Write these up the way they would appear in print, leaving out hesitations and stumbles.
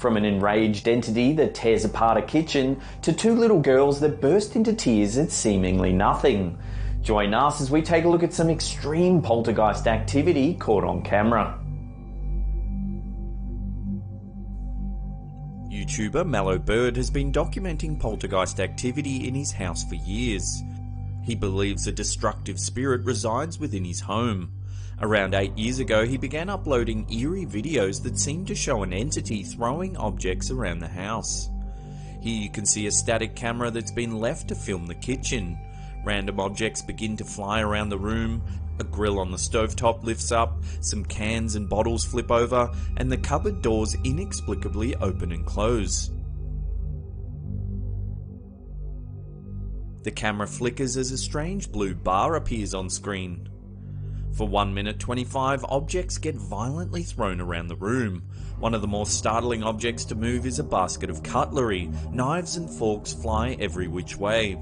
From an enraged entity that tears apart a kitchen to two little girls that burst into tears at seemingly nothing. Join us as we take a look at some extreme poltergeist activity caught on camera. YouTuber Mallow Bird has been documenting poltergeist activity in his house for years. He believes a destructive spirit resides within his home. Around 8 years ago, he began uploading eerie videos that seem to show an entity throwing objects around the house. Here you can see a static camera that's been left to film the kitchen. Random objects begin to fly around the room, a grill on the stovetop lifts up, some cans and bottles flip over, and the cupboard doors inexplicably open and close. The camera flickers as a strange blue bar appears on screen. For 1 minute 25, objects get violently thrown around the room. One of the more startling objects to move is a basket of cutlery. Knives and forks fly every which way.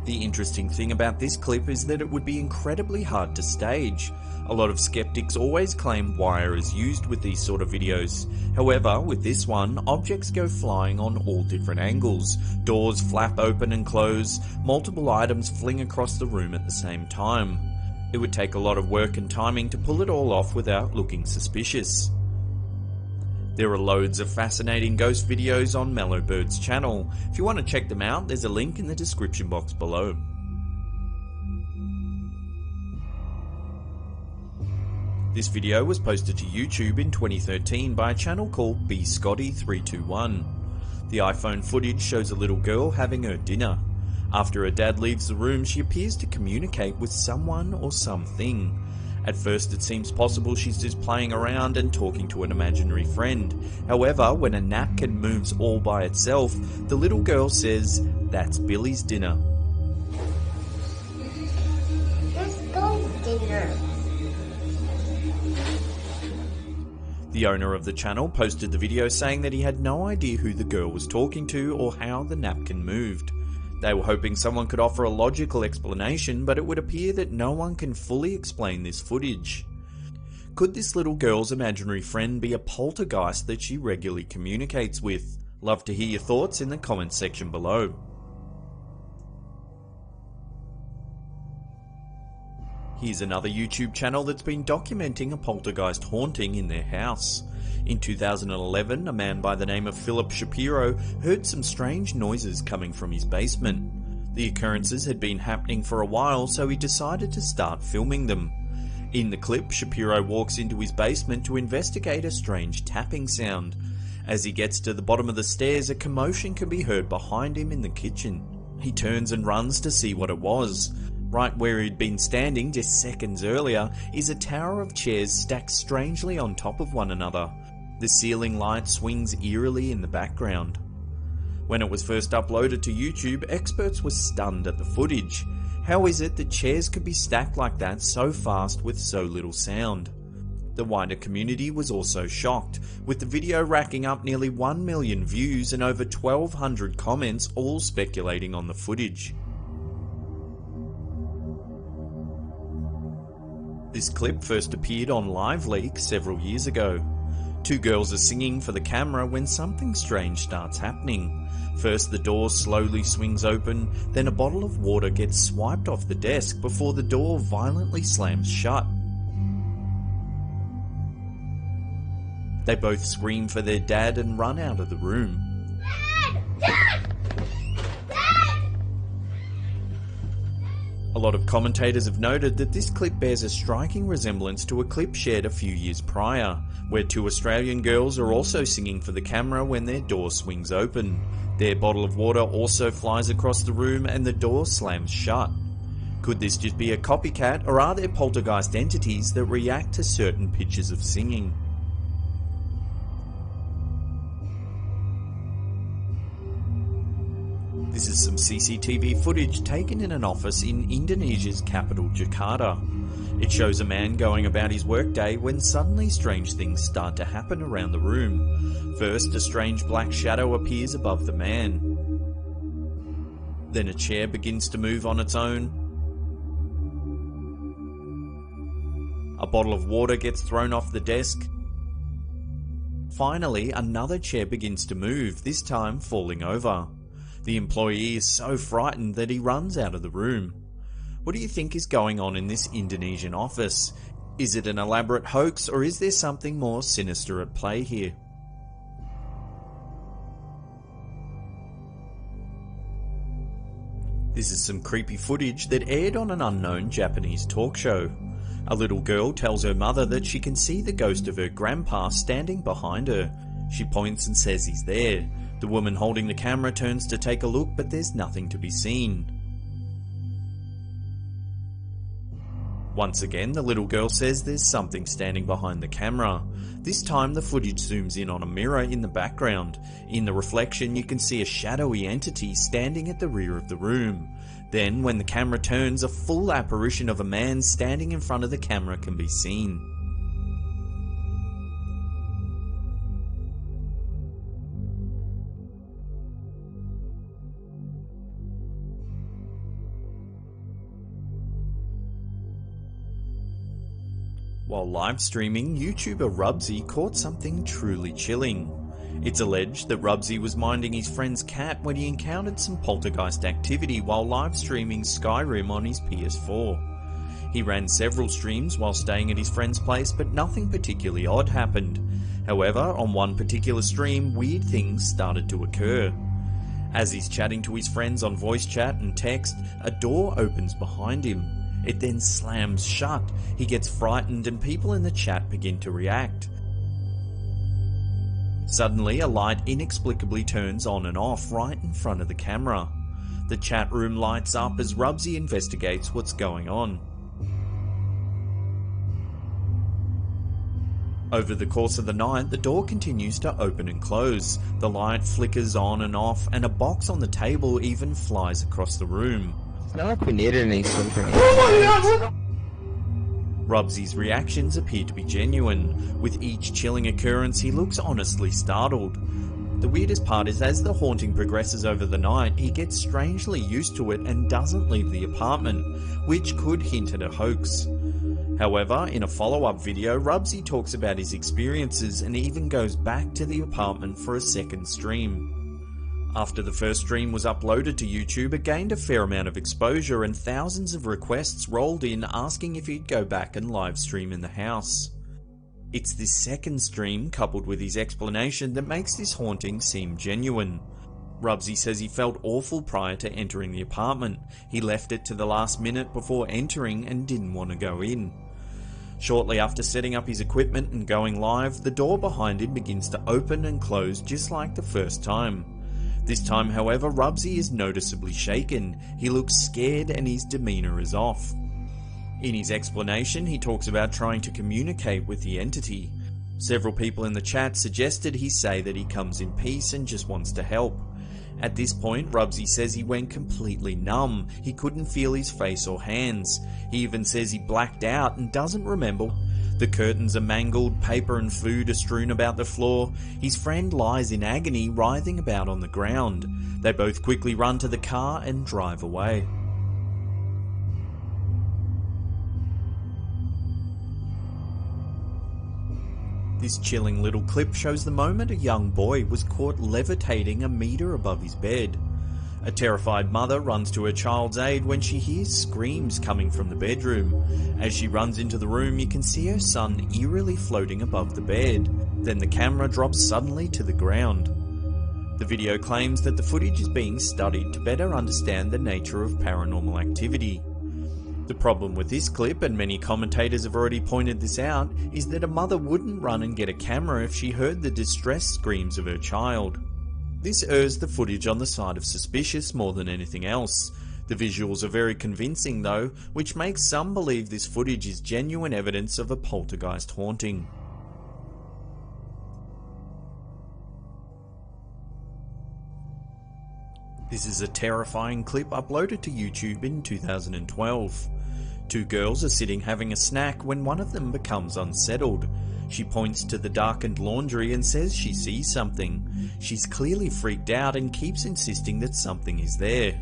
The interesting thing about this clip is that it would be incredibly hard to stage. A lot of skeptics always claim wire is used with these sort of videos. However, with this one, objects go flying on all different angles. Doors flap open and close, multiple items fling across the room at the same time. It would take a lot of work and timing to pull it all off without looking suspicious. There are loads of fascinating ghost videos on Mallow Bird's channel. If you want to check them out, there's a link in the description box below. This video was posted to YouTube in 2013 by a channel called bscotty321. The iPhone footage shows a little girl having her dinner. After her dad leaves the room, she appears to communicate with someone or something. At first it seems possible she's just playing around and talking to an imaginary friend. However, when a napkin moves all by itself, the little girl says, "That's Billy's dinner." Let's go dinner. The owner of the channel posted the video saying that he had no idea who the girl was talking to or how the napkin moved. They were hoping someone could offer a logical explanation, but it would appear that no one can fully explain this footage. Could this little girl's imaginary friend be a poltergeist that she regularly communicates with? Love to hear your thoughts in the comments section below. Here's another YouTube channel that's been documenting a poltergeist haunting in their house. In 2011, a man by the name of Philip Shapiro heard some strange noises coming from his basement. The occurrences had been happening for a while, so he decided to start filming them. In the clip, Shapiro walks into his basement to investigate a strange tapping sound. As he gets to the bottom of the stairs, a commotion can be heard behind him in the kitchen. He turns and runs to see what it was. Right where he'd been standing just seconds earlier is a tower of chairs stacked strangely on top of one another. The ceiling light swings eerily in the background. When it was first uploaded to YouTube, experts were stunned at the footage. How is it that chairs could be stacked like that so fast with so little sound? The wider community was also shocked, with the video racking up nearly 1 million views and over 1,200 comments, all speculating on the footage. This clip first appeared on LiveLeak several years ago. Two girls are singing for the camera when something strange starts happening. First the door slowly swings open, then a bottle of water gets swiped off the desk before the door violently slams shut. They both scream for their dad and run out of the room. Dad! A lot of commentators have noted that this clip bears a striking resemblance to a clip shared a few years prior, where two Australian girls are also singing for the camera when their door swings open. Their bottle of water also flies across the room and the door slams shut. Could this just be a copycat, or are there poltergeist entities that react to certain pitches of singing? This is some CCTV footage taken in an office in Indonesia's capital, Jakarta. It shows a man going about his workday when suddenly strange things start to happen around the room. First, a strange black shadow appears above the man. Then a chair begins to move on its own. A bottle of water gets thrown off the desk. Finally, another chair begins to move, this time falling over. The employee is so frightened that he runs out of the room. What do you think is going on in this Indonesian office? Is it an elaborate hoax, or is there something more sinister at play here? This is some creepy footage that aired on an unknown Japanese talk show. A little girl tells her mother that she can see the ghost of her grandpa standing behind her. She points and says he's there. The woman holding the camera turns to take a look, but there's nothing to be seen. Once again, the little girl says there's something standing behind the camera. This time the footage zooms in on a mirror in the background. In the reflection you can see a shadowy entity standing at the rear of the room. Then, when the camera turns, a full apparition of a man standing in front of the camera can be seen. While live streaming, YouTuber Rubsy caught something truly chilling. It's alleged that Rubsy was minding his friend's cat when he encountered some poltergeist activity while live streaming Skyrim on his PS4. He ran several streams while staying at his friend's place, but nothing particularly odd happened. However, on one particular stream, weird things started to occur. As he's chatting to his friends on voice chat and text, a door opens behind him. It then slams shut. He gets frightened and people in the chat begin to react. Suddenly, a light inexplicably turns on and off right in front of the camera. The chat room lights up as Rubsy investigates what's going on. Over the course of the night, the door continues to open and close. The light flickers on and off, and a box on the table even flies across the room. It's not like we needed any sleeping. Rubsy's reactions appear to be genuine. With each chilling occurrence, he looks honestly startled. The weirdest part is as the haunting progresses over the night, he gets strangely used to it and doesn't leave the apartment, which could hint at a hoax. However, in a follow-up video, Rubsy talks about his experiences and even goes back to the apartment for a second stream. After the first stream was uploaded to YouTube, it gained a fair amount of exposure and thousands of requests rolled in asking if he'd go back and live stream in the house. It's this second stream, coupled with his explanation, that makes this haunting seem genuine. Rubsy says he felt awful prior to entering the apartment. He left it to the last minute before entering and didn't want to go in. Shortly after setting up his equipment and going live, the door behind him begins to open and close just like the first time. This time, however, Rubsy is noticeably shaken. He looks scared and his demeanour is off. In his explanation, he talks about trying to communicate with the entity. Several people in the chat suggested he say that he comes in peace and just wants to help. At this point, Rubsy says he went completely numb. He couldn't feel his face or hands. He even says he blacked out and doesn't remember. The curtains are mangled, paper and food are strewn about the floor. His friend lies in agony, writhing about on the ground. They both quickly run to the car and drive away. This chilling little clip shows the moment a young boy was caught levitating a meter above his bed. A terrified mother runs to her child's aid when she hears screams coming from the bedroom. As she runs into the room, you can see her son eerily floating above the bed. Then the camera drops suddenly to the ground. The video claims that the footage is being studied to better understand the nature of paranormal activity. The problem with this clip, and many commentators have already pointed this out, is that a mother wouldn't run and get a camera if she heard the distressed screams of her child. This errs the footage on the side of suspicious more than anything else. The visuals are very convincing though, which makes some believe this footage is genuine evidence of a poltergeist haunting. This is a terrifying clip uploaded to YouTube in 2012. Two girls are sitting having a snack when one of them becomes unsettled. She points to the darkened laundry and says she sees something. She's clearly freaked out and keeps insisting that something is there.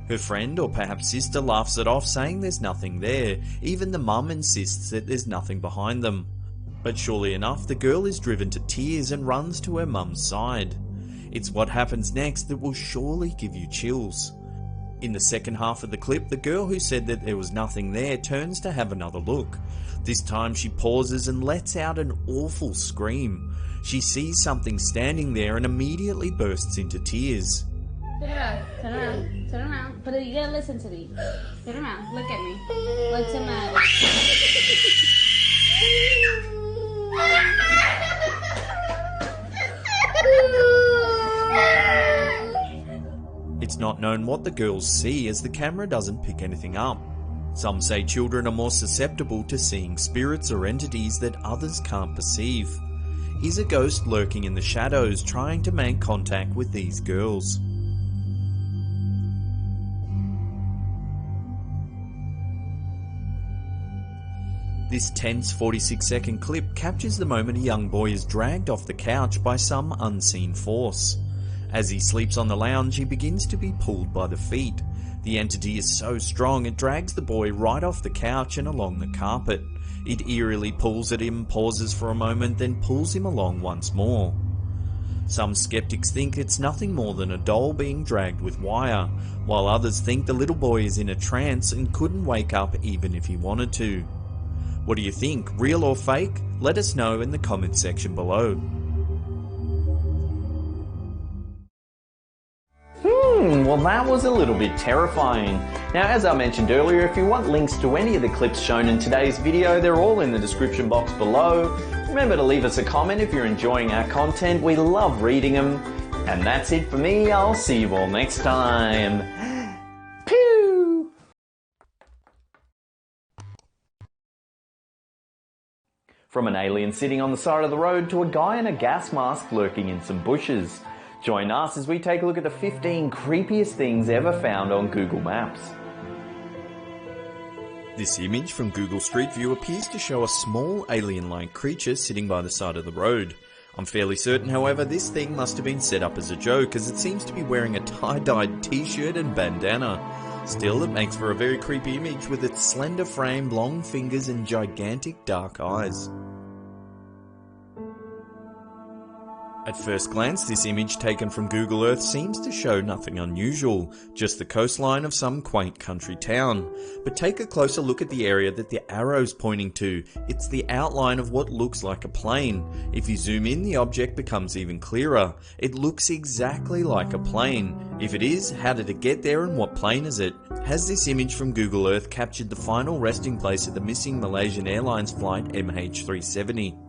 Her friend or perhaps sister laughs it off, saying there's nothing there. Even the mum insists that there's nothing behind them. But surely enough, the girl is driven to tears and runs to her mum's side. It's what happens next that will surely give you chills. In the second half of the clip, the girl who said that there was nothing there turns to have another look. This time she pauses and lets out an awful scream. She sees something standing there and immediately bursts into tears. Turn around, turn around, turn around. But you gotta listen to me. Turn around, look at me. What's the matter? It's not known what the girls see as the camera doesn't pick anything up. Some say children are more susceptible to seeing spirits or entities that others can't perceive. Here's a ghost lurking in the shadows trying to make contact with these girls. This tense 46-second clip captures the moment a young boy is dragged off the couch by some unseen force. As he sleeps on the lounge, he begins to be pulled by the feet. The entity is so strong it drags the boy right off the couch and along the carpet. It eerily pulls at him, pauses for a moment, then pulls him along once more. Some skeptics think it's nothing more than a doll being dragged with wire, while others think the little boy is in a trance and couldn't wake up even if he wanted to. What do you think, real or fake? Let us know in the comments section below. Well, that was a little bit terrifying. Now, as I mentioned earlier, if you want links to any of the clips shown in today's video, they're all in the description box below. Remember to leave us a comment if you're enjoying our content. We love reading them. And that's it for me. I'll see you all next time. Pew! From an alien sitting on the side of the road to a guy in a gas mask lurking in some bushes. Join us as we take a look at the 15 creepiest things ever found on Google Maps. This image from Google Street View appears to show a small alien-like creature sitting by the side of the road. I'm fairly certain, however, this thing must have been set up as a joke, as it seems to be wearing a tie-dyed t-shirt and bandana. Still, it makes for a very creepy image with its slender frame, long fingers and gigantic dark eyes. At first glance, this image taken from Google Earth seems to show nothing unusual, just the coastline of some quaint country town. But take a closer look at the area that the arrow's pointing to. It's the outline of what looks like a plane. If you zoom in, the object becomes even clearer. It looks exactly like a plane. If it is, how did it get there and what plane is it? Has this image from Google Earth captured the final resting place of the missing Malaysian Airlines flight MH370?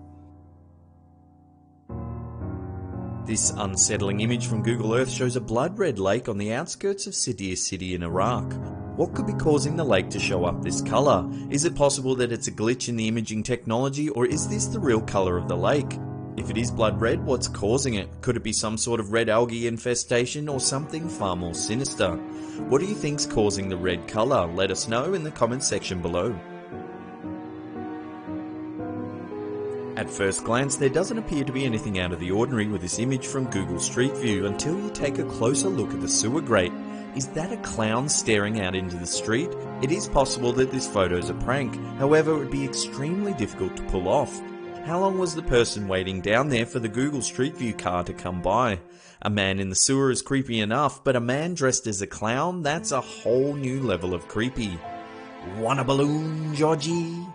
This unsettling image from Google Earth shows a blood-red lake on the outskirts of Sidir City in Iraq. What could be causing the lake to show up this colour? Is it possible that it's a glitch in the imaging technology, or is this the real colour of the lake? If it is blood red, what's causing it? Could it be some sort of red algae infestation or something far more sinister? What do you think's causing the red colour? Let us know in the comments section below. At first glance, there doesn't appear to be anything out of the ordinary with this image from Google Street View until you take a closer look at the sewer grate. Is that a clown staring out into the street? It is possible that this photo is a prank, however it would be extremely difficult to pull off. How long was the person waiting down there for the Google Street View car to come by? A man in the sewer is creepy enough, but a man dressed as a clown? That's a whole new level of creepy. Want a balloon, Georgie?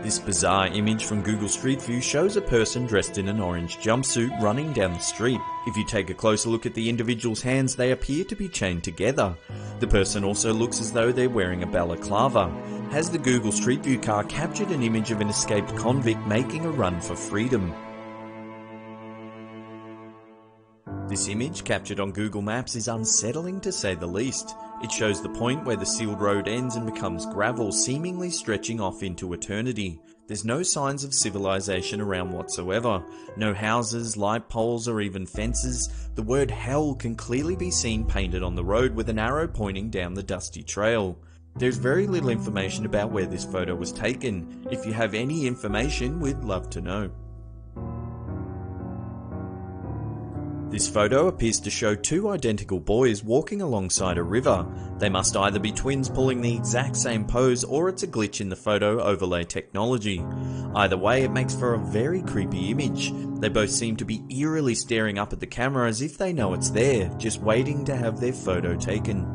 This bizarre image from Google Street View shows a person dressed in an orange jumpsuit running down the street. If you take a closer look at the individual's hands, they appear to be chained together. The person also looks as though they're wearing a balaclava. Has the Google Street View car captured an image of an escaped convict making a run for freedom? This image, captured on Google Maps, is unsettling to say the least. It shows the point where the sealed road ends and becomes gravel, seemingly stretching off into eternity. There's no signs of civilization around whatsoever. No houses, light poles, or even fences. The word hell can clearly be seen painted on the road with an arrow pointing down the dusty trail. There's very little information about where this photo was taken. If you have any information, we'd love to know. This photo appears to show two identical boys walking alongside a river. They must either be twins pulling the exact same pose, or it's a glitch in the photo overlay technology. Either way, it makes for a very creepy image. They both seem to be eerily staring up at the camera as if they know it's there, just waiting to have their photo taken.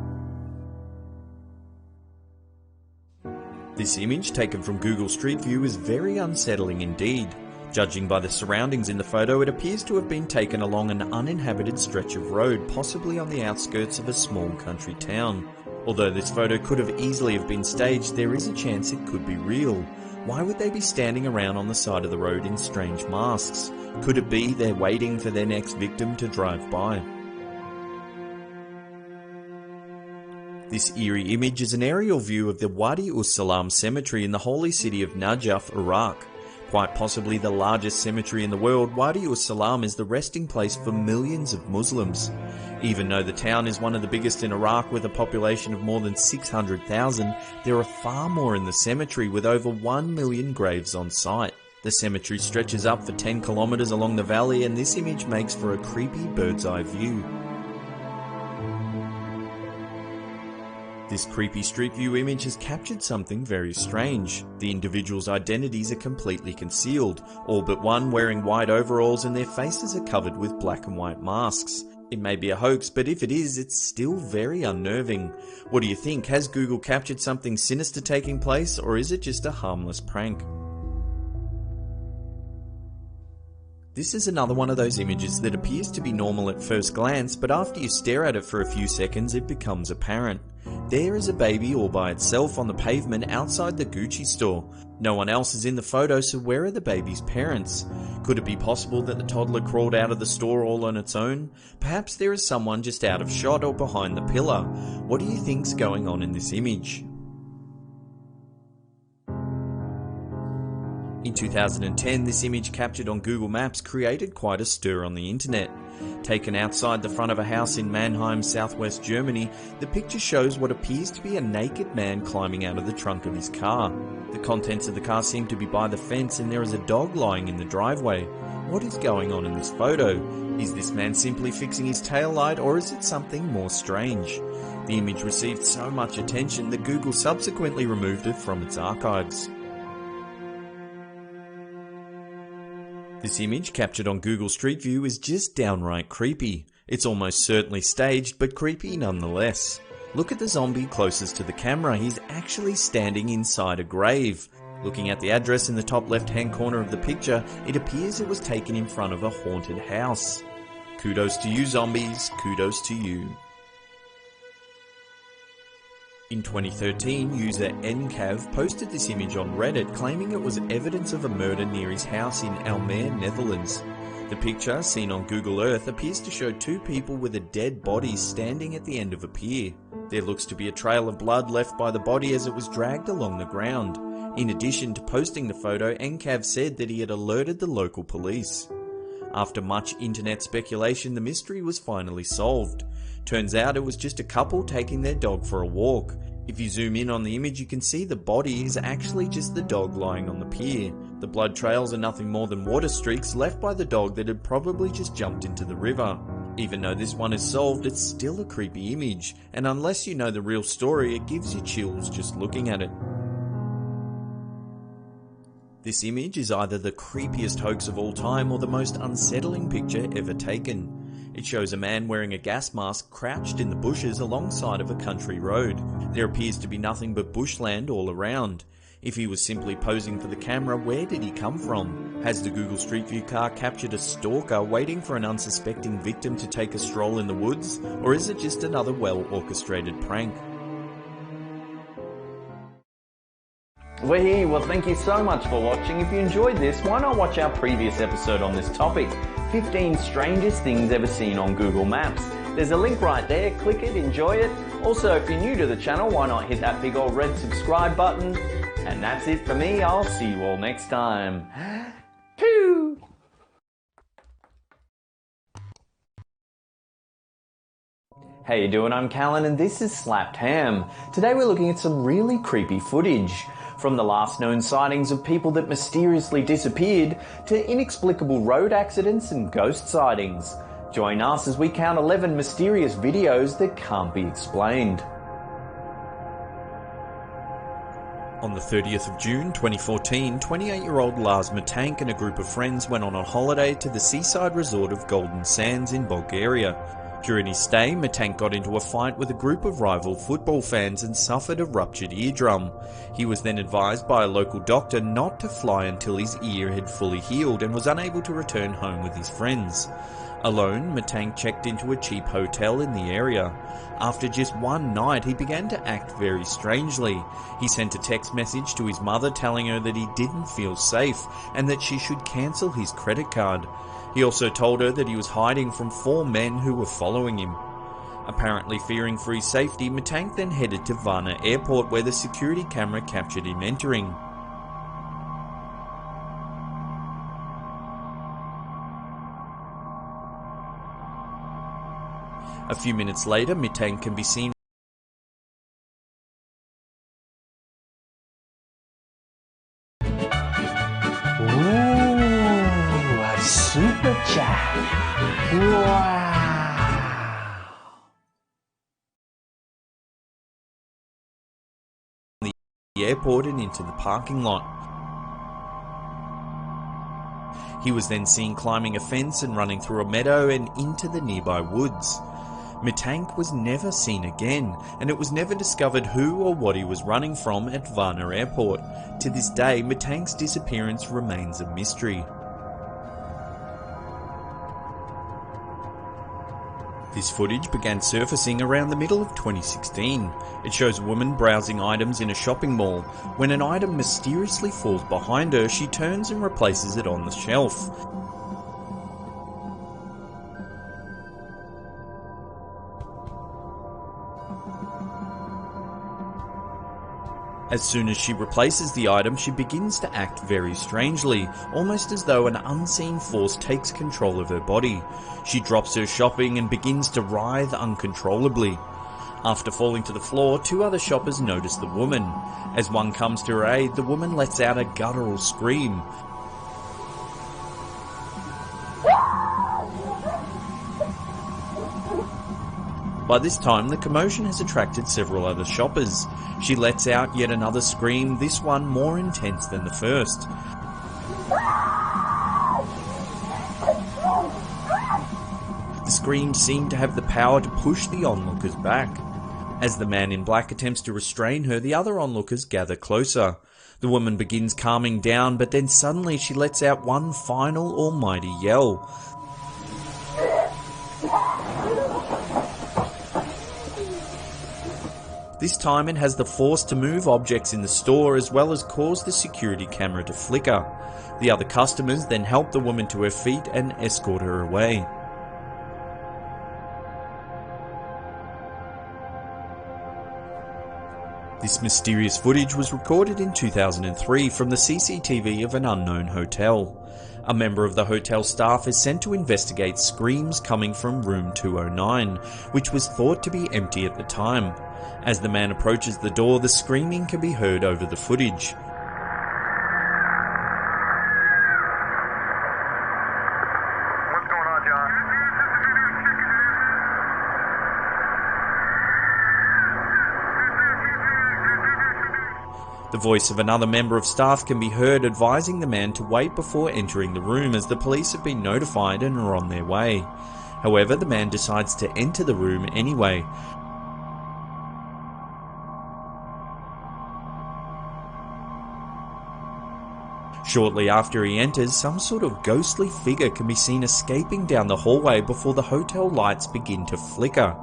This image, taken from Google Street View, is very unsettling indeed. Judging by the surroundings in the photo, it appears to have been taken along an uninhabited stretch of road, possibly on the outskirts of a small country town. Although this photo could have easily have been staged, there is a chance it could be real. Why would they be standing around on the side of the road in strange masks? Could it be they're waiting for their next victim to drive by? This eerie image is an aerial view of the Wadi Salam cemetery in the holy city of Najaf, Iraq. Quite possibly the largest cemetery in the world, Wadi Salam is the resting place for millions of Muslims. Even though the town is one of the biggest in Iraq with a population of more than 600,000, there are far more in the cemetery with over 1 million graves on site. The cemetery stretches up for 10 kilometers along the valley, and this image makes for a creepy bird's eye view. This creepy street view image has captured something very strange. The individuals' identities are completely concealed, all but one wearing white overalls, and their faces are covered with black and white masks. It may be a hoax, but if it is, it's still very unnerving. What do you think? Has Google captured something sinister taking place, or is it just a harmless prank? This is another one of those images that appears to be normal at first glance, but after you stare at it for a few seconds, it becomes apparent. There is a baby all by itself on the pavement outside the Gucci store. No one else is in the photo, so where are the baby's parents? Could it be possible that the toddler crawled out of the store all on its own? Perhaps there is someone just out of shot or behind the pillar. What do you think's going on in this image? In 2010, this image captured on Google Maps created quite a stir on the internet. Taken outside the front of a house in Mannheim, southwest Germany, the picture shows what appears to be a naked man climbing out of the trunk of his car. The contents of the car seem to be by the fence, and there is a dog lying in the driveway. What is going on in this photo? Is this man simply fixing his taillight, or is it something more strange? The image received so much attention that Google subsequently removed it from its archives. This image, captured on Google Street View, is just downright creepy. It's almost certainly staged, but creepy nonetheless. Look at the zombie closest to the camera. He's actually standing inside a grave. Looking at the address in the top left-hand corner of the picture, it appears it was taken in front of a haunted house. Kudos to you, zombies. Kudos to you. In 2013, user NCAV posted this image on Reddit, claiming it was evidence of a murder near his house in Almere, Netherlands. The picture, seen on Google Earth, appears to show two people with a dead body standing at the end of a pier. There looks to be a trail of blood left by the body as it was dragged along the ground. In addition to posting the photo, NCAV said that he had alerted the local police. After much internet speculation, the mystery was finally solved. Turns out it was just a couple taking their dog for a walk. If you zoom in on the image, you can see the body is actually just the dog lying on the pier. The blood trails are nothing more than water streaks left by the dog that had probably just jumped into the river. Even though this one is solved, it's still a creepy image, and unless you know the real story, it gives you chills just looking at it. This image is either the creepiest hoax of all time or the most unsettling picture ever taken. It shows a man wearing a gas mask crouched in the bushes alongside of a country road. There appears to be nothing but bushland all around. If he was simply posing for the camera, where did he come from? Has the Google Street View car captured a stalker waiting for an unsuspecting victim to take a stroll in the woods? Or is it just another well-orchestrated prank? Well, thank you so much for watching. If you enjoyed this, why not watch our previous episode on this topic, 15 strangest things ever seen on Google Maps. There's a link right there, click it, enjoy it. Also, if you're new to the channel, why not hit that big old red subscribe button. And that's it for me, I'll see you all next time. Pew! How you doing? I'm Callan and this is Slapped Ham. Today we're looking at some really creepy footage. From the last known sightings of people that mysteriously disappeared to inexplicable road accidents and ghost sightings. Join us as we count 11 mysterious videos that can't be explained. On the 30th of June 2014, 28-year-old Lars Matank and a group of friends went on a holiday to the seaside resort of Golden Sands in Bulgaria. During his stay, Matank got into a fight with a group of rival football fans and suffered a ruptured eardrum. He was then advised by a local doctor not to fly until his ear had fully healed and was unable to return home with his friends. Alone, Matank checked into a cheap hotel in the area. After just one night, he began to act very strangely. He sent a text message to his mother telling her that he didn't feel safe and that she should cancel his credit card. He also told her that he was hiding from 4 men who were following him. Apparently fearing for his safety, Matank then headed to Varna Airport where the security camera captured him entering. A few minutes later, Matank can be seen Ooh, a super chat. Wow. the airport and into the parking lot. He was then seen climbing a fence and running through a meadow and into the nearby woods. Matank was never seen again, and it was never discovered who or what he was running from at Varna Airport. To this day, Matank's disappearance remains a mystery. This footage began surfacing around the middle of 2016. It shows a woman browsing items in a shopping mall. When an item mysteriously falls behind her, she turns and replaces it on the shelf. As soon as she replaces the item, she begins to act very strangely, almost as though an unseen force takes control of her body. She drops her shopping and begins to writhe uncontrollably. After falling to the floor, 2 other shoppers notice the woman. As one comes to her aid, the woman lets out a guttural scream. By this time, the commotion has attracted several other shoppers. She lets out yet another scream, this one more intense than the first. The screams seem to have the power to push the onlookers back. As the man in black attempts to restrain her, the other onlookers gather closer. The woman begins calming down, but then suddenly she lets out one final almighty yell. This time it has the force to move objects in the store as well as cause the security camera to flicker. The other customers then help the woman to her feet and escort her away. This mysterious footage was recorded in 2003 from the CCTV of an unknown hotel. A member of the hotel staff is sent to investigate screams coming from room 209, which was thought to be empty at the time. As the man approaches the door, the screaming can be heard over the footage. What's going on, John? The voice of another member of staff can be heard advising the man to wait before entering the room as the police have been notified and are on their way. However, the man decides to enter the room anyway. Shortly after he enters, some sort of ghostly figure can be seen escaping down the hallway before the hotel lights begin to flicker.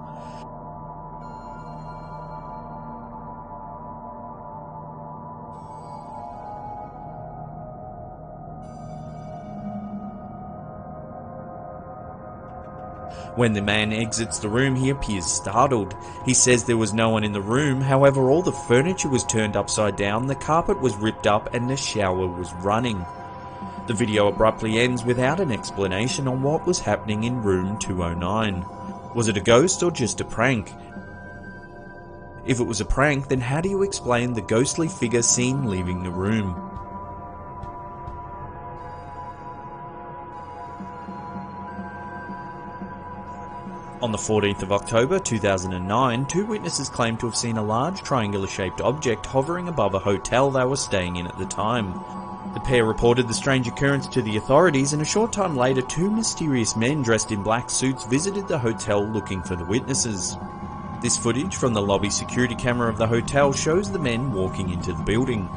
When the man exits the room, he appears startled. He says there was no one in the room, however all the furniture was turned upside down, the carpet was ripped up and the shower was running. The video abruptly ends without an explanation on what was happening in room 209. Was it a ghost or just a prank? If it was a prank, then how do you explain the ghostly figure seen leaving the room? On the 14th of October 2009, two witnesses claimed to have seen a large triangular-shaped object hovering above a hotel they were staying in at the time. The pair reported the strange occurrence to the authorities, and a short time later two mysterious men dressed in black suits visited the hotel looking for the witnesses. This footage from the lobby security camera of the hotel shows the men walking into the building.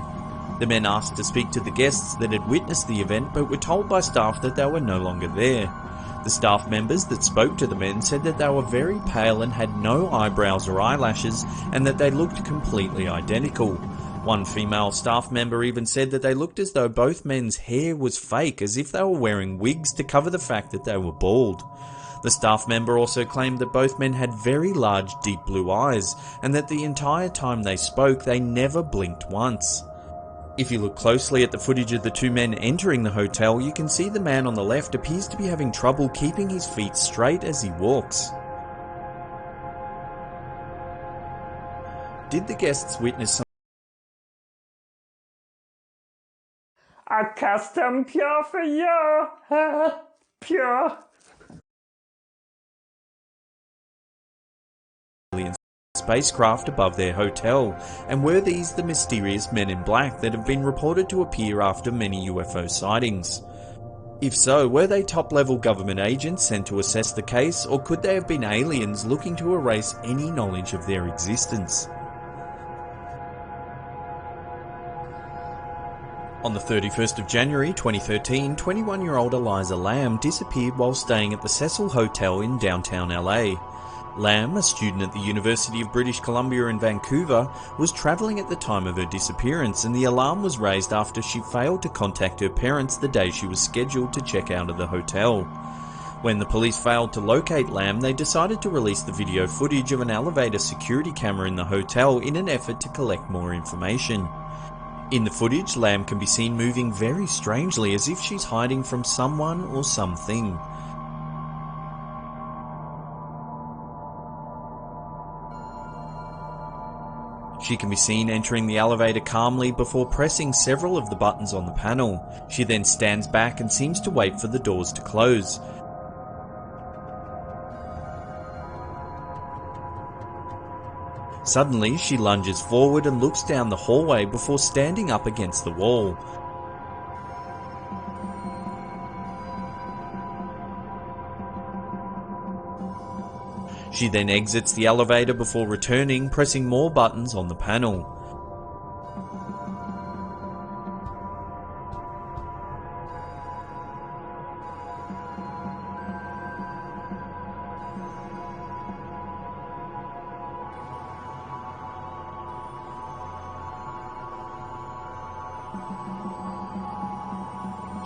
The men asked to speak to the guests that had witnessed the event, but were told by staff that they were no longer there. The staff members that spoke to the men said that they were very pale and had no eyebrows or eyelashes, and that they looked completely identical. One female staff member even said that they looked as though both men's hair was fake, as if they were wearing wigs to cover the fact that they were bald. The staff member also claimed that both men had very large deep blue eyes, and that the entire time they spoke they never blinked once. If you look closely at the footage of the two men entering the hotel, you can see the man on the left appears to be having trouble keeping his feet straight as he walks. Did the guests witness something? A custom pure for you, pure. Spacecraft above their hotel, and were these the mysterious men in black that have been reported to appear after many UFO sightings? If so, were they top-level government agents sent to assess the case, or could they have been aliens looking to erase any knowledge of their existence? On the 31st of January 2013, 21-year-old Eliza Lamb disappeared while staying at the Cecil Hotel in downtown LA. Lamb, a student at the University of British Columbia in Vancouver, was travelling at the time of her disappearance, and the alarm was raised after she failed to contact her parents the day she was scheduled to check out of the hotel. When the police failed to locate Lamb, they decided to release the video footage of an elevator security camera in the hotel in an effort to collect more information. In the footage, Lamb can be seen moving very strangely, as if she's hiding from someone or something. She can be seen entering the elevator calmly before pressing several of the buttons on the panel. She then stands back and seems to wait for the doors to close. Suddenly, she lunges forward and looks down the hallway before standing up against the wall. She then exits the elevator before returning, pressing more buttons on the panel.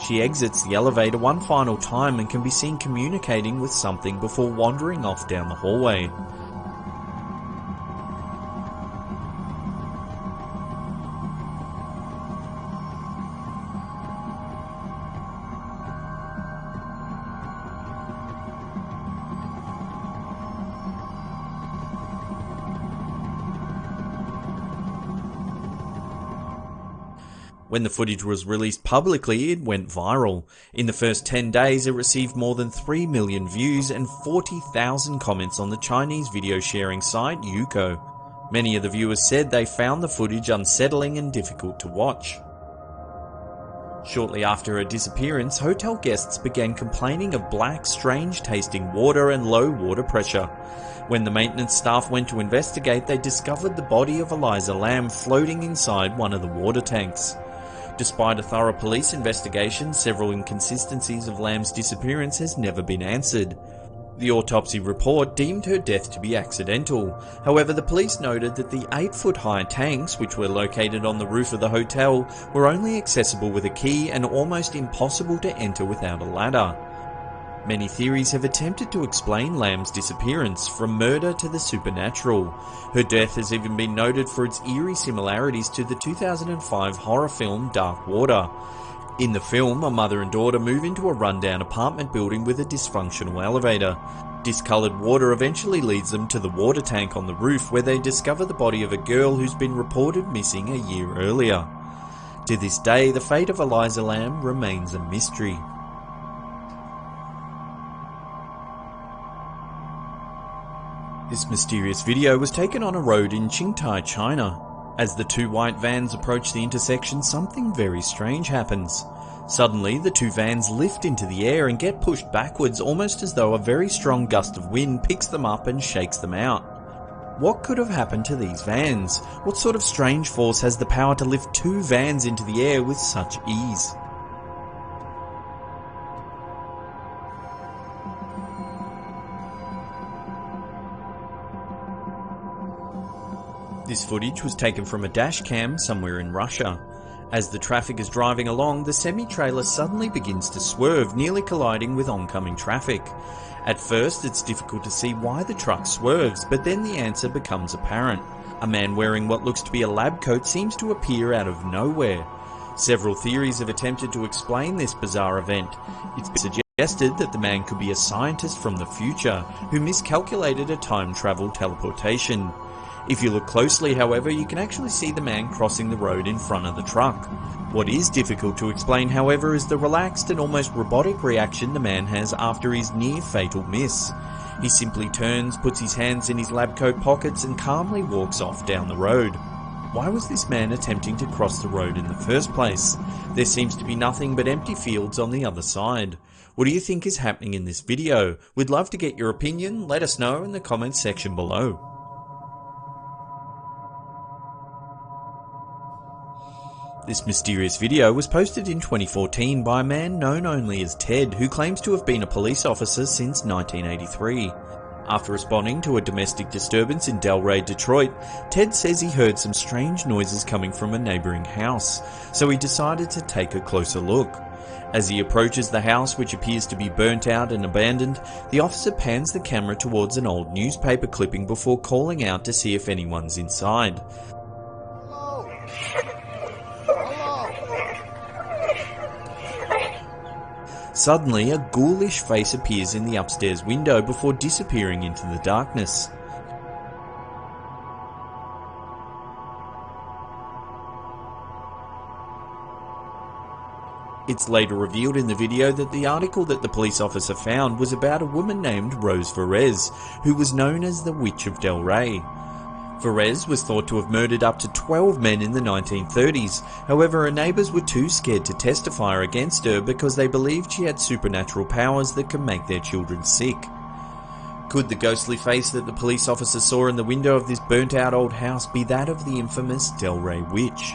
She exits the elevator one final time and can be seen communicating with something before wandering off down the hallway. When the footage was released publicly, it went viral. In the first 10 days, it received more than 3 million views and 40,000 comments on the Chinese video sharing site Youko. Many of the viewers said they found the footage unsettling and difficult to watch. Shortly after her disappearance, hotel guests began complaining of black, strange-tasting water and low water pressure. When the maintenance staff went to investigate, they discovered the body of Eliza Lamb floating inside one of the water tanks. Despite a thorough police investigation, several inconsistencies of Lamb's disappearance has never been answered. The autopsy report deemed her death to be accidental. However, the police noted that the 8-foot-high tanks, which were located on the roof of the hotel, were only accessible with a key and almost impossible to enter without a ladder. Many theories have attempted to explain Lamb's disappearance, from murder to the supernatural. Her death has even been noted for its eerie similarities to the 2005 horror film Dark Water. In the film, a mother and daughter move into a rundown apartment building with a dysfunctional elevator. Discoloured water eventually leads them to the water tank on the roof, where they discover the body of a girl who's been reported missing a year earlier. To this day, the fate of Eliza Lamb remains a mystery. This mysterious video was taken on a road in Qingtai, China. As the two white vans approach the intersection, something very strange happens. Suddenly, the two vans lift into the air and get pushed backwards, almost as though a very strong gust of wind picks them up and shakes them out. What could have happened to these vans? What sort of strange force has the power to lift two vans into the air with such ease? This footage was taken from a dash cam somewhere in Russia. As the traffic is driving along, the semi-trailer suddenly begins to swerve, nearly colliding with oncoming traffic. At first, it's difficult to see why the truck swerves, but then the answer becomes apparent. A man wearing what looks to be a lab coat seems to appear out of nowhere. Several theories have attempted to explain this bizarre event. It's been suggested that the man could be a scientist from the future who miscalculated a time-travel teleportation. If you look closely, however, you can actually see the man crossing the road in front of the truck. What is difficult to explain, however, is the relaxed and almost robotic reaction the man has after his near-fatal miss. He simply turns, puts his hands in his lab coat pockets and calmly walks off down the road. Why was this man attempting to cross the road in the first place? There seems to be nothing but empty fields on the other side. What do you think is happening in this video? We'd love to get your opinion. Let us know in the comments section below. This mysterious video was posted in 2014 by a man known only as Ted, who claims to have been a police officer since 1983. After responding to a domestic disturbance in Delray, Detroit, Ted says he heard some strange noises coming from a neighbouring house, so he decided to take a closer look. As he approaches the house, which appears to be burnt out and abandoned, the officer pans the camera towards an old newspaper clipping before calling out to see if anyone's inside. Suddenly, a ghoulish face appears in the upstairs window before disappearing into the darkness. It's later revealed in the video that the article that the police officer found was about a woman named Rose Verez, who was known as the Witch of Delray. Verez was thought to have murdered up to 12 men in the 1930s, however her neighbours were too scared to testify against her because they believed she had supernatural powers that could make their children sick. Could the ghostly face that the police officer saw in the window of this burnt out old house be that of the infamous Delray Witch?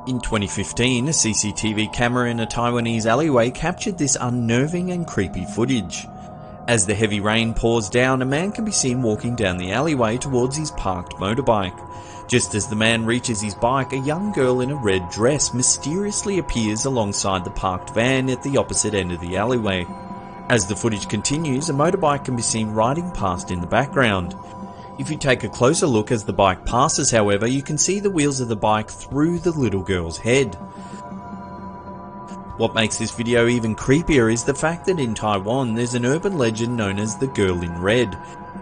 In 2015, a CCTV camera in a Taiwanese alleyway captured this unnerving and creepy footage. As the heavy rain pours down, a man can be seen walking down the alleyway towards his parked motorbike. Just as the man reaches his bike, a young girl in a red dress mysteriously appears alongside the parked van at the opposite end of the alleyway. As the footage continues, a motorbike can be seen riding past in the background. If you take a closer look as the bike passes, however, you can see the wheels of the bike through the little girl's head. What makes this video even creepier is the fact that in Taiwan there's an urban legend known as the Girl in Red,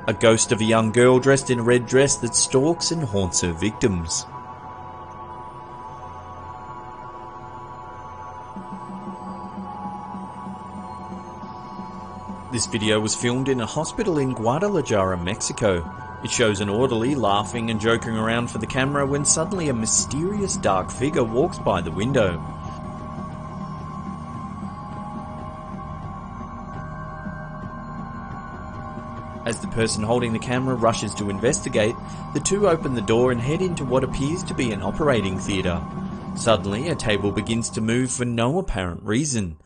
a ghost of a young girl dressed in a red dress that stalks and haunts her victims. This video was filmed in a hospital in Guadalajara, Mexico. It shows an orderly laughing and joking around for the camera when suddenly a mysterious dark figure walks by the window. As the person holding the camera rushes to investigate, the two open the door and head into what appears to be an operating theatre. Suddenly, a table begins to move for no apparent reason.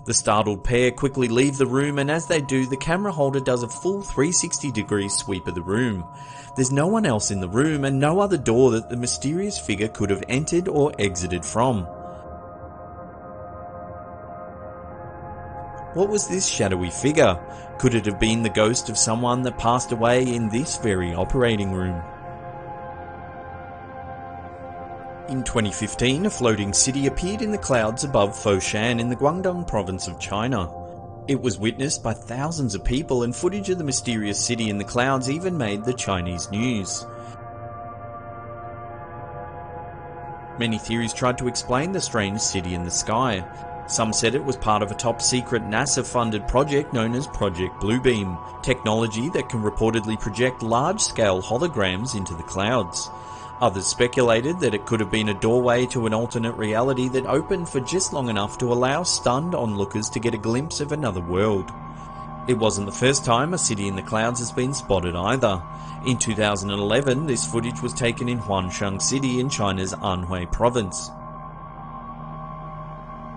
The startled pair quickly leave the room, and as they do, the camera holder does a full 360-degree sweep of the room. There's no one else in the room and no other door that the mysterious figure could have entered or exited from. What was this shadowy figure? Could it have been the ghost of someone that passed away in this very operating room? In 2015, a floating city appeared in the clouds above Foshan in the Guangdong province of China. It was witnessed by thousands of people, and footage of the mysterious city in the clouds even made the Chinese news. Many theories tried to explain the strange city in the sky. Some said it was part of a top-secret NASA-funded project known as Project Bluebeam, technology that can reportedly project large-scale holograms into the clouds. Others speculated that it could have been a doorway to an alternate reality that opened for just long enough to allow stunned onlookers to get a glimpse of another world. It wasn't the first time a city in the clouds has been spotted either. In 2011, this footage was taken in Huangshan City in China's Anhui province.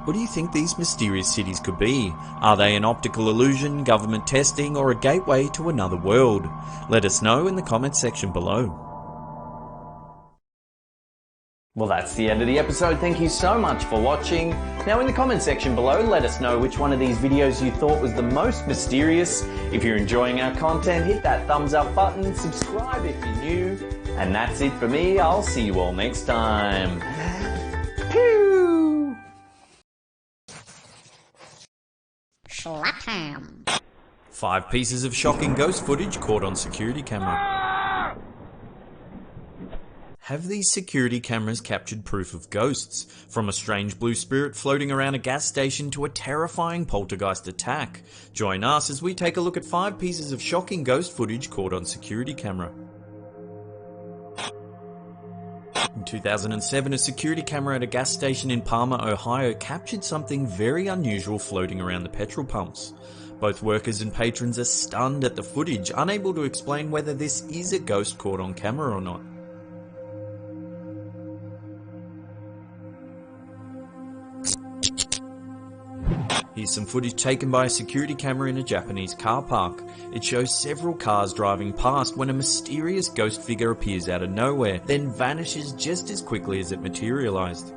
What do you think these mysterious cities could be? Are they an optical illusion, government testing, or a gateway to another world? Let us know in the comments section below. Well, that's the end of the episode. Thank you so much for watching. Now in the comment section below, let us know which one of these videos you thought was the most mysterious. If you're enjoying our content, hit that thumbs up button, subscribe if you're new. And that's it for me. I'll see you all next time. Pew! Slap him. 5 pieces of shocking ghost footage caught on security camera. Have these security cameras captured proof of ghosts? From a strange blue spirit floating around a gas station to a terrifying poltergeist attack. Join us as we take a look at 5 pieces of shocking ghost footage caught on security camera. In 2007, a security camera at a gas station in Palmer, Ohio captured something very unusual floating around the petrol pumps. Both workers and patrons are stunned at the footage, unable to explain whether this is a ghost caught on camera or not. Here's some footage taken by a security camera in a Japanese car park. It shows several cars driving past when a mysterious ghost figure appears out of nowhere, then vanishes just as quickly as it materialized.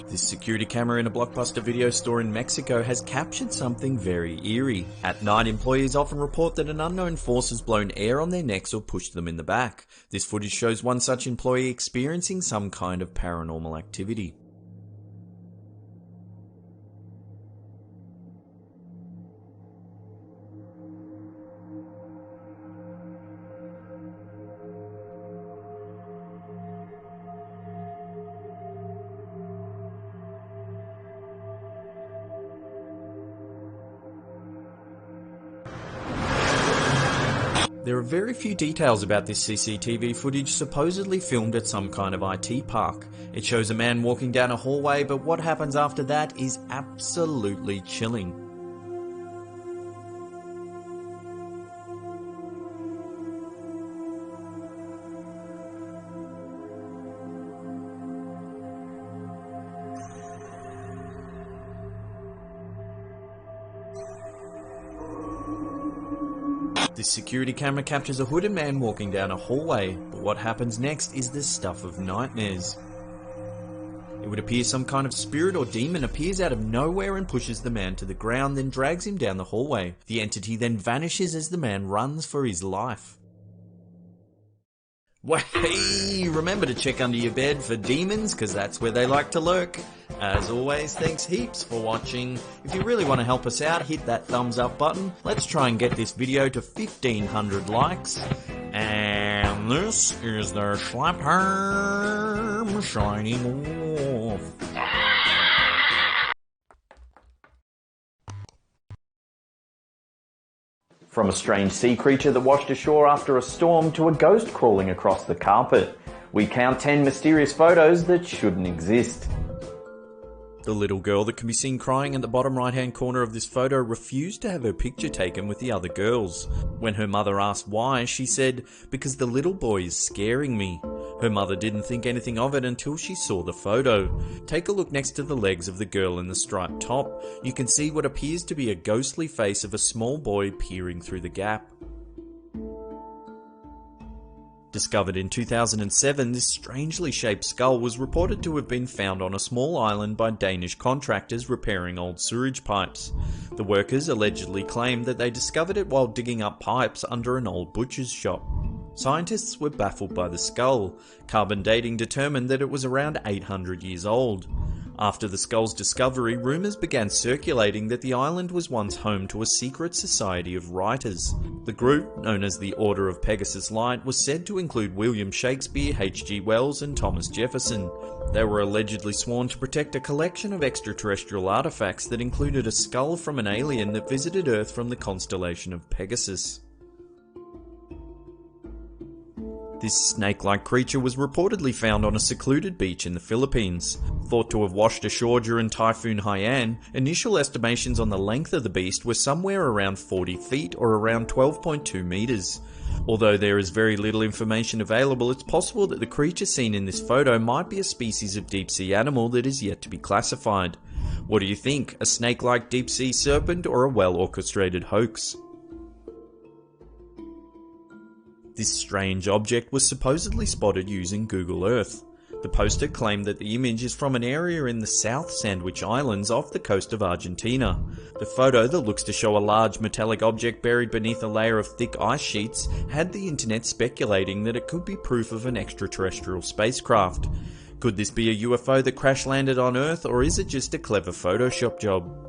This security camera in a Blockbuster video store in Mexico has captured something very eerie. At night, employees often report that an unknown force has blown air on their necks or pushed them in the back. This footage shows one such employee experiencing some kind of paranormal activity. There are very few details about this CCTV footage supposedly filmed at some kind of IT park. It shows a man walking down a hallway, but what happens after that is absolutely chilling. This security camera captures a hooded man walking down a hallway, but what happens next is the stuff of nightmares. It would appear some kind of spirit or demon appears out of nowhere and pushes the man to the ground, then drags him down the hallway. The entity then vanishes as the man runs for his life. Hey, remember to check under your bed for demons, because that's where they like to lurk. As always, thanks heaps for watching. If you really want to help us out, hit that thumbs up button. Let's try and get this video to 1,500 likes. And this is the slap arm shining off. From a strange sea creature that washed ashore after a storm to a ghost crawling across the carpet, we count 10 mysterious photos that shouldn't exist. The little girl that can be seen crying in the bottom right hand corner of this photo refused to have her picture taken with the other girls. When her mother asked why, she said, "Because the little boy is scaring me." Her mother didn't think anything of it until she saw the photo. Take a look next to the legs of the girl in the striped top. You can see what appears to be a ghostly face of a small boy peering through the gap. Discovered in 2007, this strangely shaped skull was reported to have been found on a small island by Danish contractors repairing old sewage pipes. The workers allegedly claimed that they discovered it while digging up pipes under an old butcher's shop. Scientists were baffled by the skull. Carbon dating determined that it was around 800 years old. After the skull's discovery, rumours began circulating that the island was once home to a secret society of writers. The group, known as the Order of Pegasus Light, was said to include William Shakespeare, H.G. Wells and Thomas Jefferson. They were allegedly sworn to protect a collection of extraterrestrial artifacts that included a skull from an alien that visited Earth from the constellation of Pegasus. This snake-like creature was reportedly found on a secluded beach in the Philippines. Thought to have washed ashore during Typhoon Haiyan, initial estimations on the length of the beast were somewhere around 40 feet or around 12.2 meters. Although there is very little information available, it's possible that the creature seen in this photo might be a species of deep-sea animal that is yet to be classified. What do you think? A snake-like deep-sea serpent or a well-orchestrated hoax? This strange object was supposedly spotted using Google Earth. The poster claimed that the image is from an area in the South Sandwich Islands off the coast of Argentina. The photo, that looks to show a large metallic object buried beneath a layer of thick ice sheets, had the internet speculating that it could be proof of an extraterrestrial spacecraft. Could this be a UFO that crash landed on Earth, or is it just a clever Photoshop job?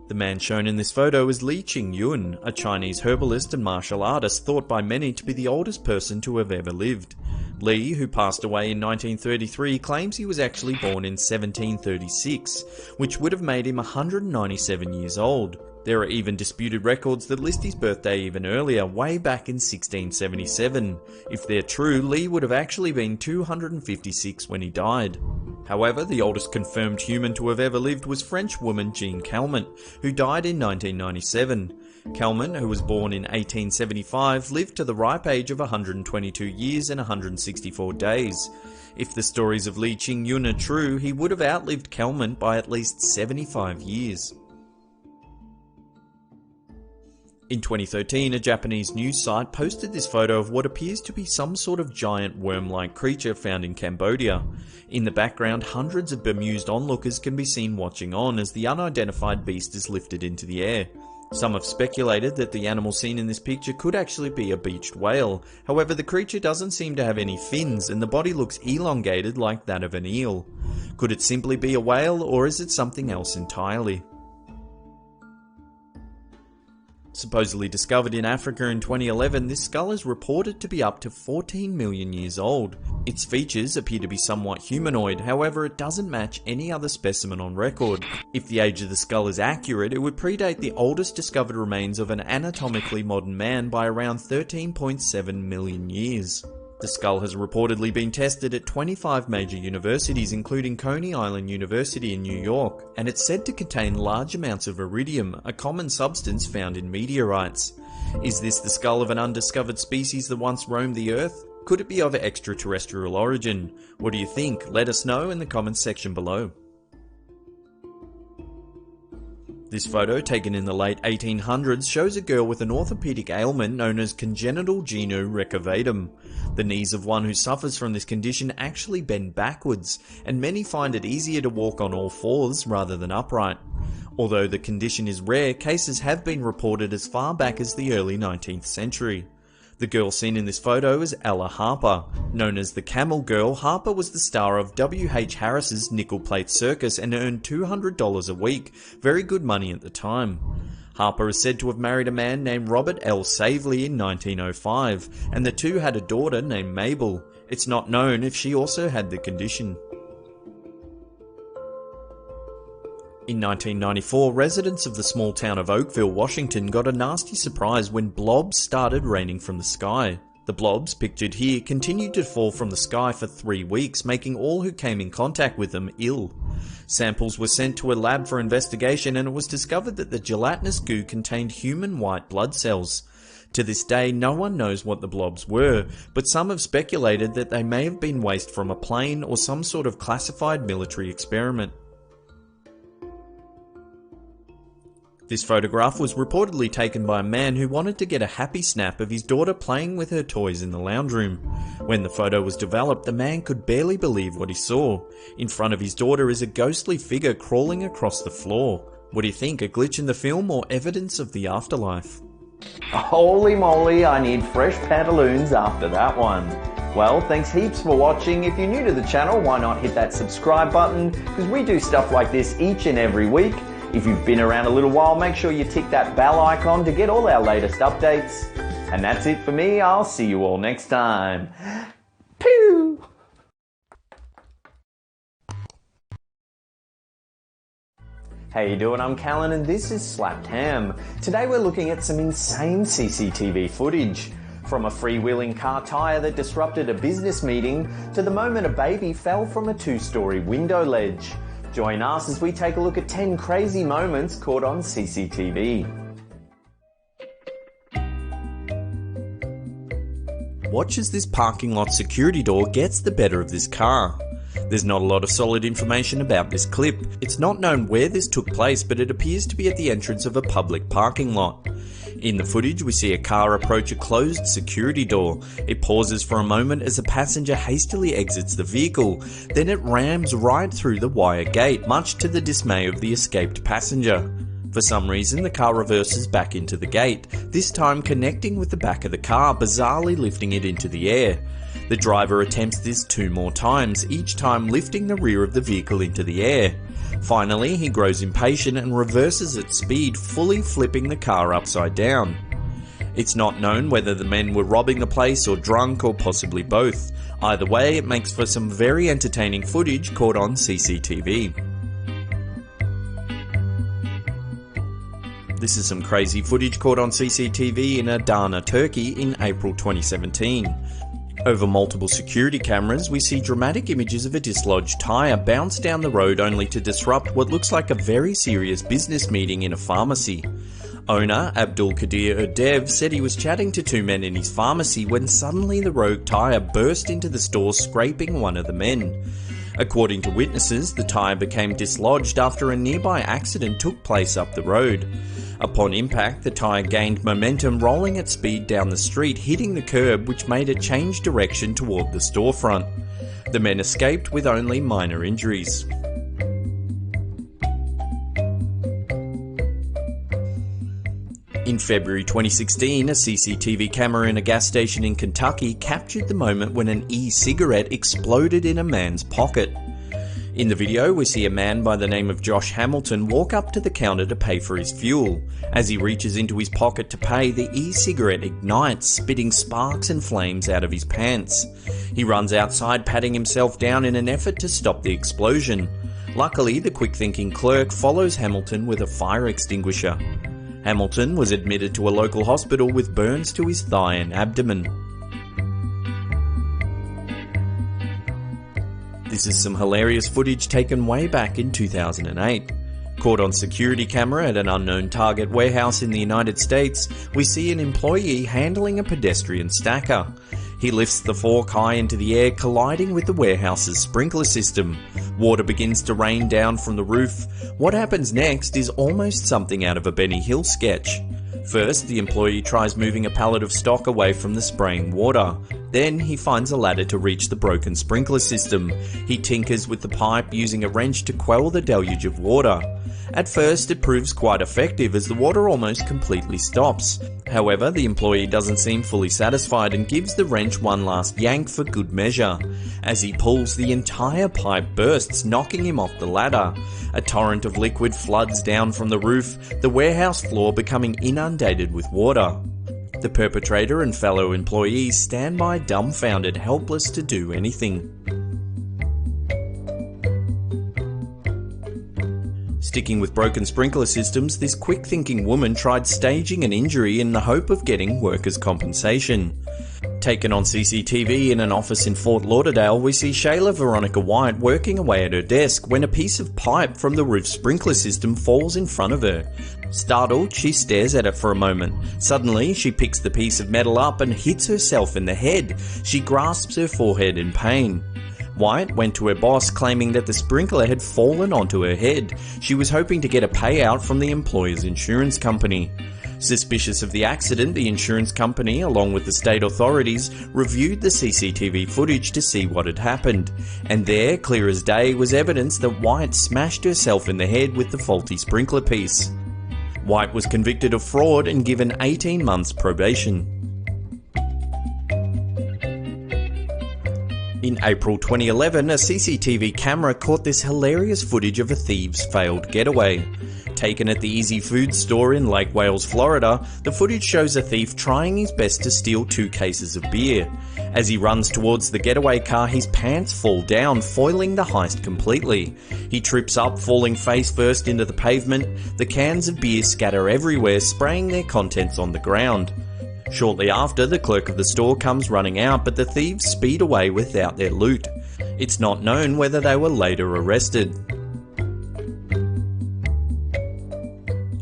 The man shown in this photo is Li Qingyun, a Chinese herbalist and martial artist thought by many to be the oldest person to have ever lived. Li, who passed away in 1933, claims he was actually born in 1736, which would have made him 197 years old. There are even disputed records that list his birthday even earlier, way back in 1677. If they're true, Li would have actually been 256 when he died. However, the oldest confirmed human to have ever lived was French woman Jeanne Calment, who died in 1997. Calment, who was born in 1875, lived to the ripe age of 122 years and 164 days. If the stories of Li Qingyun are true, he would have outlived Calment by at least 75 years. In 2013, a Japanese news site posted this photo of what appears to be some sort of giant worm-like creature found in Cambodia. In the background, hundreds of bemused onlookers can be seen watching on as the unidentified beast is lifted into the air. Some have speculated that the animal seen in this picture could actually be a beached whale. However, the creature doesn't seem to have any fins and the body looks elongated like that of an eel. Could it simply be a whale, or is it something else entirely? Supposedly discovered in Africa in 2011, this skull is reported to be up to 14 million years old. Its features appear to be somewhat humanoid, however it doesn't match any other specimen on record. If the age of the skull is accurate, it would predate the oldest discovered remains of an anatomically modern man by around 13.7 million years. The skull has reportedly been tested at 25 major universities, including Coney Island University in New York, and it's said to contain large amounts of iridium, a common substance found in meteorites. Is this the skull of an undiscovered species that once roamed the Earth? Could it be of extraterrestrial origin? What do you think? Let us know in the comments section below. This photo, taken in the late 1800s, shows a girl with an orthopedic ailment known as congenital genu recurvatum. The knees of one who suffers from this condition actually bend backwards, and many find it easier to walk on all fours rather than upright. Although the condition is rare, cases have been reported as far back as the early 19th century. The girl seen in this photo is Ella Harper. Known as the Camel Girl, Harper was the star of W.H. Harris's Nickel Plate Circus and earned $200 a week, very good money at the time. Harper is said to have married a man named Robert L. Savely in 1905, and the two had a daughter named Mabel. It's not known if she also had the condition. In 1994, residents of the small town of Oakville, Washington got a nasty surprise when blobs started raining from the sky. The blobs, pictured here, continued to fall from the sky for 3 weeks, making all who came in contact with them ill. Samples were sent to a lab for investigation, and it was discovered that the gelatinous goo contained human white blood cells. To this day, no one knows what the blobs were, but some have speculated that they may have been waste from a plane or some sort of classified military experiment. This photograph was reportedly taken by a man who wanted to get a happy snap of his daughter playing with her toys in the lounge room. When the photo was developed, the man could barely believe what he saw. In front of his daughter is a ghostly figure crawling across the floor. What do you think, a glitch in the film or evidence of the afterlife? Holy moly, I need fresh pantaloons after that one. Well, thanks heaps for watching. If you're new to the channel, why not hit that subscribe button, because we do stuff like this each and every week. If you've been around a little while, make sure you tick that bell icon to get all our latest updates. And that's it for me. I'll see you all next time. Pew! How you doing? I'm Callan and this is Slapped Ham. Today we're looking at some insane CCTV footage. From a freewheeling car tyre that disrupted a business meeting to the moment a baby fell from a 2-story window ledge. Join us as we take a look at 10 crazy moments caught on CCTV. Watch as this parking lot security door gets the better of this car. There's not a lot of solid information about this clip. It's not known where this took place, but it appears to be at the entrance of a public parking lot. In the footage, we see a car approach a closed security door. It pauses for a moment as a passenger hastily exits the vehicle. Then it rams right through the wire gate, much to the dismay of the escaped passenger. For some reason, the car reverses back into the gate, this time connecting with the back of the car, bizarrely lifting it into the air. The driver attempts this 2 more times, each time lifting the rear of the vehicle into the air. Finally, he grows impatient and reverses at speed, fully flipping the car upside down. It's not known whether the men were robbing the place or drunk or possibly both. Either way, it makes for some very entertaining footage caught on CCTV. This is some crazy footage caught on CCTV in Adana, Turkey in April 2017. Over multiple security cameras, we see dramatic images of a dislodged tyre bounce down the road only to disrupt what looks like a very serious business meeting in a pharmacy. Owner Abdul Qadir Urdev said he was chatting to 2 men in his pharmacy when suddenly the rogue tyre burst into the store, scraping one of the men. According to witnesses, the tyre became dislodged after a nearby accident took place up the road. Upon impact, the tyre gained momentum, rolling at speed down the street, hitting the curb, which made it change direction toward the storefront. The men escaped with only minor injuries. In February 2016, a CCTV camera in a gas station in Kentucky captured the moment when an e-cigarette exploded in a man's pocket. In the video, we see a man by the name of Josh Hamilton walk up to the counter to pay for his fuel. As he reaches into his pocket to pay, the e-cigarette ignites, spitting sparks and flames out of his pants. He runs outside, patting himself down in an effort to stop the explosion. Luckily, the quick-thinking clerk follows Hamilton with a fire extinguisher. Hamilton was admitted to a local hospital with burns to his thigh and abdomen. This is some hilarious footage taken way back in 2008. Caught on security camera at an unknown Target warehouse in the United States, we see an employee handling a pedestrian stacker. He lifts the fork high into the air, colliding with the warehouse's sprinkler system. Water begins to rain down from the roof. What happens next is almost something out of a Benny Hill sketch. First, the employee tries moving a pallet of stock away from the spraying water. Then he finds a ladder to reach the broken sprinkler system. He tinkers with the pipe using a wrench to quell the deluge of water. At first, it proves quite effective as the water almost completely stops. However, the employee doesn't seem fully satisfied and gives the wrench one last yank for good measure. As he pulls, the entire pipe bursts, knocking him off the ladder. A torrent of liquid floods down from the roof, the warehouse floor becoming inundated with water. The perpetrator and fellow employees stand by dumbfounded, helpless to do anything. Sticking with broken sprinkler systems, this quick-thinking woman tried staging an injury in the hope of getting workers' compensation. Taken on CCTV in an office in Fort Lauderdale, we see Shayla Veronica White working away at her desk when a piece of pipe from the roof sprinkler system falls in front of her. Startled, she stares at it for a moment. Suddenly, she picks the piece of metal up and hits herself in the head. She grasps her forehead in pain. White went to her boss claiming that the sprinkler had fallen onto her head. She was hoping to get a payout from the employer's insurance company. Suspicious of the accident, the insurance company, along with the state authorities, reviewed the CCTV footage to see what had happened. And there, clear as day, was evidence that White smashed herself in the head with the faulty sprinkler piece. White was convicted of fraud and given 18 months probation. In April 2011, a CCTV camera caught this hilarious footage of a thieves' failed getaway. Taken at the Easy Food store in Lake Wales, Florida, the footage shows a thief trying his best to steal 2 cases of beer. As he runs towards the getaway car, his pants fall down, foiling the heist completely. He trips up, falling face first into the pavement. The cans of beer scatter everywhere, spraying their contents on the ground. Shortly after, the clerk of the store comes running out, but the thieves speed away without their loot. It's not known whether they were later arrested.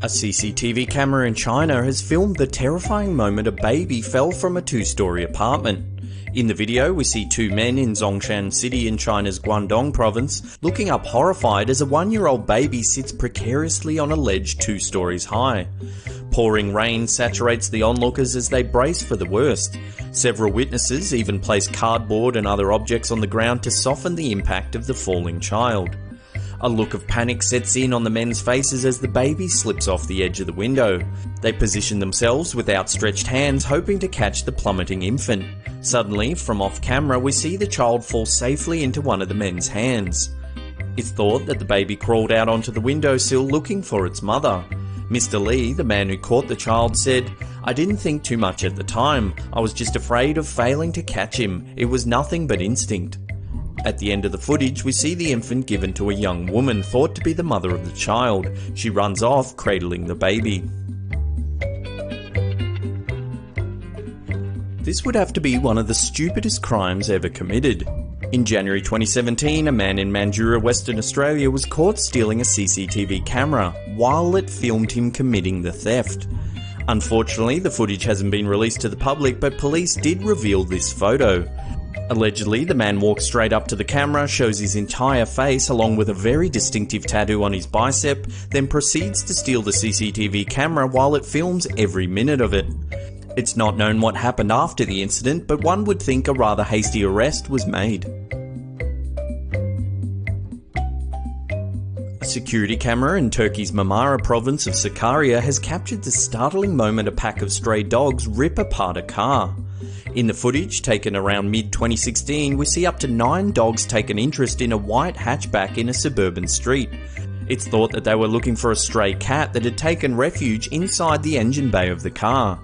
A CCTV camera in China has filmed the terrifying moment a baby fell from a 2-story apartment. In the video, we see 2 men in Zhongshan City in China's Guangdong province looking up horrified as a 1-year-old baby sits precariously on a ledge 2 stories high. Pouring rain saturates the onlookers as they brace for the worst. Several witnesses even place cardboard and other objects on the ground to soften the impact of the falling child. A look of panic sets in on the men's faces as the baby slips off the edge of the window. They position themselves with outstretched hands, hoping to catch the plummeting infant. Suddenly, from off camera, we see the child fall safely into one of the men's hands. It's thought that the baby crawled out onto the windowsill looking for its mother. Mr. Lee, the man who caught the child, said, "I didn't think too much at the time. I was just afraid of failing to catch him. It was nothing but instinct." At the end of the footage, we see the infant given to a young woman thought to be the mother of the child. She runs off, cradling the baby. This would have to be one of the stupidest crimes ever committed. In January 2017, a man in Mandurah, Western Australia was caught stealing a CCTV camera while it filmed him committing the theft. Unfortunately, the footage hasn't been released to the public, but police did reveal this photo. Allegedly, the man walks straight up to the camera, shows his entire face along with a very distinctive tattoo on his bicep, then proceeds to steal the CCTV camera while it films every minute of it. It's not known what happened after the incident, but one would think a rather hasty arrest was made. A security camera in Turkey's Marmara province of Sakarya has captured the startling moment a pack of stray dogs rip apart a car. In the footage, taken around mid-2016, we see up to 9 dogs take an interest in a white hatchback in a suburban street. It's thought that they were looking for a stray cat that had taken refuge inside the engine bay of the car.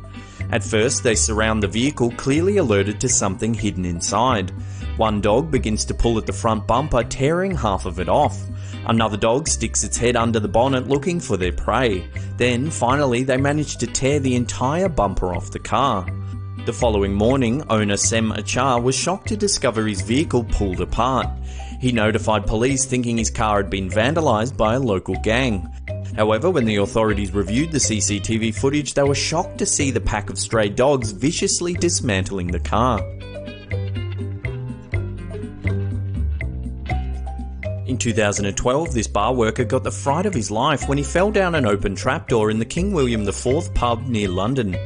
At first, they surround the vehicle, clearly alerted to something hidden inside. One dog begins to pull at the front bumper, tearing half of it off. Another dog sticks its head under the bonnet looking for their prey. Then, finally, they manage to tear the entire bumper off the car. The following morning, owner Sem Achar was shocked to discover his vehicle pulled apart. He notified police thinking his car had been vandalised by a local gang. However, when the authorities reviewed the CCTV footage, they were shocked to see the pack of stray dogs viciously dismantling the car. In 2012, this bar worker got the fright of his life when he fell down an open trapdoor in the King William IV pub near London.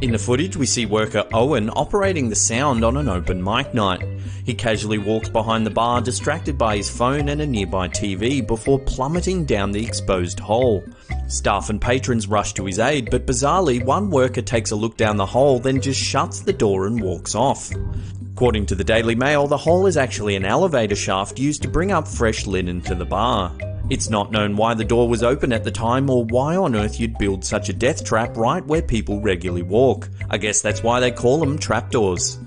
In the footage, we see worker Owen operating the sound on an open mic night. He casually walks behind the bar, distracted by his phone and a nearby TV, before plummeting down the exposed hole. Staff and patrons rush to his aid, but bizarrely, one worker takes a look down the hole, then just shuts the door and walks off. According to the Daily Mail, the hole is actually an elevator shaft used to bring up fresh linen to the bar. It's not known why the door was open at the time or why on earth you'd build such a death trap right where people regularly walk. I guess that's why they call them trapdoors.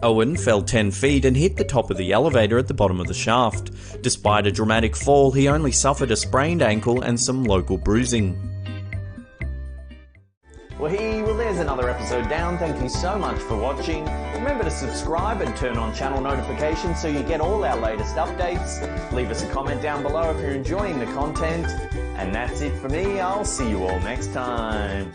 Owen fell 10 feet and hit the top of the elevator at the bottom of the shaft. Despite a dramatic fall, he only suffered a sprained ankle and some local bruising. Well, there's another episode down. Thank you so much for watching. Remember to subscribe and turn on channel notifications so you get all our latest updates. Leave us a comment down below if you're enjoying the content. And that's it for me. I'll see you all next time.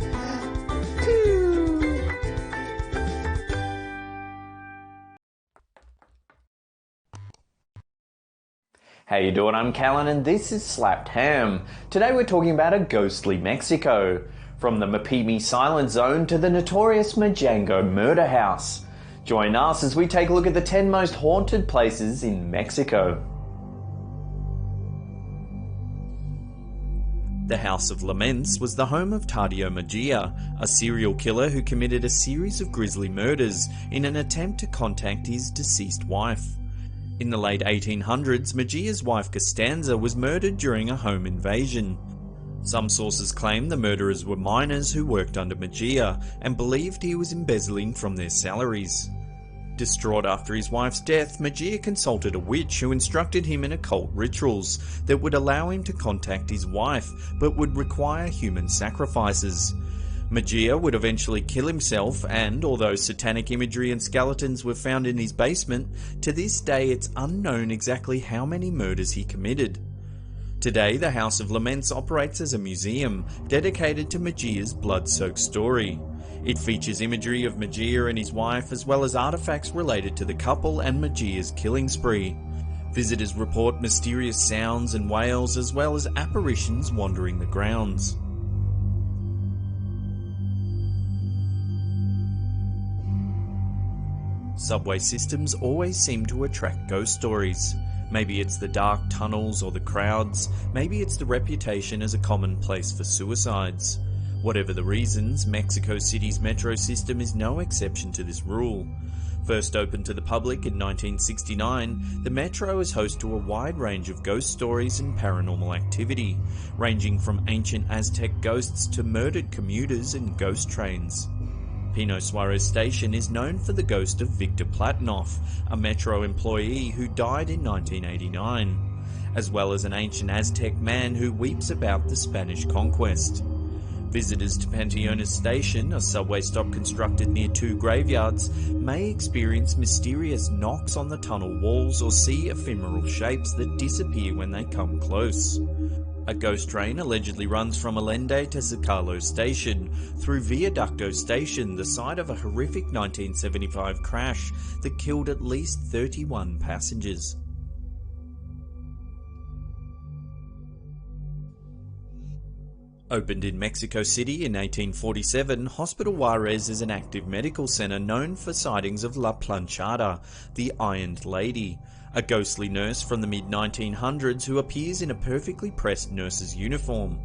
How you doing? I'm Callan and this is Slapped Ham. Today we're talking about a ghostly Mexico. From the Mapimi Silent Zone to the notorious Majango Murder House. Join us as we take a look at the 10 most haunted places in Mexico. The House of Laments was the home of Tadio Mejia, a serial killer who committed a series of grisly murders in an attempt to contact his deceased wife. In the late 1800s, Mejia's wife Costanza was murdered during a home invasion. Some sources claim the murderers were miners who worked under Mejia and believed he was embezzling from their salaries. Distraught after his wife's death, Mejia consulted a witch who instructed him in occult rituals that would allow him to contact his wife, but would require human sacrifices. Mejia would eventually kill himself, and although satanic imagery and skeletons were found in his basement, to this day it's unknown exactly how many murders he committed. Today, the House of Laments operates as a museum dedicated to Mejia's blood-soaked story. It features imagery of Mejia and his wife, as well as artifacts related to the couple and Mejia's killing spree. Visitors report mysterious sounds and wails, as well as apparitions wandering the grounds. Subway systems always seem to attract ghost stories. Maybe it's the dark tunnels or the crowds, maybe it's the reputation as a common place for suicides. Whatever the reasons, Mexico City's metro system is no exception to this rule. First opened to the public in 1969, the metro is host to a wide range of ghost stories and paranormal activity, ranging from ancient Aztec ghosts to murdered commuters and ghost trains. Pino Suarez Station is known for the ghost of Victor Platinoff, a Metro employee who died in 1989, as well as an ancient Aztec man who weeps about the Spanish conquest. Visitors to Panteones Station, a subway stop constructed near two graveyards, may experience mysterious knocks on the tunnel walls or see ephemeral shapes that disappear when they come close. A ghost train allegedly runs from Allende to Zocalo Station, through Viaducto Station, the site of a horrific 1975 crash that killed at least 31 passengers. Opened in Mexico City in 1847, Hospital Juarez is an active medical center known for sightings of La Planchada, the Ironed Lady, a ghostly nurse from the mid-1900s who appears in a perfectly pressed nurse's uniform.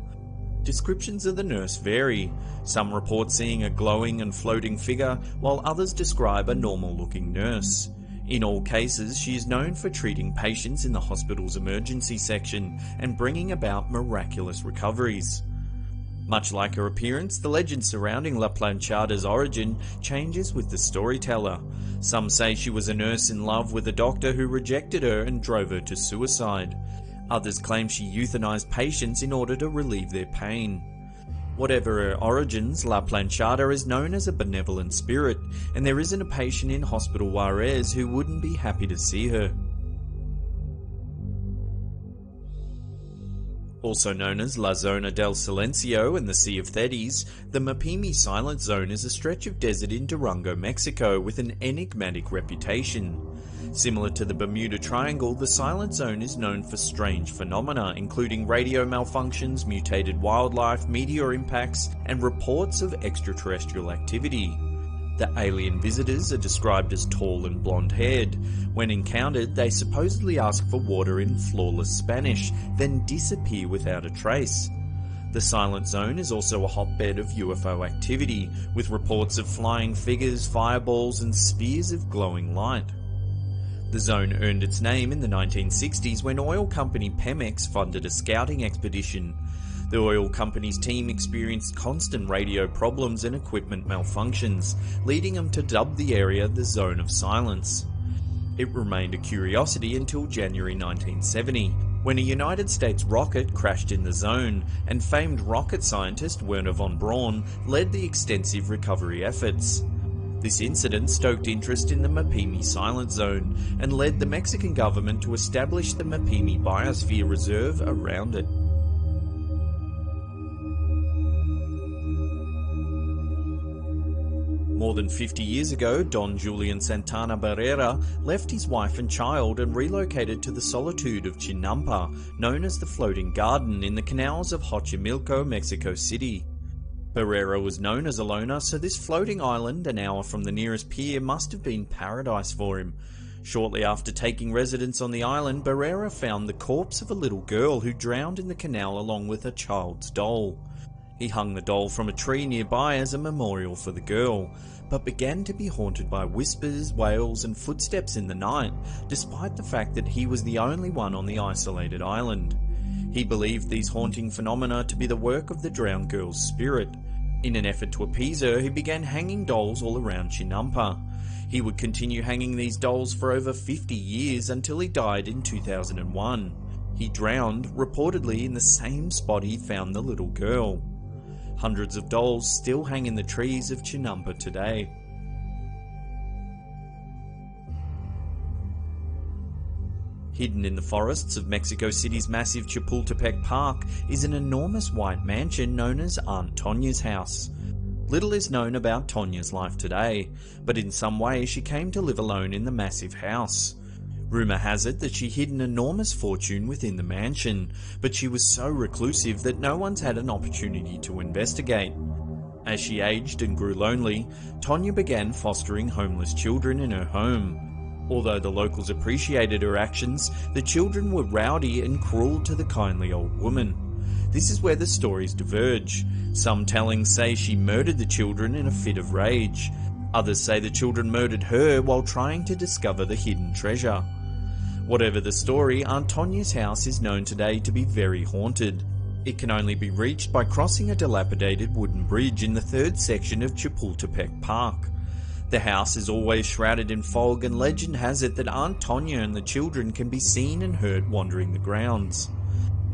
Descriptions of the nurse vary. Some report seeing a glowing and floating figure, while others describe a normal-looking nurse. In all cases, she is known for treating patients in the hospital's emergency section and bringing about miraculous recoveries. Much like her appearance, the legend surrounding La Planchada's origin changes with the storyteller. Some say she was a nurse in love with a doctor who rejected her and drove her to suicide. Others claim she euthanized patients in order to relieve their pain. Whatever her origins, La Planchada is known as a benevolent spirit, and there isn't a patient in Hospital Juarez who wouldn't be happy to see her. Also known as La Zona del Silencio and the Sea of Thetis, the Mapimi Silent Zone is a stretch of desert in Durango, Mexico with an enigmatic reputation. Similar to the Bermuda Triangle, the Silent Zone is known for strange phenomena, including radio malfunctions, mutated wildlife, meteor impacts, and reports of extraterrestrial activity. The alien visitors are described as tall and blonde-haired. When encountered, they supposedly ask for water in flawless Spanish, then disappear without a trace. The Silent Zone is also a hotbed of UFO activity, with reports of flying figures, fireballs, and spheres of glowing light. The zone earned its name in the 1960s when oil company Pemex funded a scouting expedition. The oil company's team experienced constant radio problems and equipment malfunctions, leading them to dub the area the Zone of Silence. It remained a curiosity until January 1970, when a United States rocket crashed in the zone, and famed rocket scientist Wernher von Braun led the extensive recovery efforts. This incident stoked interest in the Mapimi Silent Zone and led the Mexican government to establish the Mapimi Biosphere Reserve around it. More than 50 years ago, Don Julian Santana Barrera left his wife and child and relocated to the solitude of Chinampa, known as the Floating Garden, in the canals of Xochimilco, Mexico City. Barrera was known as a loner, so this floating island, an hour from the nearest pier, must have been paradise for him. Shortly after taking residence on the island, Barrera found the corpse of a little girl who drowned in the canal along with a child's doll. He hung the doll from a tree nearby as a memorial for the girl, but began to be haunted by whispers, wails and footsteps in the night, despite the fact that he was the only one on the isolated island. He believed these haunting phenomena to be the work of the drowned girl's spirit. In an effort to appease her, he began hanging dolls all around Chinampa. He would continue hanging these dolls for over 50 years until he died in 2001. He drowned, reportedly in the same spot he found the little girl. Hundreds of dolls still hang in the trees of Chinampa today. Hidden in the forests of Mexico City's massive Chapultepec Park is an enormous white mansion known as Aunt Tonya's house. Little is known about Tonya's life today, but in some way she came to live alone in the massive house. Rumour has it that she hid an enormous fortune within the mansion, but she was so reclusive that no one's had an opportunity to investigate. As she aged and grew lonely, Tonya began fostering homeless children in her home. Although the locals appreciated her actions, the children were rowdy and cruel to the kindly old woman. This is where the stories diverge. Some tellings say she murdered the children in a fit of rage. Others say the children murdered her while trying to discover the hidden treasure. Whatever the story, Aunt Tonya's house is known today to be very haunted. It can only be reached by crossing a dilapidated wooden bridge in the third section of Chapultepec Park. The house is always shrouded in fog, and legend has it that Aunt Tonya and the children can be seen and heard wandering the grounds.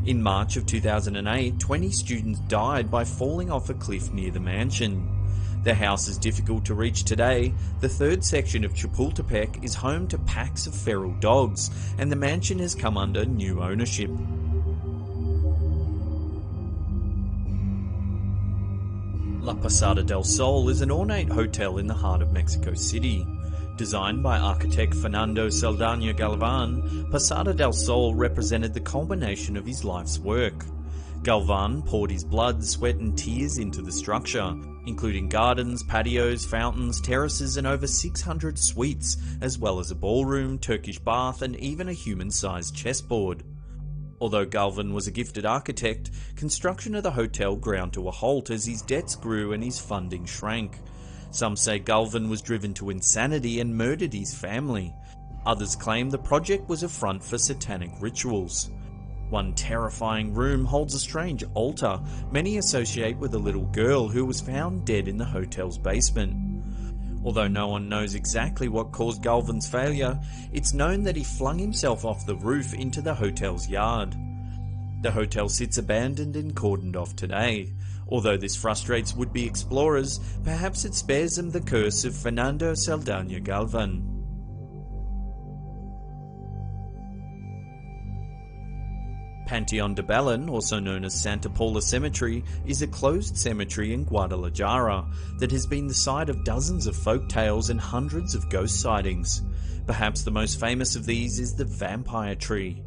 In March of 2008, 20 students died by falling off a cliff near the mansion. The house is difficult to reach today. The third section of Chapultepec is home to packs of feral dogs, and the mansion has come under new ownership. La Posada del Sol is an ornate hotel in the heart of Mexico City. Designed by architect Fernando Saldaña Galvan, Posada del Sol represented the culmination of his life's work. Galvan poured his blood, sweat and tears into the structure, including gardens, patios, fountains, terraces and over 600 suites, as well as a ballroom, Turkish bath and even a human-sized chessboard. Although Galvan was a gifted architect, construction of the hotel ground to a halt as his debts grew and his funding shrank. Some say Galvan was driven to insanity and murdered his family. Others claim the project was a front for satanic rituals. One terrifying room holds a strange altar many associate with a little girl who was found dead in the hotel's basement. Although no one knows exactly what caused Galvan's failure, it's known that he flung himself off the roof into the hotel's yard. The hotel sits abandoned and cordoned off today. Although this frustrates would-be explorers, perhaps it spares them the curse of Fernando Saldaña Galvan. Panteon de Belen, also known as Santa Paula Cemetery, is a closed cemetery in Guadalajara that has been the site of dozens of folk tales and hundreds of ghost sightings. Perhaps the most famous of these is the vampire tree.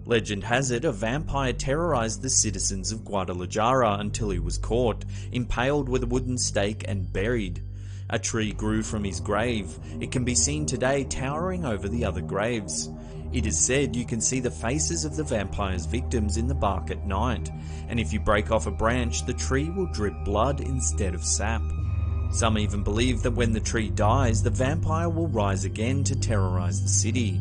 Legend has it a vampire terrorized the citizens of Guadalajara until he was caught, impaled with a wooden stake and buried. A tree grew from his grave. It can be seen today towering over the other graves. It is said you can see the faces of the vampire's victims in the bark at night, and if you break off a branch, the tree will drip blood instead of sap. Some even believe that when the tree dies, the vampire will rise again to terrorize the city.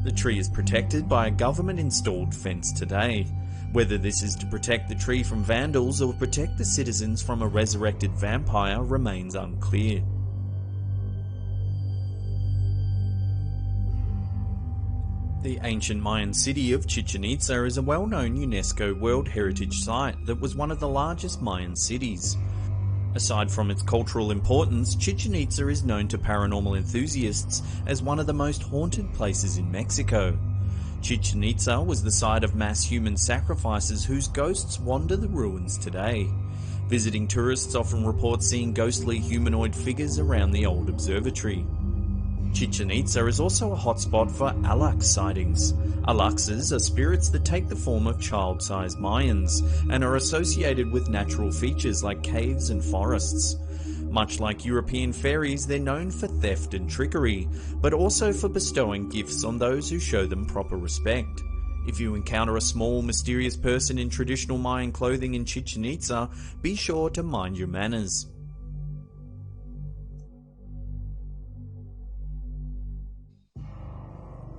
The tree is protected by a government-installed fence today. Whether this is to protect the tree from vandals or protect the citizens from a resurrected vampire remains unclear. The ancient Mayan city of Chichen Itza is a well-known UNESCO World Heritage Site that was one of the largest Mayan cities. Aside from its cultural importance, Chichen Itza is known to paranormal enthusiasts as one of the most haunted places in Mexico. Chichen Itza was the site of mass human sacrifices whose ghosts wander the ruins today. Visiting tourists often report seeing ghostly humanoid figures around the old observatory. Chichen Itza is also a hotspot for Alak sightings. Alaxes are spirits that take the form of child-sized Mayans and are associated with natural features like caves and forests. Much like European fairies, they're known for theft and trickery, but also for bestowing gifts on those who show them proper respect. If you encounter a small, mysterious person in traditional Mayan clothing in Chichen Itza, be sure to mind your manners.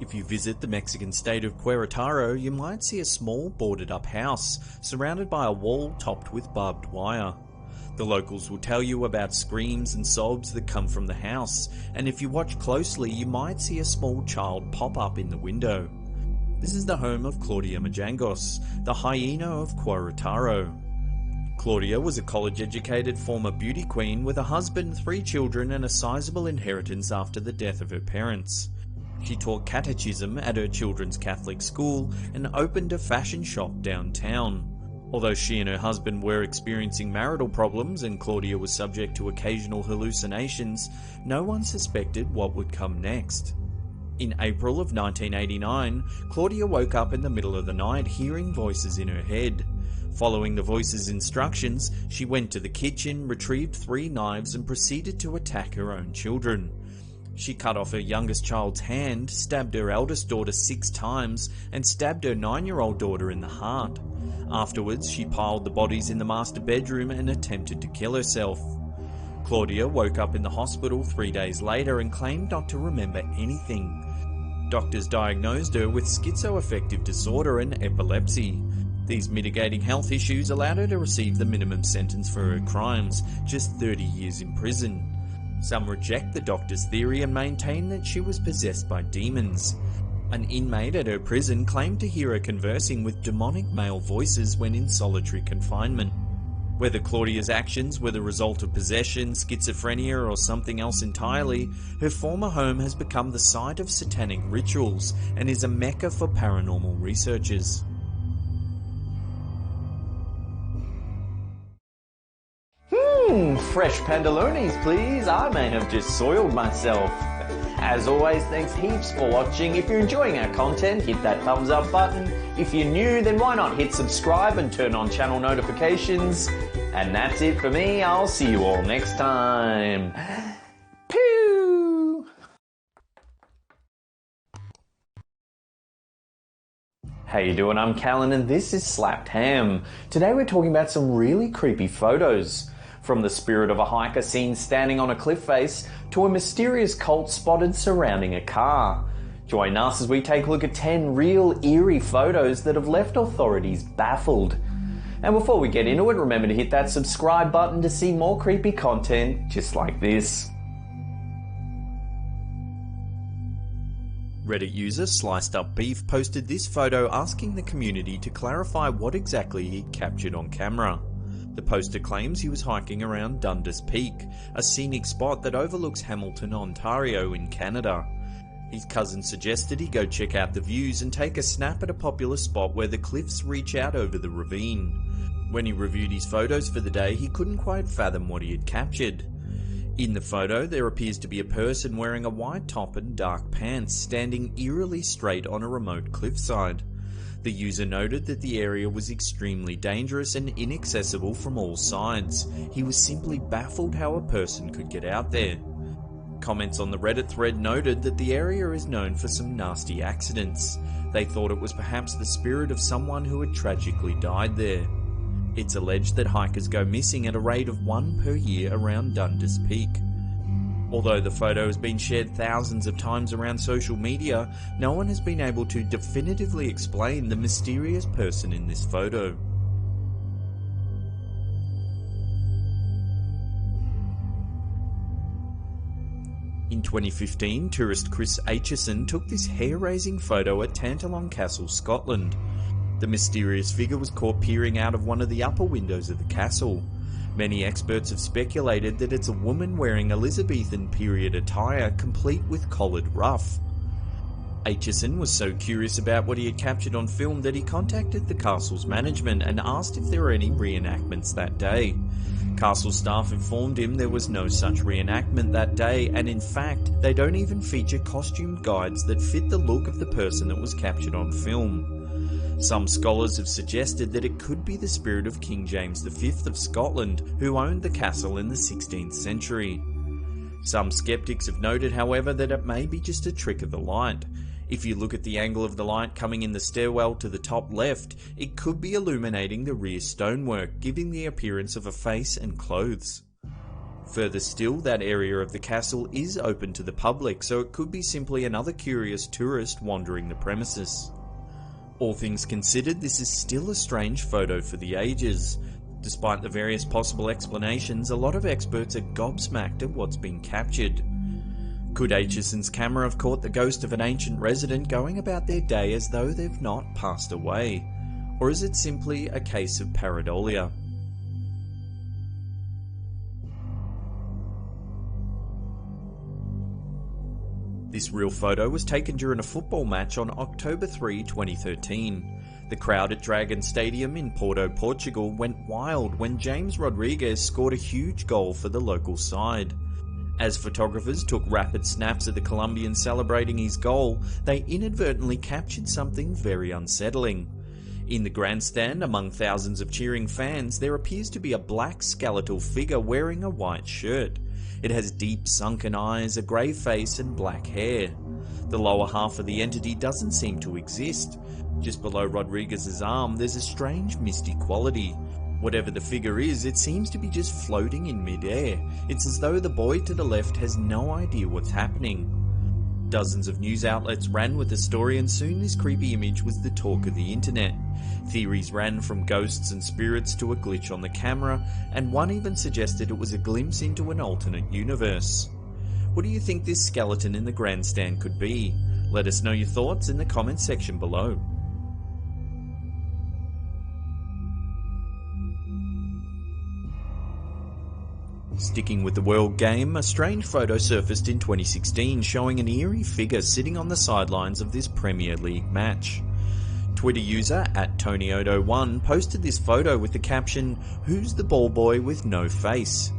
If you visit the Mexican state of Querétaro, you might see a small boarded up house surrounded by a wall topped with barbed wire. The locals will tell you about screams and sobs that come from the house, and if you watch closely you might see a small child pop up in the window. This is the home of Claudia Majangos, the hyena of Querétaro. Claudia was a college-educated former beauty queen with a husband, 3 children and a sizable inheritance after the death of her parents. She taught catechism at her children's Catholic school and opened a fashion shop downtown. Although she and her husband were experiencing marital problems and Claudia was subject to occasional hallucinations, no one suspected what would come next. In April of 1989, Claudia woke up in the middle of the night hearing voices in her head. Following the voices' instructions, she went to the kitchen, retrieved 3 knives and proceeded to attack her own children. She cut off her youngest child's hand, stabbed her eldest daughter 6 times, and stabbed her 9-year-old daughter in the heart. Afterwards, she piled the bodies in the master bedroom and attempted to kill herself. Claudia woke up in the hospital 3 days later and claimed not to remember anything. Doctors diagnosed her with schizoaffective disorder and epilepsy. These mitigating health issues allowed her to receive the minimum sentence for her crimes, just 30 years in prison. Some reject the doctor's theory and maintain that she was possessed by demons. An inmate at her prison claimed to hear her conversing with demonic male voices when in solitary confinement. Whether Claudia's actions were the result of possession, schizophrenia, or something else entirely, her former home has become the site of satanic rituals and is a mecca for paranormal researchers. Fresh pandalonis, please. I may have just soiled myself. As always, thanks heaps for watching. If you're enjoying our content, hit that thumbs up button. If you're new, then why not hit subscribe and turn on channel notifications. And that's it for me. I'll see you all next time. Pew! How you doing? I'm Callan and this is Slapped Ham. Today we're talking about some really creepy photos. From the spirit of a hiker seen standing on a cliff face to a mysterious cult spotted surrounding a car. Join us as we take a look at 10 real eerie photos that have left authorities baffled. And before we get into it, remember to hit that subscribe button to see more creepy content just like this. Reddit user Sliced Up Beef posted this photo asking the community to clarify what exactly he'd captured on camera. The poster claims he was hiking around Dundas Peak, a scenic spot that overlooks Hamilton, Ontario in Canada. His cousin suggested he go check out the views and take a snap at a popular spot where the cliffs reach out over the ravine. When he reviewed his photos for the day, he couldn't quite fathom what he had captured. In the photo, there appears to be a person wearing a white top and dark pants standing eerily straight on a remote cliffside. The user noted that the area was extremely dangerous and inaccessible from all sides. He was simply baffled how a person could get out there. Comments on the Reddit thread noted that the area is known for some nasty accidents. They thought it was perhaps the spirit of someone who had tragically died there. It's alleged that hikers go missing at a rate of 1 per year around Dundas Peak. Although the photo has been shared thousands of times around social media, no one has been able to definitively explain the mysterious person in this photo. In 2015, tourist Chris Aitchison took this hair-raising photo at Tantallon Castle, Scotland. The mysterious figure was caught peering out of one of the upper windows of the castle. Many experts have speculated that it's a woman wearing Elizabethan period attire complete with collared ruff. Aitchison was so curious about what he had captured on film that he contacted the castle's management and asked if there were any reenactments that day. Castle staff informed him there was no such reenactment that day, and in fact, they don't even feature costume guides that fit the look of the person that was captured on film. Some scholars have suggested that it could be the spirit of King James V of Scotland, who owned the castle in the 16th century. Some skeptics have noted, however, that it may be just a trick of the light. If you look at the angle of the light coming in the stairwell to the top left, it could be illuminating the rear stonework, giving the appearance of a face and clothes. Further still, that area of the castle is open to the public, so it could be simply another curious tourist wandering the premises. All things considered, this is still a strange photo for the ages. Despite the various possible explanations, a lot of experts are gobsmacked at what's been captured. Could Acheson's camera have caught the ghost of an ancient resident going about their day as though they've not passed away? Or is it simply a case of pareidolia? This real photo was taken during a football match on October 3, 2013. The crowd at Dragon Stadium in Porto, Portugal went wild when James Rodriguez scored a huge goal for the local side. As photographers took rapid snaps of the Colombian celebrating his goal, they inadvertently captured something very unsettling. In the grandstand, among thousands of cheering fans, there appears to be a black skeletal figure wearing a white shirt. It has deep sunken eyes, a grey face and black hair. The lower half of the entity doesn't seem to exist. Just below Rodriguez's arm, there's a strange misty quality. Whatever the figure is, it seems to be just floating in mid-air. It's as though the boy to the left has no idea what's happening. Dozens of news outlets ran with the story, and soon this creepy image was the talk of the internet. Theories ran from ghosts and spirits to a glitch on the camera, and one even suggested it was a glimpse into an alternate universe. What do you think this skeleton in the grandstand could be? Let us know your thoughts in the comments section below. Sticking with the world game, a strange photo surfaced in 2016 showing an eerie figure sitting on the sidelines of this Premier League match. Twitter user @TonyOdo1 posted this photo with the caption, "Who's the ball boy with no face?"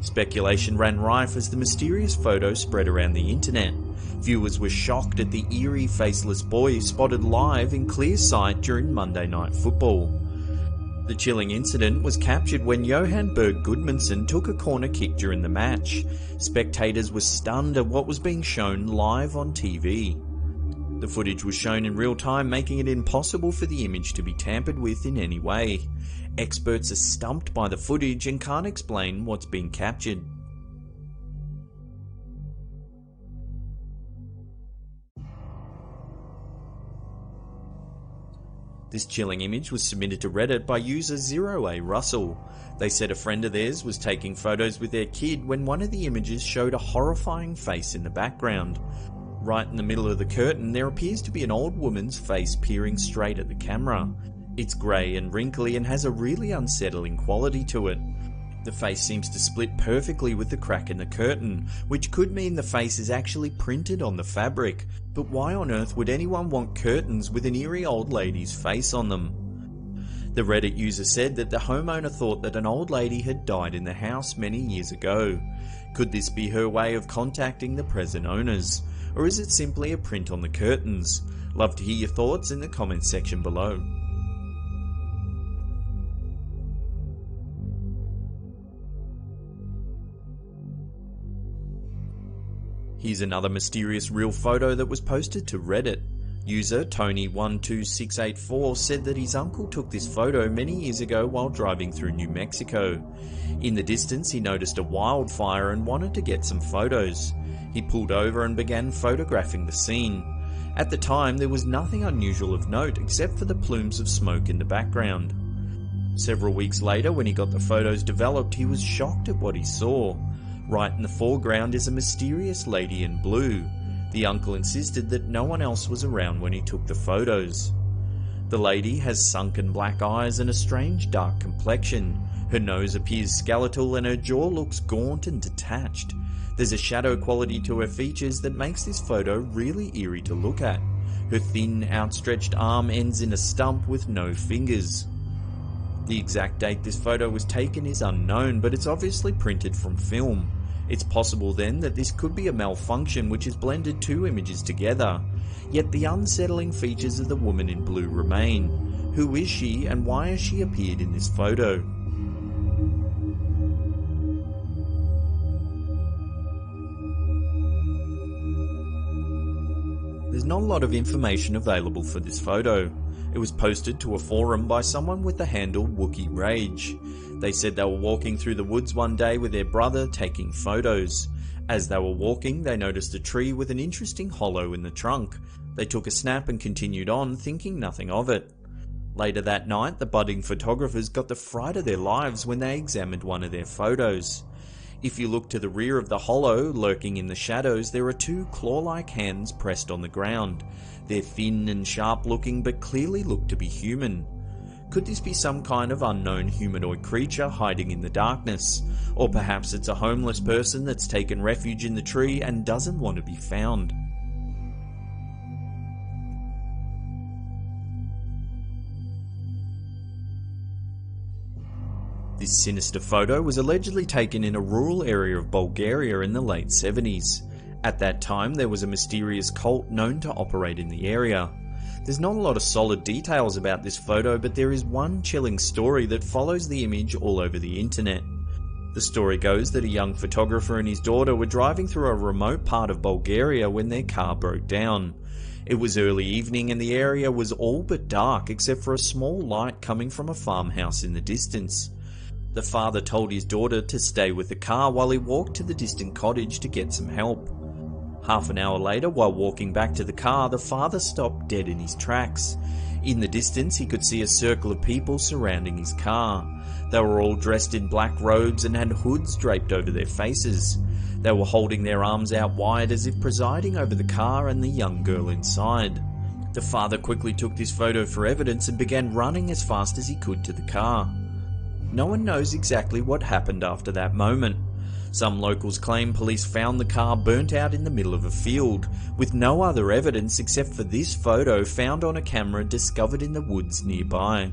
Speculation ran rife as the mysterious photo spread around the internet. Viewers were shocked at the eerie faceless boy spotted live in clear sight during Monday Night Football. The chilling incident was captured when Johan Berg Gudmundsson took a corner kick during the match. Spectators were stunned at what was being shown live on TV. The footage was shown in real time, making it impossible for the image to be tampered with in any way. Experts are stumped by the footage and can't explain what's been captured. This chilling image was submitted to Reddit by user 0A Russell. They said a friend of theirs was taking photos with their kid when one of the images showed a horrifying face in the background. Right in the middle of the curtain, there appears to be an old woman's face peering straight at the camera. It's grey and wrinkly and has a really unsettling quality to it. The face seems to split perfectly with the crack in the curtain, which could mean the face is actually printed on the fabric. But why on earth would anyone want curtains with an eerie old lady's face on them? The Reddit user said that the homeowner thought that an old lady had died in the house many years ago. Could this be her way of contacting the present owners? Or is it simply a print on the curtains? Love to hear your thoughts in the comments section below. Here's another mysterious real photo that was posted to Reddit. User Tony12684 said that his uncle took this photo many years ago while driving through New Mexico. In the distance, he noticed a wildfire and wanted to get some photos. He pulled over and began photographing the scene. At the time, there was nothing unusual of note except for the plumes of smoke in the background. Several weeks later, when he got the photos developed, he was shocked at what he saw. Right in the foreground is a mysterious lady in blue. The uncle insisted that no one else was around when he took the photos. The lady has sunken black eyes and a strange dark complexion. Her nose appears skeletal and her jaw looks gaunt and detached. There's a shadow quality to her features that makes this photo really eerie to look at. Her thin, outstretched arm ends in a stump with no fingers. The exact date this photo was taken is unknown, but it's obviously printed from film. It's possible then that this could be a malfunction which has blended two images together. Yet the unsettling features of the woman in blue remain. Who is she and why has she appeared in this photo? There's not a lot of information available for this photo. It was posted to a forum by someone with the handle Wookie Rage. They said they were walking through the woods one day with their brother taking photos. As they were walking, they noticed a tree with an interesting hollow in the trunk. They took a snap and continued on, thinking nothing of it. Later that night, the budding photographers got the fright of their lives when they examined one of their photos. If you look to the rear of the hollow, lurking in the shadows, there are two claw-like hands pressed on the ground. They're thin and sharp looking, but clearly look to be human. Could this be some kind of unknown humanoid creature hiding in the darkness? Or perhaps it's a homeless person that's taken refuge in the tree and doesn't want to be found. This sinister photo was allegedly taken in a rural area of Bulgaria in the late 70s. At that time, there was a mysterious cult known to operate in the area. There's not a lot of solid details about this photo, but there is one chilling story that follows the image all over the internet. The story goes that a young photographer and his daughter were driving through a remote part of Bulgaria when their car broke down. It was early evening and the area was all but dark except for a small light coming from a farmhouse in the distance. The father told his daughter to stay with the car while he walked to the distant cottage to get some help. Half an hour later, while walking back to the car, the father stopped dead in his tracks. In the distance, he could see a circle of people surrounding his car. They were all dressed in black robes and had hoods draped over their faces. They were holding their arms out wide as if presiding over the car and the young girl inside. The father quickly took this photo for evidence and began running as fast as he could to the car. No one knows exactly what happened after that moment. Some locals claim police found the car burnt out in the middle of a field, with no other evidence except for this photo found on a camera discovered in the woods nearby.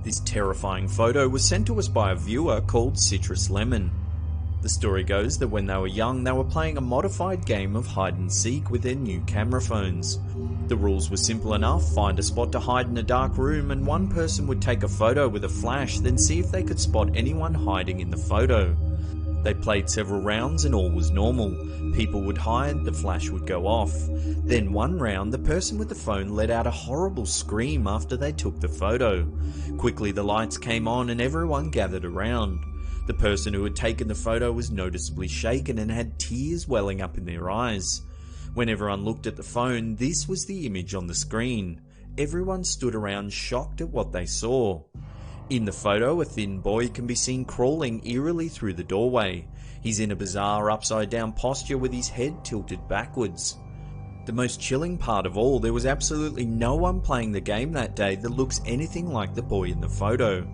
This terrifying photo was sent to us by a viewer called Citrus Lemon. The story goes that when they were young, they were playing a modified game of hide and seek with their new camera phones. The rules were simple enough: find a spot to hide in a dark room and one person would take a photo with a flash, then see if they could spot anyone hiding in the photo. They played several rounds and all was normal. People would hide, the flash would go off. Then one round, the person with the phone let out a horrible scream after they took the photo. Quickly the lights came on and everyone gathered around. The person who had taken the photo was noticeably shaken and had tears welling up in their eyes. When everyone looked at the phone, this was the image on the screen. Everyone stood around shocked at what they saw. In the photo, a thin boy can be seen crawling eerily through the doorway. He's in a bizarre upside down posture with his head tilted backwards. The most chilling part of all, there was absolutely no one playing the game that day that looks anything like the boy in the photo.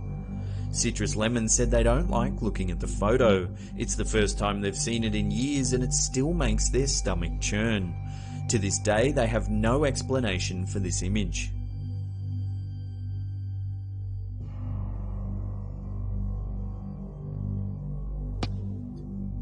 Citrus Lemon said they don't like looking at the photo. It's the first time they've seen it in years and it still makes their stomach churn. To this day, they have no explanation for this image.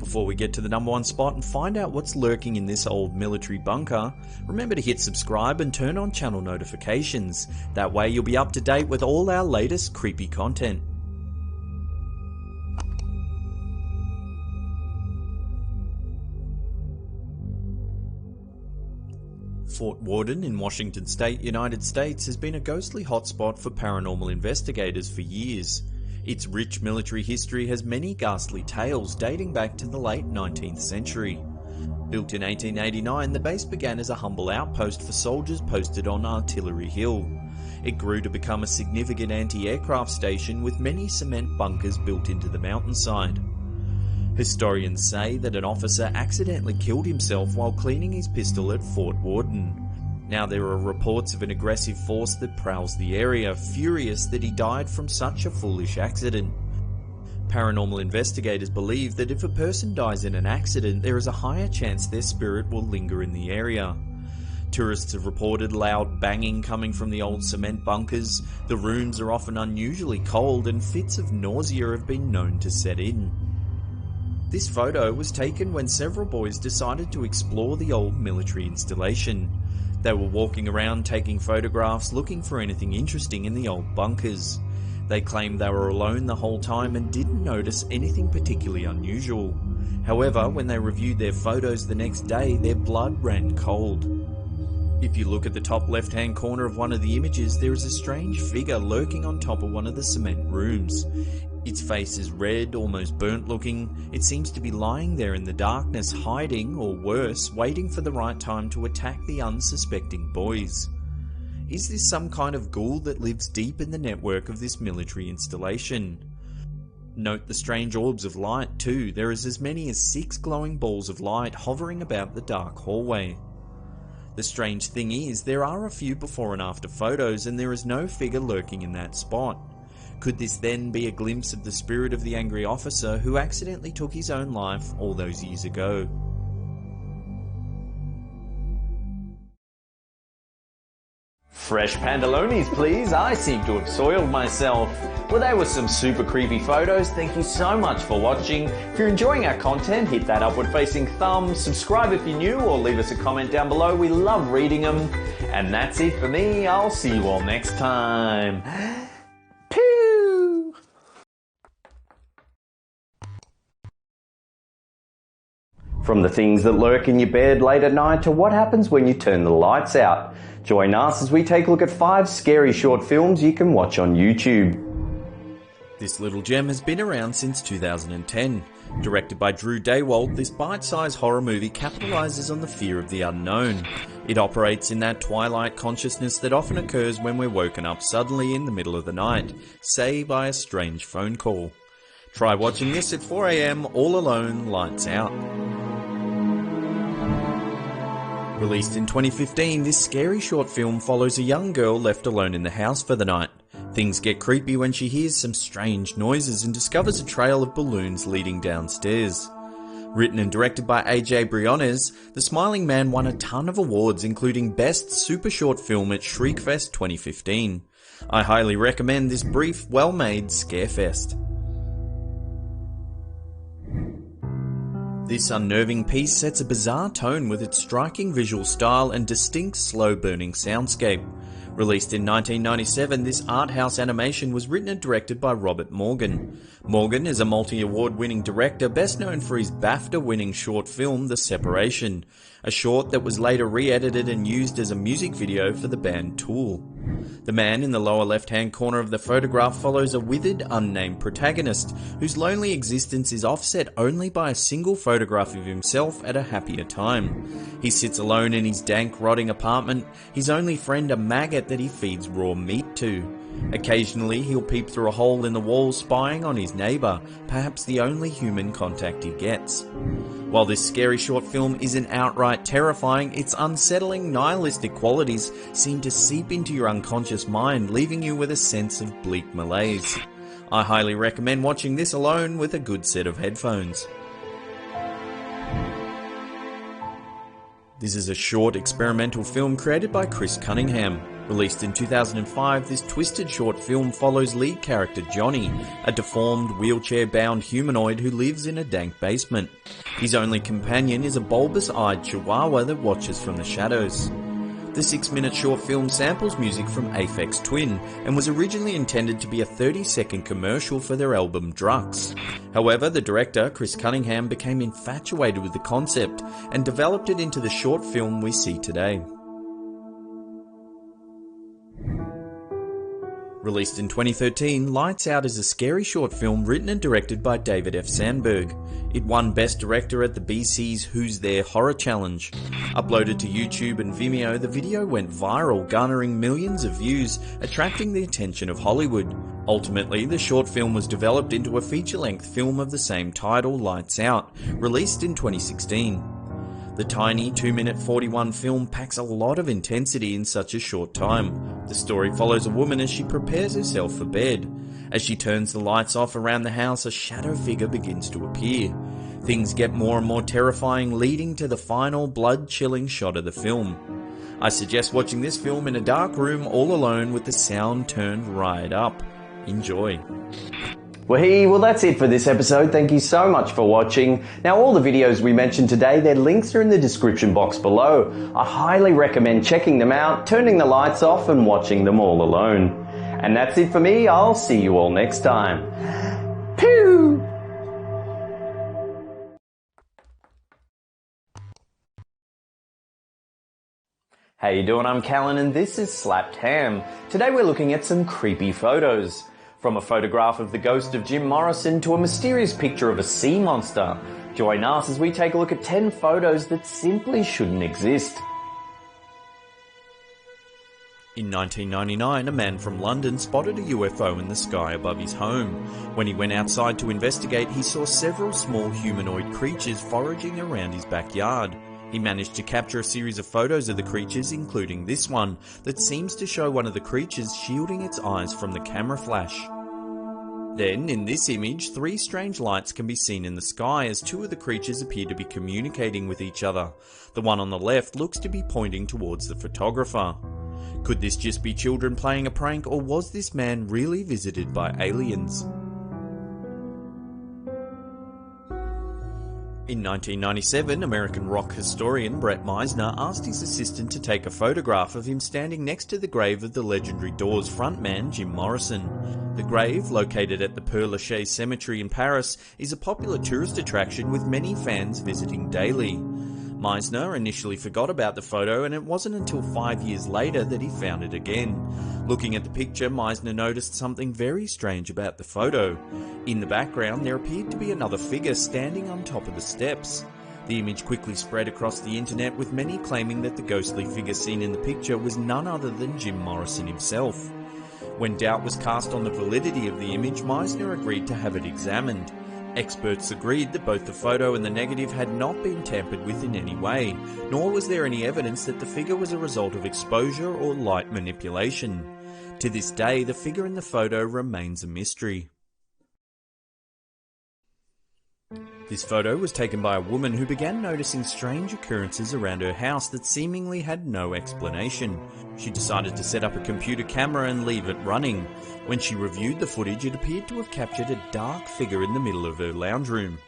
Before we get to the number one spot and find out what's lurking in this old military bunker, remember to hit subscribe and turn on channel notifications. That way you'll be up to date with all our latest creepy content. Fort Worden in Washington State, United States has been a ghostly hotspot for paranormal investigators for years. Its rich military history has many ghastly tales dating back to the late 19th century. Built in 1889, the base began as a humble outpost for soldiers posted on Artillery Hill. It grew to become a significant anti-aircraft station with many cement bunkers built into the mountainside. Historians say that an officer accidentally killed himself while cleaning his pistol at Fort Worden. Now there are reports of an aggressive force that prowls the area, furious that he died from such a foolish accident. Paranormal investigators believe that if a person dies in an accident, there is a higher chance their spirit will linger in the area. Tourists have reported loud banging coming from the old cement bunkers, the rooms are often unusually cold, and fits of nausea have been known to set in. This photo was taken when several boys decided to explore the old military installation. They were walking around taking photographs looking for anything interesting in the old bunkers. They claimed they were alone the whole time and didn't notice anything particularly unusual. However, when they reviewed their photos the next day, their blood ran cold. If you look at the top left-hand corner of one of the images, there is a strange figure lurking on top of one of the cement rooms. Its face is red, almost burnt looking. It seems to be lying there in the darkness, hiding, or worse, waiting for the right time to attack the unsuspecting boys. Is this some kind of ghoul that lives deep in the network of this military installation? Note the strange orbs of light too. There is as many as 6 glowing balls of light hovering about the dark hallway. The strange thing is, there are a few before and after photos and there is no figure lurking in that spot. Could this then be a glimpse of the spirit of the angry officer who accidentally took his own life all those years ago? Fresh pantalones, please. I seem to have soiled myself. Well, they were some super creepy photos. Thank you so much for watching. If you're enjoying our content, hit that upward facing thumb, subscribe if you're new, or leave us a comment down below. We love reading them. And that's it for me. I'll see you all next time. Pew! From the things that lurk in your bed late at night to what happens when you turn the lights out. Join us as we take a look at 5 scary short films you can watch on YouTube. This little gem has been around since 2010. Directed by Drew Daywalt, this bite-sized horror movie capitalizes on the fear of the unknown. It operates in that twilight consciousness that often occurs when we're woken up suddenly in the middle of the night, say by a strange phone call. Try watching this at 4 AM, all alone, lights out. Released in 2015, this scary short film follows a young girl left alone in the house for the night. Things get creepy when she hears some strange noises and discovers a trail of balloons leading downstairs. Written and directed by AJ Briones, The Smiling Man won a ton of awards including Best Super Short Film at Shriekfest 2015. I highly recommend this brief, well-made scarefest. This unnerving piece sets a bizarre tone with its striking visual style and distinct slow-burning soundscape. Released in 1997, this art house animation was written and directed by Robert Morgan. Morgan is a multi-award winning director best known for his BAFTA-winning short film The Separation, a short that was later re-edited and used as a music video for the band Tool. The man in the lower left-hand corner of the photograph follows a withered, unnamed protagonist, whose lonely existence is offset only by a single photograph of himself at a happier time. He sits alone in his dank, rotting apartment, his only friend a maggot that he feeds raw meat to. Occasionally he'll peep through a hole in the wall spying on his neighbour, perhaps the only human contact he gets. While this scary short film isn't outright terrifying, its unsettling, nihilistic qualities seem to seep into your unconscious mind, leaving you with a sense of bleak malaise. I highly recommend watching this alone with a good set of headphones. This is a short experimental film created by Chris Cunningham. Released in 2005, this twisted short film follows lead character Johnny, a deformed, wheelchair-bound humanoid who lives in a dank basement. His only companion is a bulbous-eyed chihuahua that watches from the shadows. The 6-minute short film samples music from Aphex Twin and was originally intended to be a 30-second commercial for their album Drux. However, the director, Chris Cunningham, became infatuated with the concept and developed it into the short film we see today. Released in 2013, Lights Out is a scary short film written and directed by David F. Sandberg. It won Best Director at the BC's Who's There Horror Challenge. Uploaded to YouTube and Vimeo, the video went viral, garnering millions of views, attracting the attention of Hollywood. Ultimately, the short film was developed into a feature-length film of the same title, Lights Out, released in 2016. The tiny 2-minute 41 film packs a lot of intensity in such a short time. The story follows a woman as she prepares herself for bed. As she turns the lights off around the house, a shadow figure begins to appear. Things get more and more terrifying, leading to the final blood-chilling shot of the film. I suggest watching this film in a dark room all alone with the sound turned right up. Enjoy. Well, that's it for this episode. Thank you so much for watching. Now, all the videos we mentioned today, their links are in the description box below. I highly recommend checking them out, turning the lights off and watching them all alone. And that's it for me. I'll see you all next time. Pew! How you doing? I'm Callan and this is Slapped Ham. Today we're looking at some creepy photos. From a photograph of the ghost of Jim Morrison to a mysterious picture of a sea monster. Join us as we take a look at 10 photos that simply shouldn't exist. In 1999, a man from London spotted a UFO in the sky above his home. When he went outside to investigate, he saw several small humanoid creatures foraging around his backyard. He managed to capture a series of photos of the creatures, including this one, that seems to show one of the creatures shielding its eyes from the camera flash. Then, in this image, 3 strange lights can be seen in the sky as 2 of the creatures appear to be communicating with each other. The one on the left looks to be pointing towards the photographer. Could this just be children playing a prank, or was this man really visited by aliens? In 1997, American rock historian Brett Meisner asked his assistant to take a photograph of him standing next to the grave of the legendary Doors frontman Jim Morrison. The grave, located at the Père Lachaise Cemetery in Paris, is a popular tourist attraction with many fans visiting daily. Meisner initially forgot about the photo, and it wasn't until 5 years later that he found it again. Looking at the picture, Meisner noticed something very strange about the photo. In the background, there appeared to be another figure standing on top of the steps. The image quickly spread across the internet, with many claiming that the ghostly figure seen in the picture was none other than Jim Morrison himself. When doubt was cast on the validity of the image, Meisner agreed to have it examined. Experts agreed that both the photo and the negative had not been tampered with in any way, nor was there any evidence that the figure was a result of exposure or light manipulation. To this day, the figure in the photo remains a mystery. This photo was taken by a woman who began noticing strange occurrences around her house that seemingly had no explanation. She decided to set up a computer camera and leave it running. When she reviewed the footage, it appeared to have captured a dark figure in the middle of her lounge room.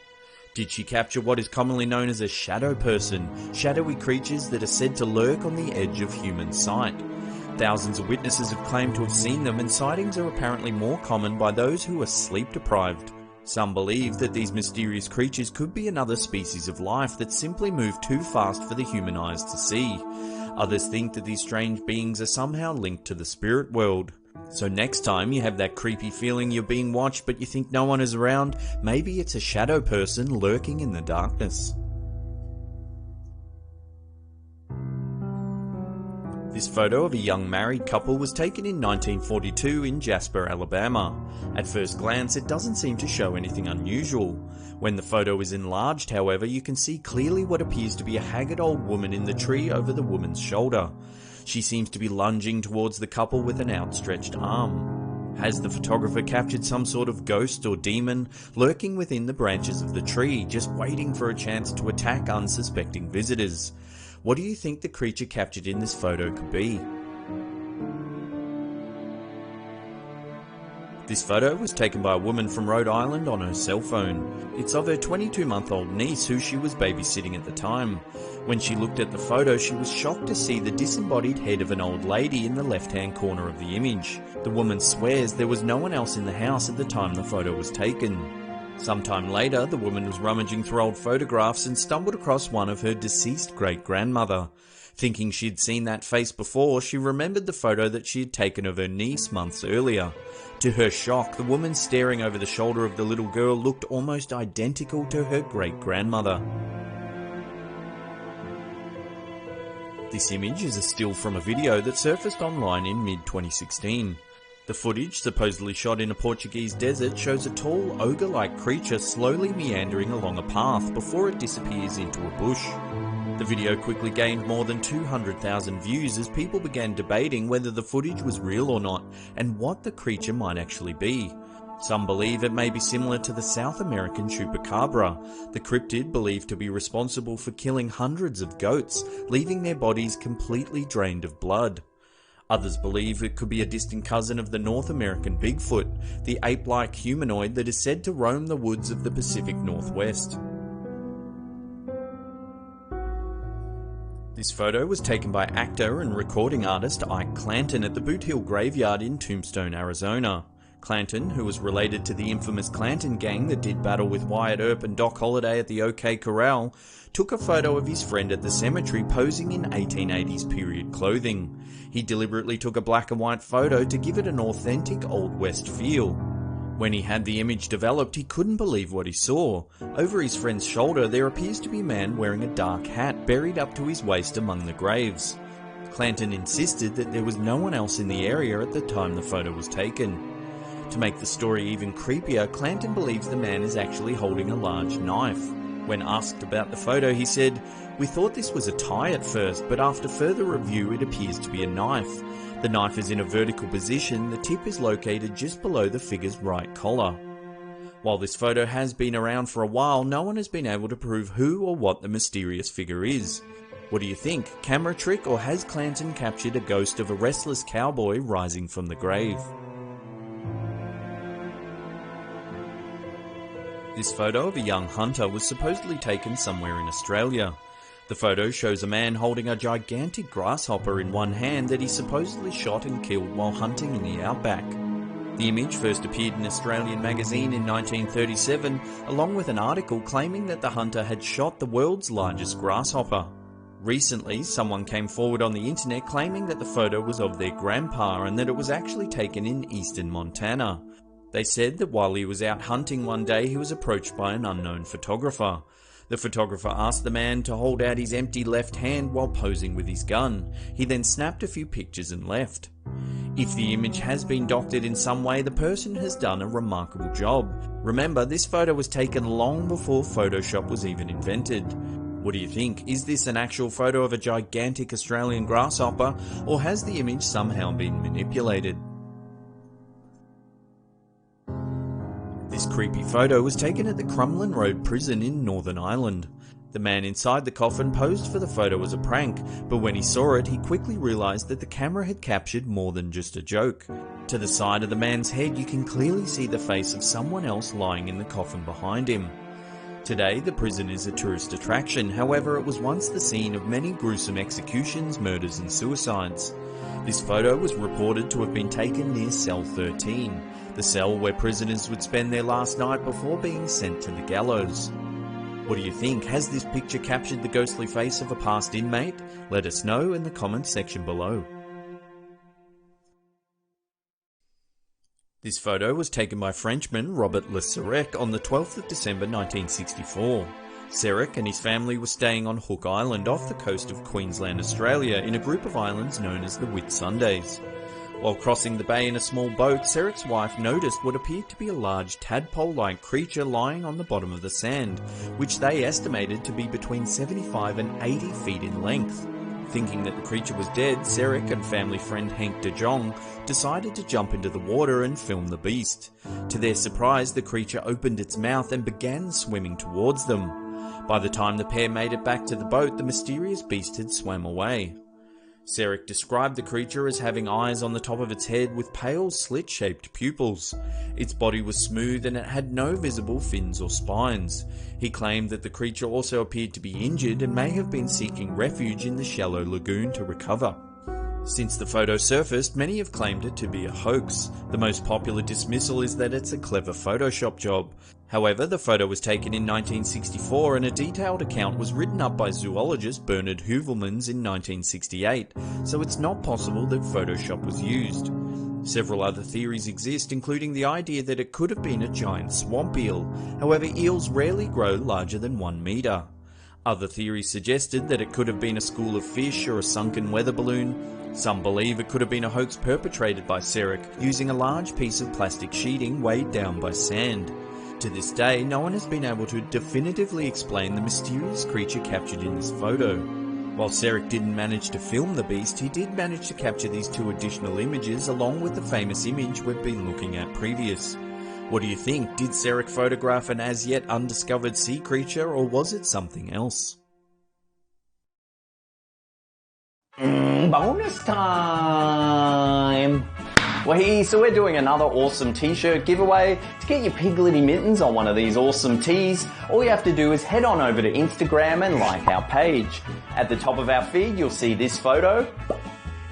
Did she capture what is commonly known as a shadow person, shadowy creatures that are said to lurk on the edge of human sight? Thousands of witnesses have claimed to have seen them, and sightings are apparently more common by those who are sleep deprived. Some believe that these mysterious creatures could be another species of life that simply move too fast for the human eyes to see. Others think that these strange beings are somehow linked to the spirit world. So next time you have that creepy feeling you're being watched but you think no one is around, maybe it's a shadow person lurking in the darkness. This photo of a young married couple was taken in 1942 in Jasper, Alabama. At first glance, it doesn't seem to show anything unusual. When the photo is enlarged, however, you can see clearly what appears to be a haggard old woman in the tree over the woman's shoulder. She seems to be lunging towards the couple with an outstretched arm. Has the photographer captured some sort of ghost or demon lurking within the branches of the tree, just waiting for a chance to attack unsuspecting visitors? What do you think the creature captured in this photo could be? This photo was taken by a woman from Rhode Island on her cell phone. It's of her 22-month-old niece who she was babysitting at the time. When she looked at the photo, she was shocked to see the disembodied head of an old lady in the left-hand corner of the image. The woman swears there was no one else in the house at the time the photo was taken. Sometime later, the woman was rummaging through old photographs and stumbled across one of her deceased great-grandmother. Thinking she'd seen that face before, she remembered the photo that she had taken of her niece months earlier. To her shock, the woman staring over the shoulder of the little girl looked almost identical to her great-grandmother. This image is a still from a video that surfaced online in mid-2016. The footage, supposedly shot in a Portuguese desert, shows a tall, ogre-like creature slowly meandering along a path before it disappears into a bush. The video quickly gained more than 200,000 views as people began debating whether the footage was real or not, and what the creature might actually be. Some believe it may be similar to the South American chupacabra, the cryptid believed to be responsible for killing hundreds of goats, leaving their bodies completely drained of blood. Others believe it could be a distant cousin of the North American Bigfoot, the ape-like humanoid that is said to roam the woods of the Pacific Northwest. This photo was taken by actor and recording artist Ike Clanton at the Boot Hill Graveyard in Tombstone, Arizona. Clanton, who was related to the infamous Clanton gang that did battle with Wyatt Earp and Doc Holliday at the OK Corral, took a photo of his friend at the cemetery posing in 1880s period clothing. He deliberately took a black and white photo to give it an authentic Old West feel. When he had the image developed, he couldn't believe what he saw. Over his friend's shoulder, there appears to be a man wearing a dark hat buried up to his waist among the graves. Clanton insisted that there was no one else in the area at the time the photo was taken. To make the story even creepier, Clanton believes the man is actually holding a large knife. When asked about the photo, he said, "We thought this was a tie at first, but after further review it appears to be a knife. The knife is in a vertical position, the tip is located just below the figure's right collar." While this photo has been around for a while, no one has been able to prove who or what the mysterious figure is. What do you think? Camera trick, or has Clanton captured a ghost of a restless cowboy rising from the grave? This photo of a young hunter was supposedly taken somewhere in Australia. The photo shows a man holding a gigantic grasshopper in one hand that he supposedly shot and killed while hunting in the outback. The image first appeared in an Australian magazine in 1937, along with an article claiming that the hunter had shot the world's largest grasshopper. Recently, someone came forward on the internet claiming that the photo was of their grandpa and that it was actually taken in eastern Montana. They said that while he was out hunting one day, he was approached by an unknown photographer. The photographer asked the man to hold out his empty left hand while posing with his gun. He then snapped a few pictures and left. If the image has been doctored in some way, the person has done a remarkable job. Remember, this photo was taken long before Photoshop was even invented. What do you think? Is this an actual photo of a gigantic Australian grasshopper, or has the image somehow been manipulated? This creepy photo was taken at the Crumlin Road prison in Northern Ireland. The man inside the coffin posed for the photo as a prank, but when he saw it, he quickly realised that the camera had captured more than just a joke. To the side of the man's head, you can clearly see the face of someone else lying in the coffin behind him. Today, the prison is a tourist attraction, however it was once the scene of many gruesome executions, murders and suicides. This photo was reported to have been taken near Cell 13, the cell where prisoners would spend their last night before being sent to the gallows. What do you think? Has this picture captured the ghostly face of a past inmate? Let us know in the comments section below. This photo was taken by Frenchman Robert Le Sirec on the 12th of December 1964. Sirec and his family were staying on Hook Island off the coast of Queensland, Australia, in a group of islands known as the Whitsundays. While crossing the bay in a small boat, Sirec's wife noticed what appeared to be a large tadpole-like creature lying on the bottom of the sand, which they estimated to be between 75 and 80 feet in length. Thinking that the creature was dead, Sirec and family friend Hank de Jong decided to jump into the water and film the beast. To their surprise, the creature opened its mouth and began swimming towards them. By the time the pair made it back to the boat, the mysterious beast had swam away. Sirec described the creature as having eyes on the top of its head with pale slit-shaped pupils. Its body was smooth and it had no visible fins or spines. He claimed that the creature also appeared to be injured and may have been seeking refuge in the shallow lagoon to recover. Since the photo surfaced, many have claimed it to be a hoax. The most popular dismissal is that it's a clever Photoshop job. However, the photo was taken in 1964 and a detailed account was written up by zoologist Bernard Heuvelmans in 1968, so it's not possible that Photoshop was used. Several other theories exist, including the idea that it could have been a giant swamp eel. However, eels rarely grow larger than 1 meter. Other theories suggested that it could have been a school of fish or a sunken weather balloon. Some believe it could have been a hoax perpetrated by Sirec using a large piece of plastic sheeting weighed down by sand. To this day, no one has been able to definitively explain the mysterious creature captured in this photo. While Sirec didn't manage to film the beast, he did manage to capture these 2 additional images along with the famous image we've been looking at previous. What do you think? Did Sirec photograph an as yet undiscovered sea creature, or was it something else? Bonus time! So we're doing another awesome t-shirt giveaway. To get your Piglety Mittens on one of these awesome tees, all you have to do is head on over to Instagram and like our page. At the top of our feed, you'll see this photo.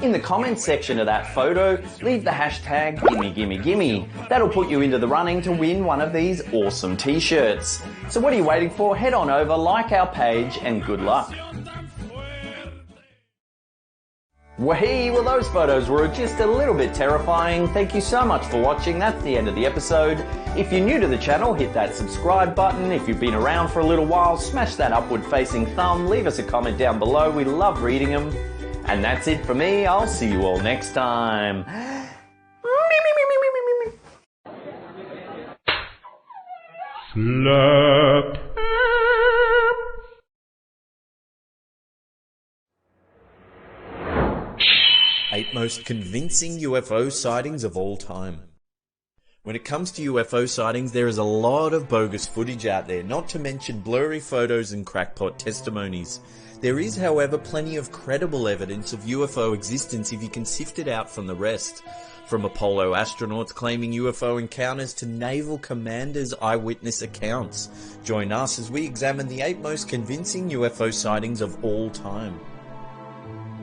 In the comments section of that photo, leave the hashtag #GimmeGimmeGimme. That'll put you into the running to win one of these awesome t-shirts. So what are you waiting for? Head on over, like our page, and good luck. Well, those photos were just a little bit terrifying. Thank you so much for watching. That's the end of the episode. If you're new to the channel, hit that subscribe button. If you've been around for a little while, smash that upward facing thumb. Leave us a comment down below. We love reading them. And that's it for me. I'll see you all next time. Slap. Eight most convincing UFO sightings of all time. When it comes to UFO sightings, there is a lot of bogus footage out there, not to mention blurry photos and crackpot testimonies. There is, however, plenty of credible evidence of UFO existence if you can sift it out from the rest. From Apollo astronauts claiming UFO encounters to naval commanders' eyewitness accounts. Join us as we examine the 8 most convincing UFO sightings of all time.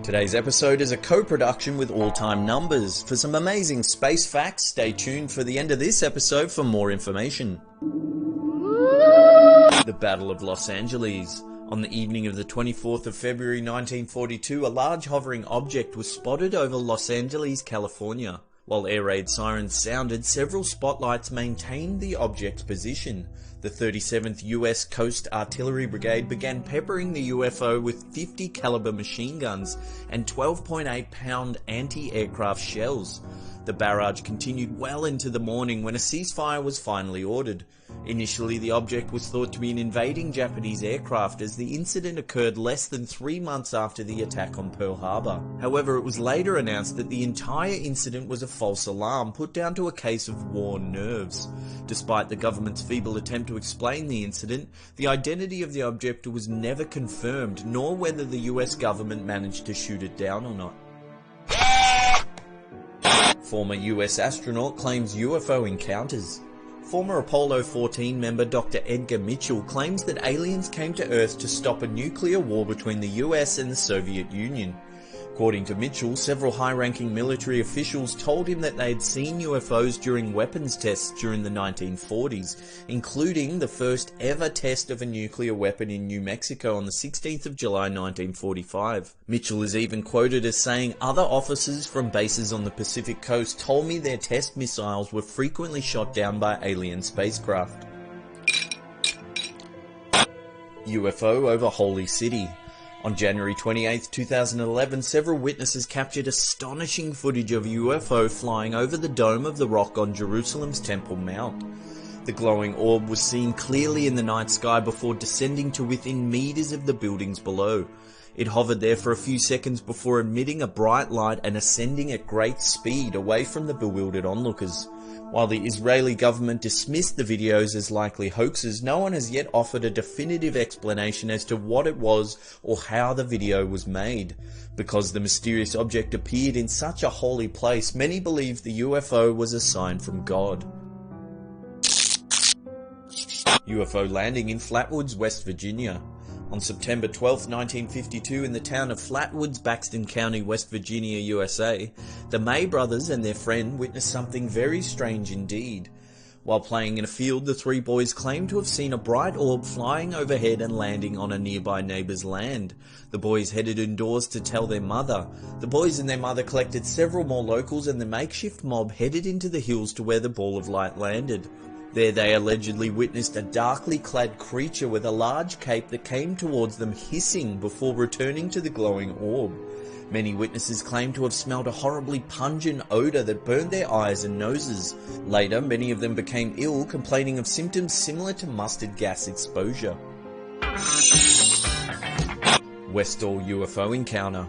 Today's episode is a co-production with All Time Numbers. For some amazing space facts, stay tuned for the end of this episode for more information. The Battle of Los Angeles. On the evening of the 24th of February 1942, a large hovering object was spotted over Los Angeles, California. While air raid sirens sounded, several spotlights maintained the object's position. The 37th US Coast Artillery Brigade began peppering the UFO with 50 caliber machine guns and 12.8 pound anti-aircraft shells. The barrage continued well into the morning when a ceasefire was finally ordered. Initially, the object was thought to be an invading Japanese aircraft, as the incident occurred less than 3 months after the attack on Pearl Harbor. However, it was later announced that the entire incident was a false alarm put down to a case of worn nerves. Despite the government's feeble attempt to explain the incident, the identity of the object was never confirmed, nor whether the US government managed to shoot it down or not. Former US astronaut claims UFO encounters. Former Apollo 14 member Dr. Edgar Mitchell claims that aliens came to Earth to stop a nuclear war between the US and the Soviet Union. According to Mitchell, several high-ranking military officials told him that they had seen UFOs during weapons tests during the 1940s, including the first ever test of a nuclear weapon in New Mexico on the 16th of July 1945. Mitchell is even quoted as saying, "Other officers from bases on the Pacific coast told me their test missiles were frequently shot down by alien spacecraft." UFO over Holy City. On January 28, 2011, several witnesses captured astonishing footage of a UFO flying over the dome of the rock on Jerusalem's Temple Mount. The glowing orb was seen clearly in the night sky before descending to within meters of the buildings below. It hovered there for a few seconds before emitting a bright light and ascending at great speed away from the bewildered onlookers. While the Israeli government dismissed the videos as likely hoaxes, no one has yet offered a definitive explanation as to what it was or how the video was made. Because the mysterious object appeared in such a holy place, many believe the UFO was a sign from God. UFO landing in Flatwoods, West Virginia. On September 12, 1952, in the town of Flatwoods, Baxton County, West Virginia, USA, the May brothers and their friend witnessed something very strange indeed. While playing in a field, the 3 boys claimed to have seen a bright orb flying overhead and landing on a nearby neighbour's land. The boys headed indoors to tell their mother. The boys and their mother collected several more locals, and the makeshift mob headed into the hills to where the ball of light landed. There they allegedly witnessed a darkly clad creature with a large cape that came towards them hissing before returning to the glowing orb. Many witnesses claimed to have smelled a horribly pungent odour that burned their eyes and noses. Later, many of them became ill, complaining of symptoms similar to mustard gas exposure. Westall UFO encounter.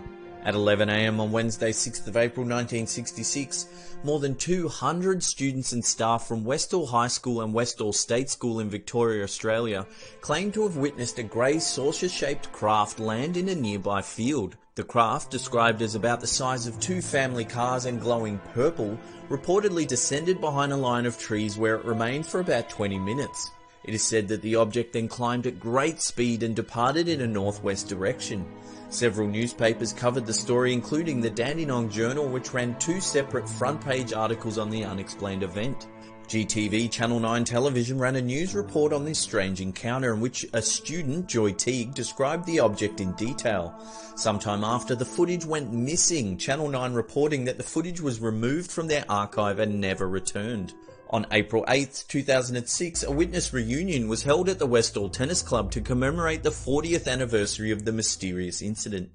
At 11 a.m. on Wednesday 6th of April 1966, more than 200 students and staff from Westall High School and Westall State School in Victoria, Australia, claimed to have witnessed a grey saucer-shaped craft land in a nearby field. The craft, described as about the size of 2 family cars and glowing purple, reportedly descended behind a line of trees where it remained for about 20 minutes. It is said that the object then climbed at great speed and departed in a northwest direction. Several newspapers covered the story, including the Dandenong Journal, which ran 2 separate front-page articles on the unexplained event. GTV Channel 9 Television ran a news report on this strange encounter in which a student, Joy Teague, described the object in detail. Sometime after, the footage went missing, Channel 9 reporting that the footage was removed from their archive and never returned. On April 8, 2006, a witness reunion was held at the Westall Tennis Club to commemorate the 40th anniversary of the mysterious incident.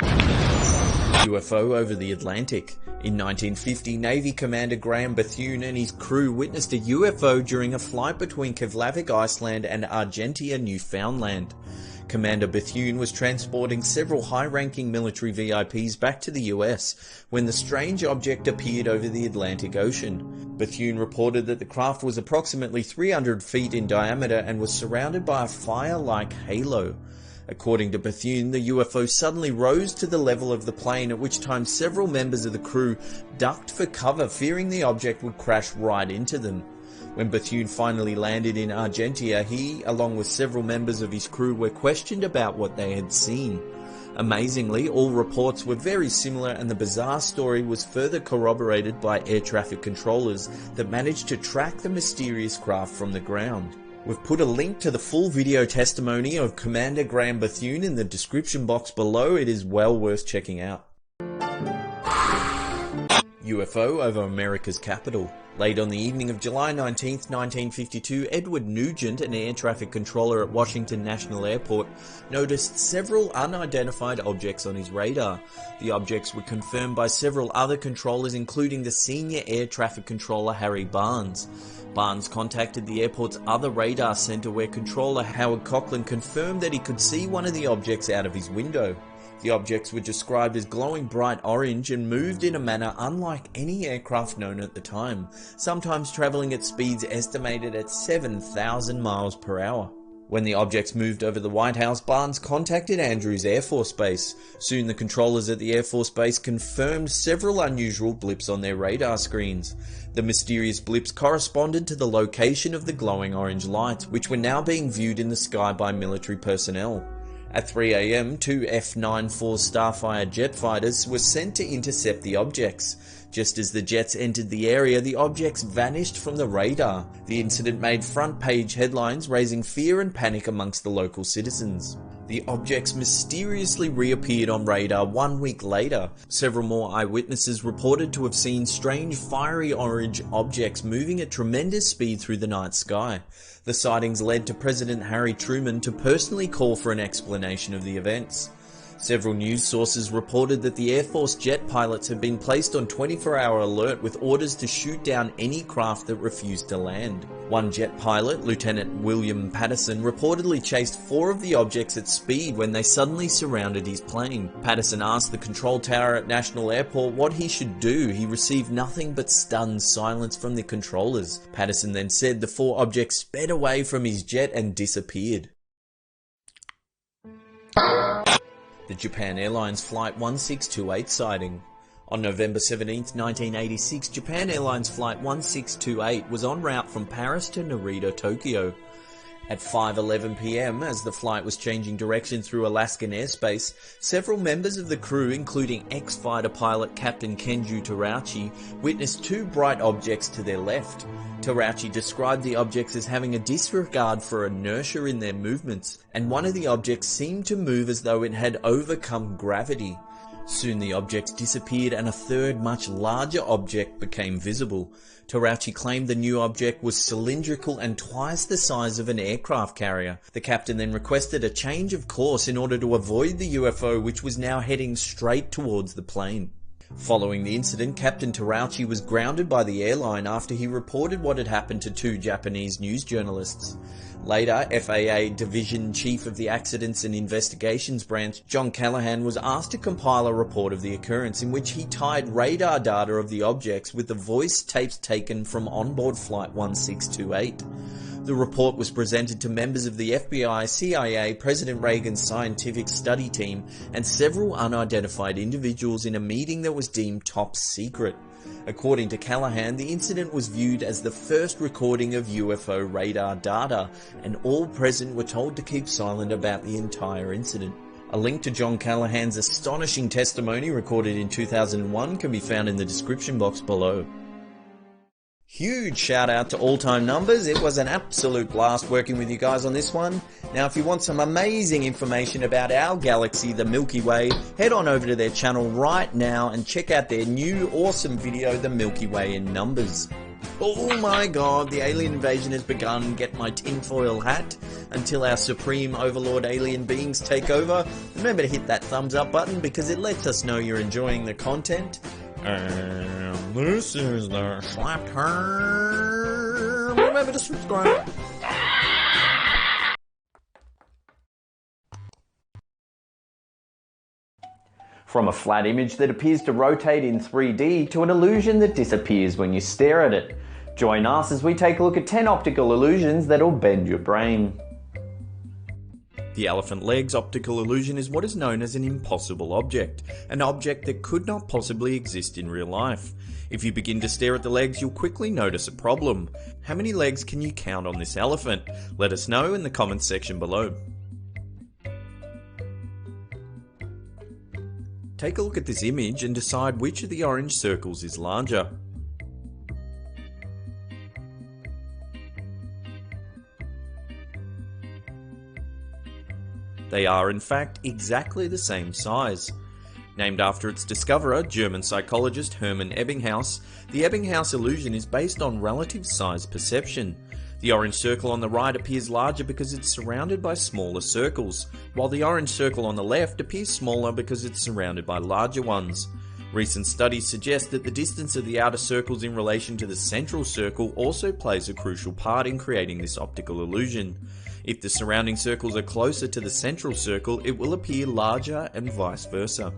UFO over the Atlantic. In 1950, Navy Commander Graham Bethune and his crew witnessed a UFO during a flight between Keflavik, Iceland and Argentia, Newfoundland. Commander Bethune was transporting several high-ranking military VIPs back to the US when the strange object appeared over the Atlantic Ocean. Bethune reported that the craft was approximately 300 feet in diameter and was surrounded by a fire-like halo. According to Bethune, the UFO suddenly rose to the level of the plane, at which time several members of the crew ducked for cover, fearing the object would crash right into them. When Bethune finally landed in Argentia, he, along with several members of his crew, were questioned about what they had seen. Amazingly, all reports were very similar, and the bizarre story was further corroborated by air traffic controllers that managed to track the mysterious craft from the ground. We've put a link to the full video testimony of Commander Graham Bethune in the description box below. It is well worth checking out. UFO over America's capital. Late on the evening of July 19, 1952, Edward Nugent, an air traffic controller at Washington National Airport, noticed several unidentified objects on his radar. The objects were confirmed by several other controllers, including the senior air traffic controller Harry Barnes. Barnes contacted the airport's other radar center, where controller Howard Coughlin confirmed that he could see one of the objects out of his window. The objects were described as glowing bright orange and moved in a manner unlike any aircraft known at the time, sometimes travelling at speeds estimated at 7,000 miles per hour. When the objects moved over the White House, Barnes contacted Andrews Air Force Base. Soon the controllers at the Air Force Base confirmed several unusual blips on their radar screens. The mysterious blips corresponded to the location of the glowing orange lights, which were now being viewed in the sky by military personnel. At 3 a.m, 2 F-94 Starfire jet fighters were sent to intercept the objects. Just as the jets entered the area, the objects vanished from the radar. The incident made front-page headlines, raising fear and panic amongst the local citizens. The objects mysteriously reappeared on radar 1 week later. Several more eyewitnesses reported to have seen strange fiery orange objects moving at tremendous speed through the night sky. The sightings led to President Harry Truman to personally call for an explanation of the events. Several news sources reported that the Air Force jet pilots had been placed on 24-hour alert with orders to shoot down any craft that refused to land. One jet pilot, Lieutenant William Patterson, reportedly chased 4 of the objects at speed when they suddenly surrounded his plane. Patterson asked the control tower at National Airport what he should do. He received nothing but stunned silence from the controllers. Patterson then said the 4 objects sped away from his jet and disappeared. The Japan Airlines Flight 1628 sighting. On November 17, 1986, Japan Airlines Flight 1628 was en route from Paris to Narita, Tokyo. At 5:11 p.m, as the flight was changing direction through Alaskan airspace, several members of the crew, including ex-fighter pilot Captain Kenju Terauchi, witnessed 2 bright objects to their left. Terauchi described the objects as having a disregard for inertia in their movements, and one of the objects seemed to move as though it had overcome gravity. Soon the objects disappeared and a third, much larger object became visible. Terauchi claimed the new object was cylindrical and twice the size of an aircraft carrier. The captain then requested a change of course in order to avoid the UFO, which was now heading straight towards the plane. Following the incident, Captain Terauchi was grounded by the airline after he reported what had happened to 2 Japanese news journalists. Later, FAA Division Chief of the Accidents and Investigations Branch, John Callahan, was asked to compile a report of the occurrence in which he tied radar data of the objects with the voice tapes taken from onboard Flight 1628. The report was presented to members of the FBI, CIA, President Reagan's scientific study team, and several unidentified individuals in a meeting that was deemed top secret. According to Callahan, the incident was viewed as the first recording of UFO radar data, and all present were told to keep silent about the entire incident. A link to John Callahan's astonishing testimony recorded in 2001 can be found in the description box below. Huge shout out to All Time Numbers. It was an absolute blast working with you guys on this one. Now if you want some amazing information about our galaxy, the Milky Way, head on over to their channel right now and check out their new awesome video, The Milky Way in Numbers. Oh my god, the alien invasion has begun. Get my tinfoil hat until our supreme overlord alien beings take over. Remember to hit that thumbs up button because it lets us know you're enjoying the content. And this is the Slap Term. Remember to subscribe. From a flat image that appears to rotate in 3D to an illusion that disappears when you stare at it. Join us as we take a look at 10 optical illusions that'll bend your brain. The elephant legs optical illusion is what is known as an impossible object, an object that could not possibly exist in real life. If you begin to stare at the legs, you'll quickly notice a problem. How many legs can you count on this elephant? Let us know in the comments section below. Take a look at this image and decide which of the orange circles is larger. They are in fact exactly the same size. Named after its discoverer, German psychologist Hermann Ebbinghaus, the Ebbinghaus illusion is based on relative size perception. The orange circle on the right appears larger because it's surrounded by smaller circles, while the orange circle on the left appears smaller because it's surrounded by larger ones. Recent studies suggest that the distance of the outer circles in relation to the central circle also plays a crucial part in creating this optical illusion. If the surrounding circles are closer to the central circle, it will appear larger and vice versa.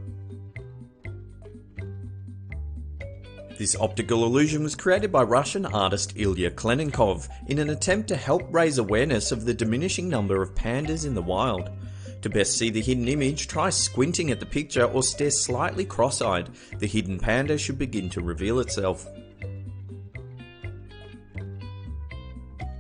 This optical illusion was created by Russian artist Ilya Klenenkov in an attempt to help raise awareness of the diminishing number of pandas in the wild. To best see the hidden image, try squinting at the picture or stare slightly cross-eyed. The hidden panda should begin to reveal itself.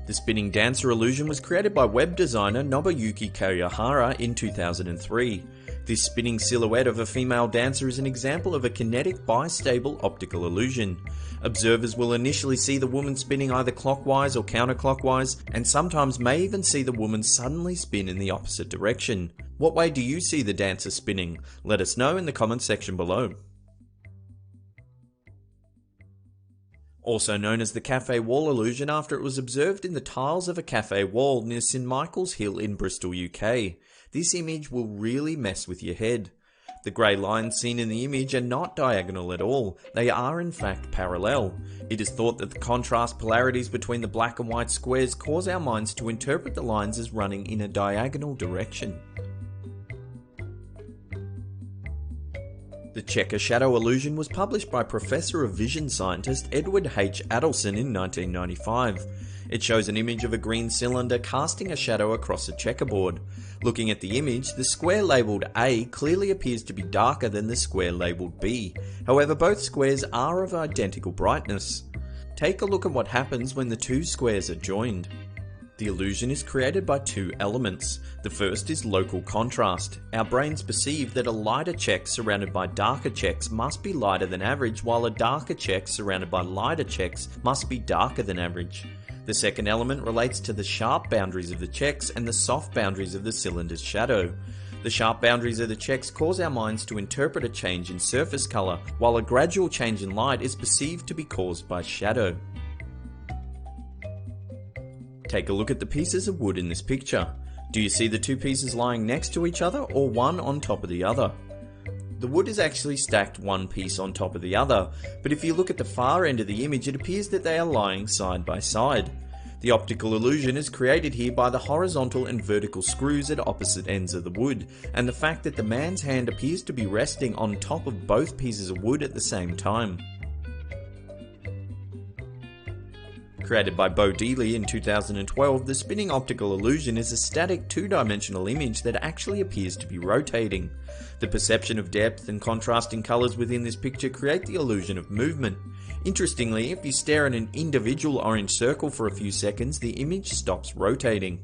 The spinning dancer illusion was created by web designer Nobuyuki Kawahara in 2003. This spinning silhouette of a female dancer is an example of a kinetic bistable optical illusion. Observers will initially see the woman spinning either clockwise or counterclockwise, and sometimes may even see the woman suddenly spin in the opposite direction. What way do you see the dancer spinning? Let us know in the comments section below. Also known as the cafe wall illusion after it was observed in the tiles of a cafe wall near St Michael's Hill in Bristol, UK. This image will really mess with your head. The grey lines seen in the image are not diagonal at all, they are in fact parallel. It is thought that the contrast polarities between the black and white squares cause our minds to interpret the lines as running in a diagonal direction. The checker shadow illusion was published by Professor of Vision Scientist Edward H. Adelson in 1995. It shows an image of a green cylinder casting a shadow across a checkerboard. Looking at the image, the square labelled A clearly appears to be darker than the square labelled B. However, both squares are of identical brightness. Take a look at what happens when the two squares are joined. The illusion is created by two elements. The first is local contrast. Our brains perceive that a lighter check surrounded by darker checks must be lighter than average, while a darker check surrounded by lighter checks must be darker than average. The second element relates to the sharp boundaries of the checks and the soft boundaries of the cylinder's shadow. The sharp boundaries of the checks cause our minds to interpret a change in surface colour, while a gradual change in light is perceived to be caused by shadow. Take a look at the pieces of wood in this picture. Do you see the two pieces lying next to each other or one on top of the other? the wood is actually stacked one piece on top of the other, but if you look at the far end of the image, it appears that they are lying side by side. The optical illusion is created here by the horizontal and vertical screws at opposite ends of the wood, and the fact that the man's hand appears to be resting on top of both pieces of wood at the same time. Created by Bo Dealey in 2012, the spinning optical illusion is a static two-dimensional image that actually appears to be rotating. The perception of depth and contrasting colours within this picture create the illusion of movement. Interestingly, if you stare at an individual orange circle for a few seconds, the image stops rotating.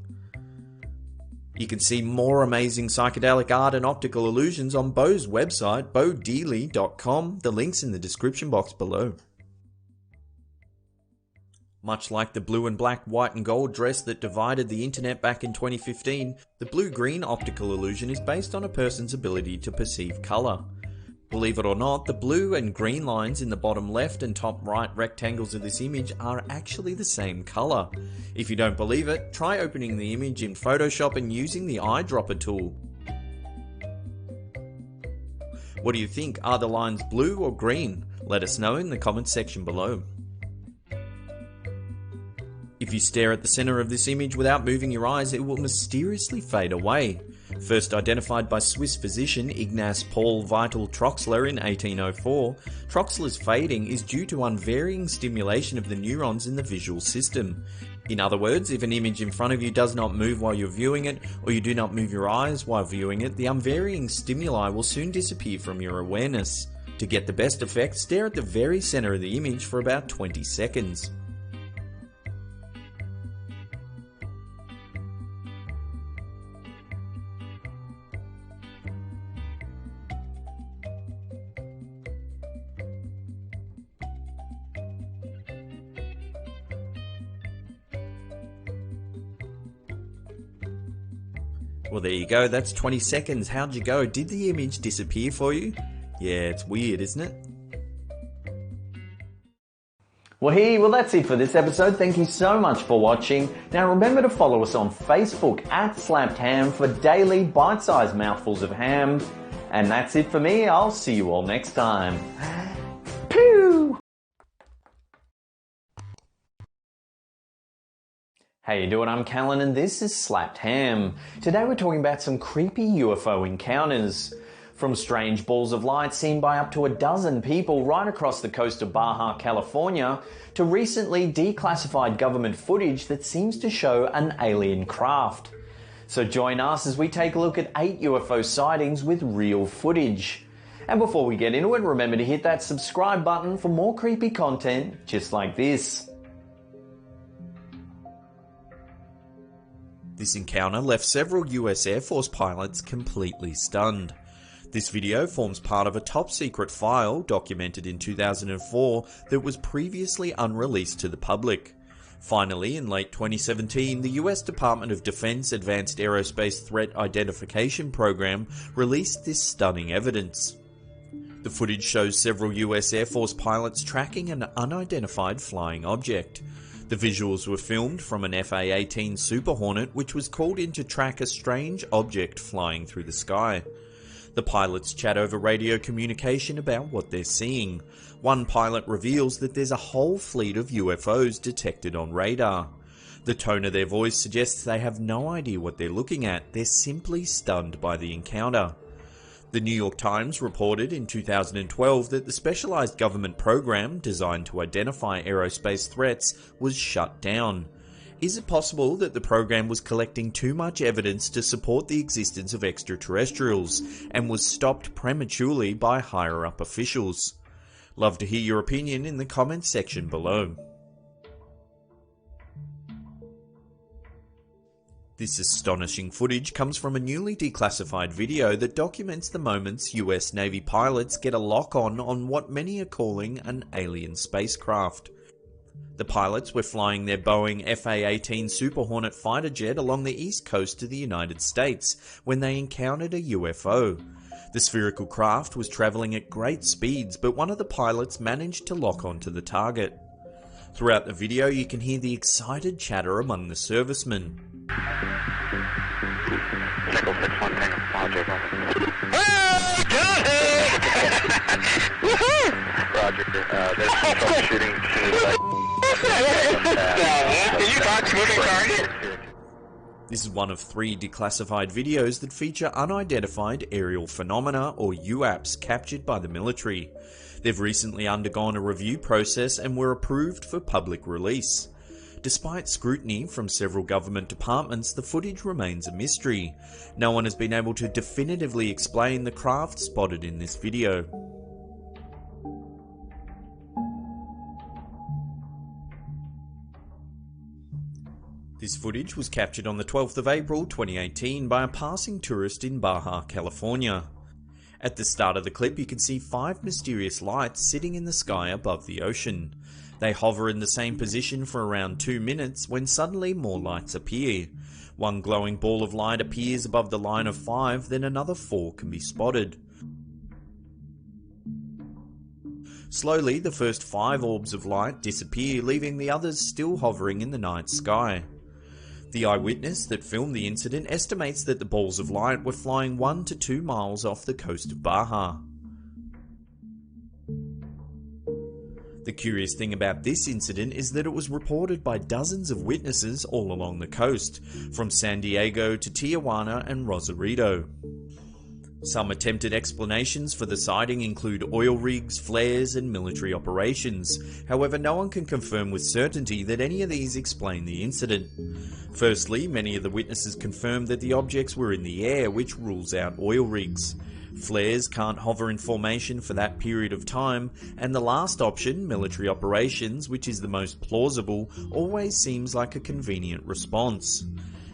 You can see more amazing psychedelic art and optical illusions on Bo's website, bodealey.com. The link's in the description box below. Much like the blue and black, white and gold dress that divided the internet back in 2015, the blue-green optical illusion is based on a person's ability to perceive colour. Believe it or not, the blue and green lines in the bottom left and top right rectangles of this image are actually the same colour. If you don't believe it, try opening the image in Photoshop and using the eyedropper tool. What do you think? Are the lines blue or green? Let us know in the comments section below. If you stare at the center of this image without moving your eyes, it will mysteriously fade away. First identified by Swiss physician Ignaz Paul Vital Troxler in 1804, Troxler's fading is due to unvarying stimulation of the neurons in the visual system. In other words, if an image in front of you does not move while you're viewing it, or you do not move your eyes while viewing it, the unvarying stimuli will soon disappear from your awareness. To get the best effect, stare at the very center of the image for about 20 seconds. Well, there you go, that's 20 seconds. How'd you go? Did the image disappear for you? Yeah, it's weird, isn't it? Well, that's it for this episode. Thank you so much for watching. Now remember to follow us on Facebook @SlappedHam for daily bite-sized mouthfuls of ham. And that's it for me. I'll see you all next time. Pew! How you doing? I'm Callan and this is Slapped Ham. Today we're talking about some creepy UFO encounters. From strange balls of light seen by up to a dozen people right across the coast of Baja, California, to recently declassified government footage that seems to show an alien craft. So join us as we take a look at 8 UFO sightings with real footage. And before we get into it, remember to hit that subscribe button for more creepy content just like this. This encounter left several US Air Force pilots completely stunned. This video forms part of a top-secret file documented in 2004 that was previously unreleased to the public. Finally, in late 2017, the US Department of Defense Advanced Aerospace Threat Identification Program released this stunning evidence. The footage shows several US Air Force pilots tracking an unidentified flying object. The visuals were filmed from an FA-18 Super Hornet which was called in to track a strange object flying through the sky. The pilots chat over radio communication about what they're seeing. One pilot reveals that there's a whole fleet of UFOs detected on radar. The tone of their voice suggests they have no idea what they're looking at, they're simply stunned by the encounter. The New York Times reported in 2012 that the specialized government program designed to identify aerospace threats was shut down. Is it possible that the program was collecting too much evidence to support the existence of extraterrestrials and was stopped prematurely by higher-up officials? Love to hear your opinion in the comments section below. This astonishing footage comes from a newly declassified video that documents the moments US Navy pilots get a lock-on what many are calling an alien spacecraft. The pilots were flying their Boeing FA-18 Super Hornet fighter jet along the east coast of the United States when they encountered a UFO. The spherical craft was travelling at great speeds, but one of the pilots managed to lock onto the target. Throughout the video you can hear the excited chatter among the servicemen. Nickel 6 1 Roger. Roger. There's some troubleshooting. Did you box moving target? This is one of 3 declassified videos that feature unidentified aerial phenomena, or UAPs, captured by the military. They've recently undergone a review process and were approved for public release. Despite scrutiny from several government departments, the footage remains a mystery. No one has been able to definitively explain the craft spotted in this video. This footage was captured on the 12th of April 2018 by a passing tourist in Baja, California. At the start of the clip you can see 5 mysterious lights sitting in the sky above the ocean. They hover in the same position for around 2 minutes when suddenly more lights appear. One glowing ball of light appears above the line of 5, then another 4 can be spotted. Slowly the first 5 orbs of light disappear, leaving the others still hovering in the night sky. The eyewitness that filmed the incident estimates that the balls of light were flying 1 to 2 miles off the coast of Baja. The curious thing about this incident is that it was reported by dozens of witnesses all along the coast, from San Diego to Tijuana and Rosarito. Some attempted explanations for the sighting include oil rigs, flares, and military operations. However, no one can confirm with certainty that any of these explain the incident. Firstly, many of the witnesses confirmed that the objects were in the air, which rules out oil rigs. Flares can't hover in formation for that period of time, and the last option, military operations, which is the most plausible, always seems like a convenient response.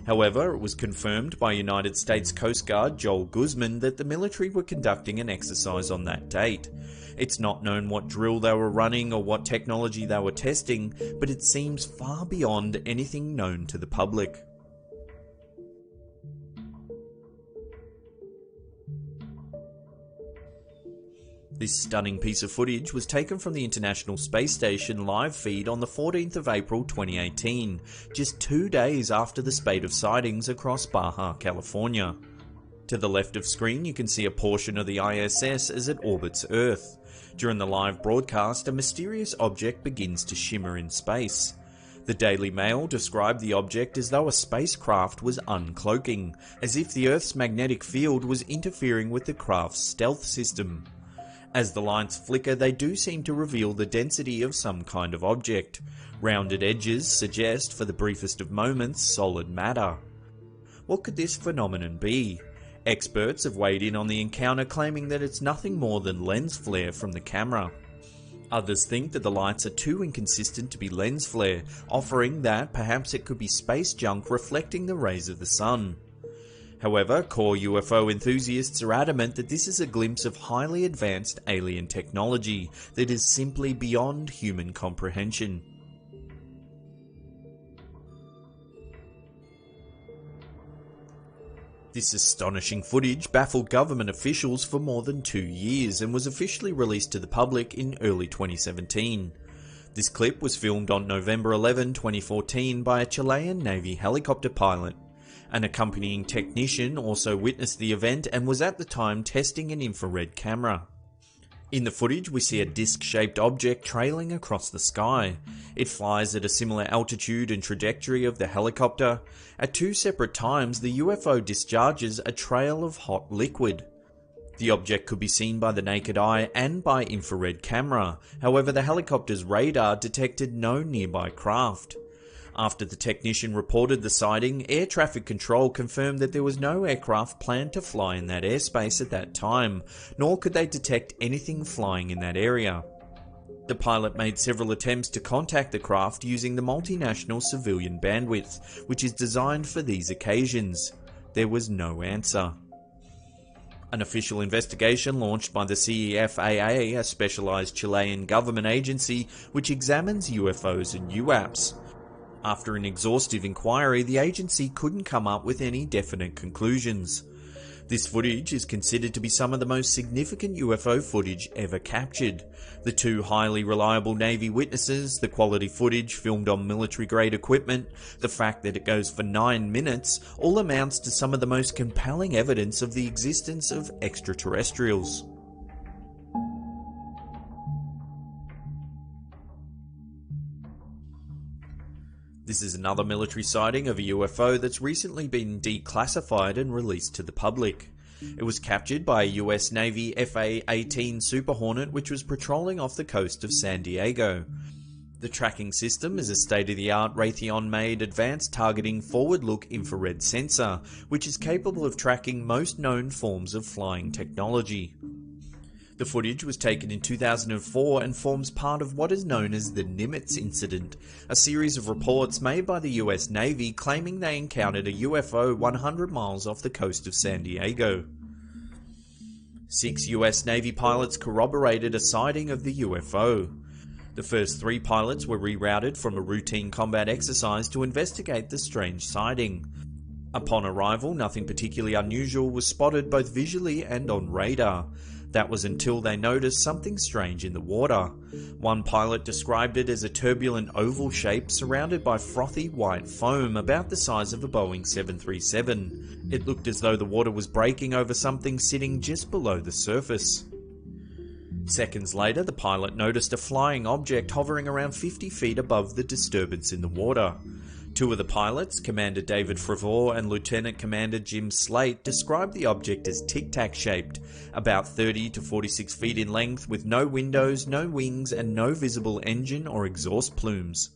However, it was confirmed by United States Coast Guard Joel Guzman that the military were conducting an exercise on that date. It's not known what drill they were running or what technology they were testing, but it seems far beyond anything known to the public. This stunning piece of footage was taken from the International Space Station live feed on the 14th of April 2018, just 2 days after the spate of sightings across Baja, California. To the left of screen you can see a portion of the ISS as it orbits Earth. During the live broadcast, a mysterious object begins to shimmer in space. The Daily Mail described the object as though a spacecraft was uncloaking, as if the Earth's magnetic field was interfering with the craft's stealth system. As the lights flicker, they do seem to reveal the density of some kind of object. Rounded edges suggest, for the briefest of moments, solid matter. What could this phenomenon be? Experts have weighed in on the encounter, claiming that it's nothing more than lens flare from the camera. Others think that the lights are too inconsistent to be lens flare, offering that perhaps it could be space junk reflecting the rays of the sun. However, core UFO enthusiasts are adamant that this is a glimpse of highly advanced alien technology that is simply beyond human comprehension. This astonishing footage baffled government officials for more than 2 years and was officially released to the public in early 2017. This clip was filmed on November 11, 2014 by a Chilean Navy helicopter pilot. An accompanying technician also witnessed the event and was at the time testing an infrared camera. In the footage we see a disc-shaped object trailing across the sky. It flies at a similar altitude and trajectory of the helicopter. At 2 separate times the UFO discharges a trail of hot liquid. The object could be seen by the naked eye and by infrared camera, however the helicopter's radar detected no nearby craft. After the technician reported the sighting, air traffic control confirmed that there was no aircraft planned to fly in that airspace at that time, nor could they detect anything flying in that area. The pilot made several attempts to contact the craft using the multinational civilian bandwidth, which is designed for these occasions. There was no answer. An official investigation launched by the CEFAA, a specialized Chilean government agency which examines UFOs and UAPs. After an exhaustive inquiry, the agency couldn't come up with any definite conclusions. This footage is considered to be some of the most significant UFO footage ever captured. The 2 highly reliable Navy witnesses, the quality footage filmed on military-grade equipment, the fact that it goes for 9 minutes, all amounts to some of the most compelling evidence of the existence of extraterrestrials. This is another military sighting of a UFO that's recently been declassified and released to the public. It was captured by a US Navy FA-18 Super Hornet which was patrolling off the coast of San Diego. The tracking system is a state-of-the-art Raytheon-made advanced targeting forward-look infrared sensor, which is capable of tracking most known forms of flying technology. The footage was taken in 2004 and forms part of what is known as the Nimitz incident, a series of reports made by the US Navy claiming they encountered a UFO 100 miles off the coast of San Diego. 6 US Navy pilots corroborated a sighting of the UFO. The first 3 pilots were rerouted from a routine combat exercise to investigate the strange sighting. Upon arrival, nothing particularly unusual was spotted both visually and on radar. That was until they noticed something strange in the water. One pilot described it as a turbulent oval shape surrounded by frothy white foam about the size of a Boeing 737. It looked as though the water was breaking over something sitting just below the surface. Seconds later, the pilot noticed a flying object hovering around 50 feet above the disturbance in the water. 2 of the pilots, Commander David Fravor and Lieutenant Commander Jim Slate, described the object as tic-tac shaped, about 30 to 46 feet in length, with no windows, no wings, and no visible engine or exhaust plumes.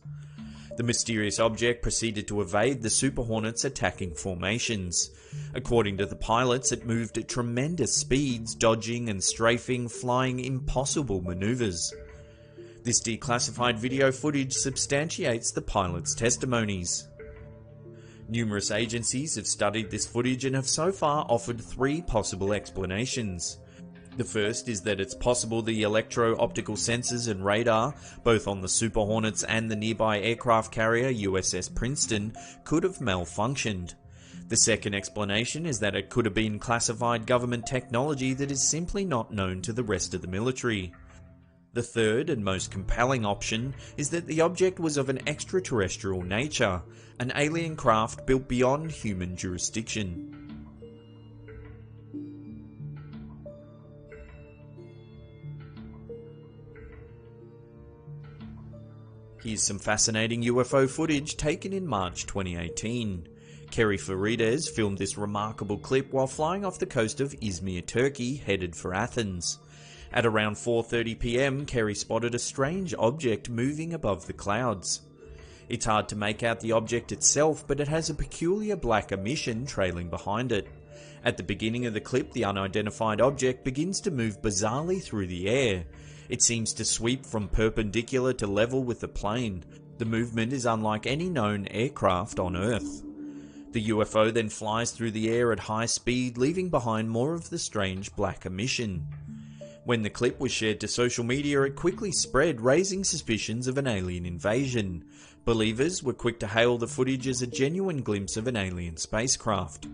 The mysterious object proceeded to evade the Super Hornet's attacking formations. According to the pilots, it moved at tremendous speeds, dodging and strafing, flying impossible maneuvers. This declassified video footage substantiates the pilots' testimonies. Numerous agencies have studied this footage and have so far offered 3 possible explanations. The first is that it's possible the electro-optical sensors and radar, both on the Super Hornets and the nearby aircraft carrier USS Princeton, could have malfunctioned. The second explanation is that it could have been classified government technology that is simply not known to the rest of the military. The third and most compelling option is that the object was of an extraterrestrial nature, an alien craft built beyond human jurisdiction. Here's some fascinating UFO footage taken in March 2018. Kerry Farides filmed this remarkable clip while flying off the coast of Izmir, Turkey, headed for Athens. At around 4:30 PM, Kerry spotted a strange object moving above the clouds. It's hard to make out the object itself, but it has a peculiar black emission trailing behind it. At the beginning of the clip, the unidentified object begins to move bizarrely through the air. It seems to sweep from perpendicular to level with the plane. The movement is unlike any known aircraft on Earth. The UFO then flies through the air at high speed, leaving behind more of the strange black emission. When the clip was shared to social media, it quickly spread, raising suspicions of an alien invasion. Believers were quick to hail the footage as a genuine glimpse of an alien spacecraft.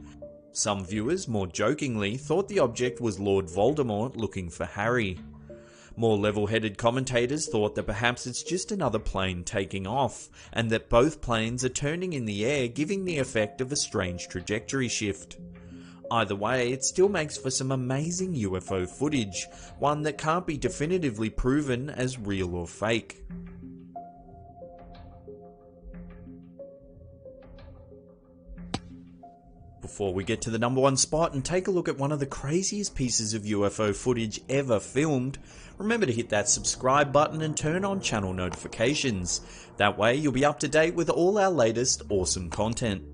Some viewers, more jokingly, thought the object was Lord Voldemort looking for Harry. More level-headed commentators thought that perhaps it's just another plane taking off, and that both planes are turning in the air, giving the effect of a strange trajectory shift. Either way, it still makes for some amazing UFO footage, one that can't be definitively proven as real or fake. Before we get to the #1 spot and take a look at one of the craziest pieces of UFO footage ever filmed, remember to hit that subscribe button and turn on channel notifications. That way you'll be up to date with all our latest awesome content.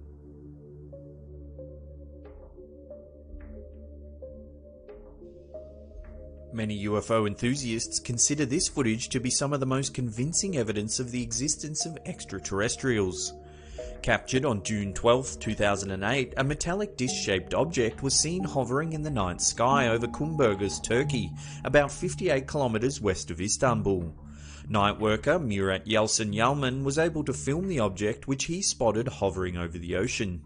Many UFO enthusiasts consider this footage to be some of the most convincing evidence of the existence of extraterrestrials. Captured on June 12, 2008, a metallic disc-shaped object was seen hovering in the night sky over Kumburgaz, Turkey, about 58 kilometers west of Istanbul. Night worker Murat Yeltsin Yalman was able to film the object, which he spotted hovering over the ocean.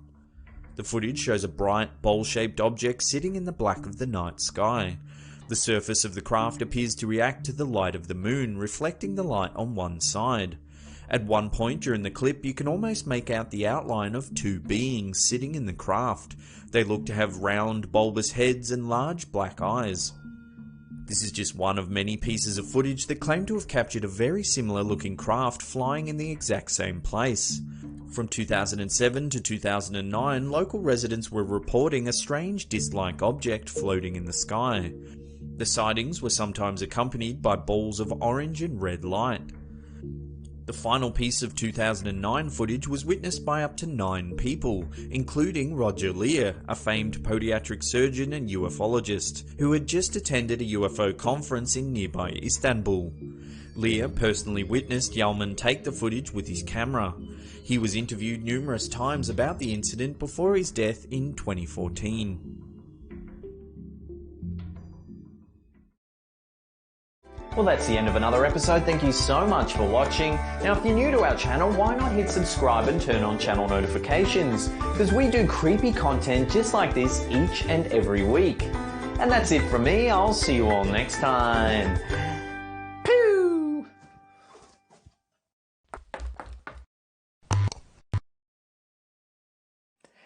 The footage shows a bright, bowl-shaped object sitting in the black of the night sky. The surface of the craft appears to react to the light of the moon, reflecting the light on one side. At one point during the clip, you can almost make out the outline of 2 beings sitting in the craft. They look to have round, bulbous heads and large black eyes. This is just one of many pieces of footage that claim to have captured a very similar looking craft flying in the exact same place. From 2007 to 2009, local residents were reporting a strange disc-like object floating in the sky. The sightings were sometimes accompanied by balls of orange and red light. The final piece of 2009 footage was witnessed by up to 9 people, including Roger Lear, a famed podiatric surgeon and ufologist, who had just attended a UFO conference in nearby Istanbul. Lear personally witnessed Yalman take the footage with his camera. He was interviewed numerous times about the incident before his death in 2014. Well, that's the end of another episode. Thank you so much for watching. Now, if you're new to our channel, why not hit subscribe and turn on channel notifications? Because we do creepy content just like this each and every week. And that's it from me. I'll see you all next time. Pew!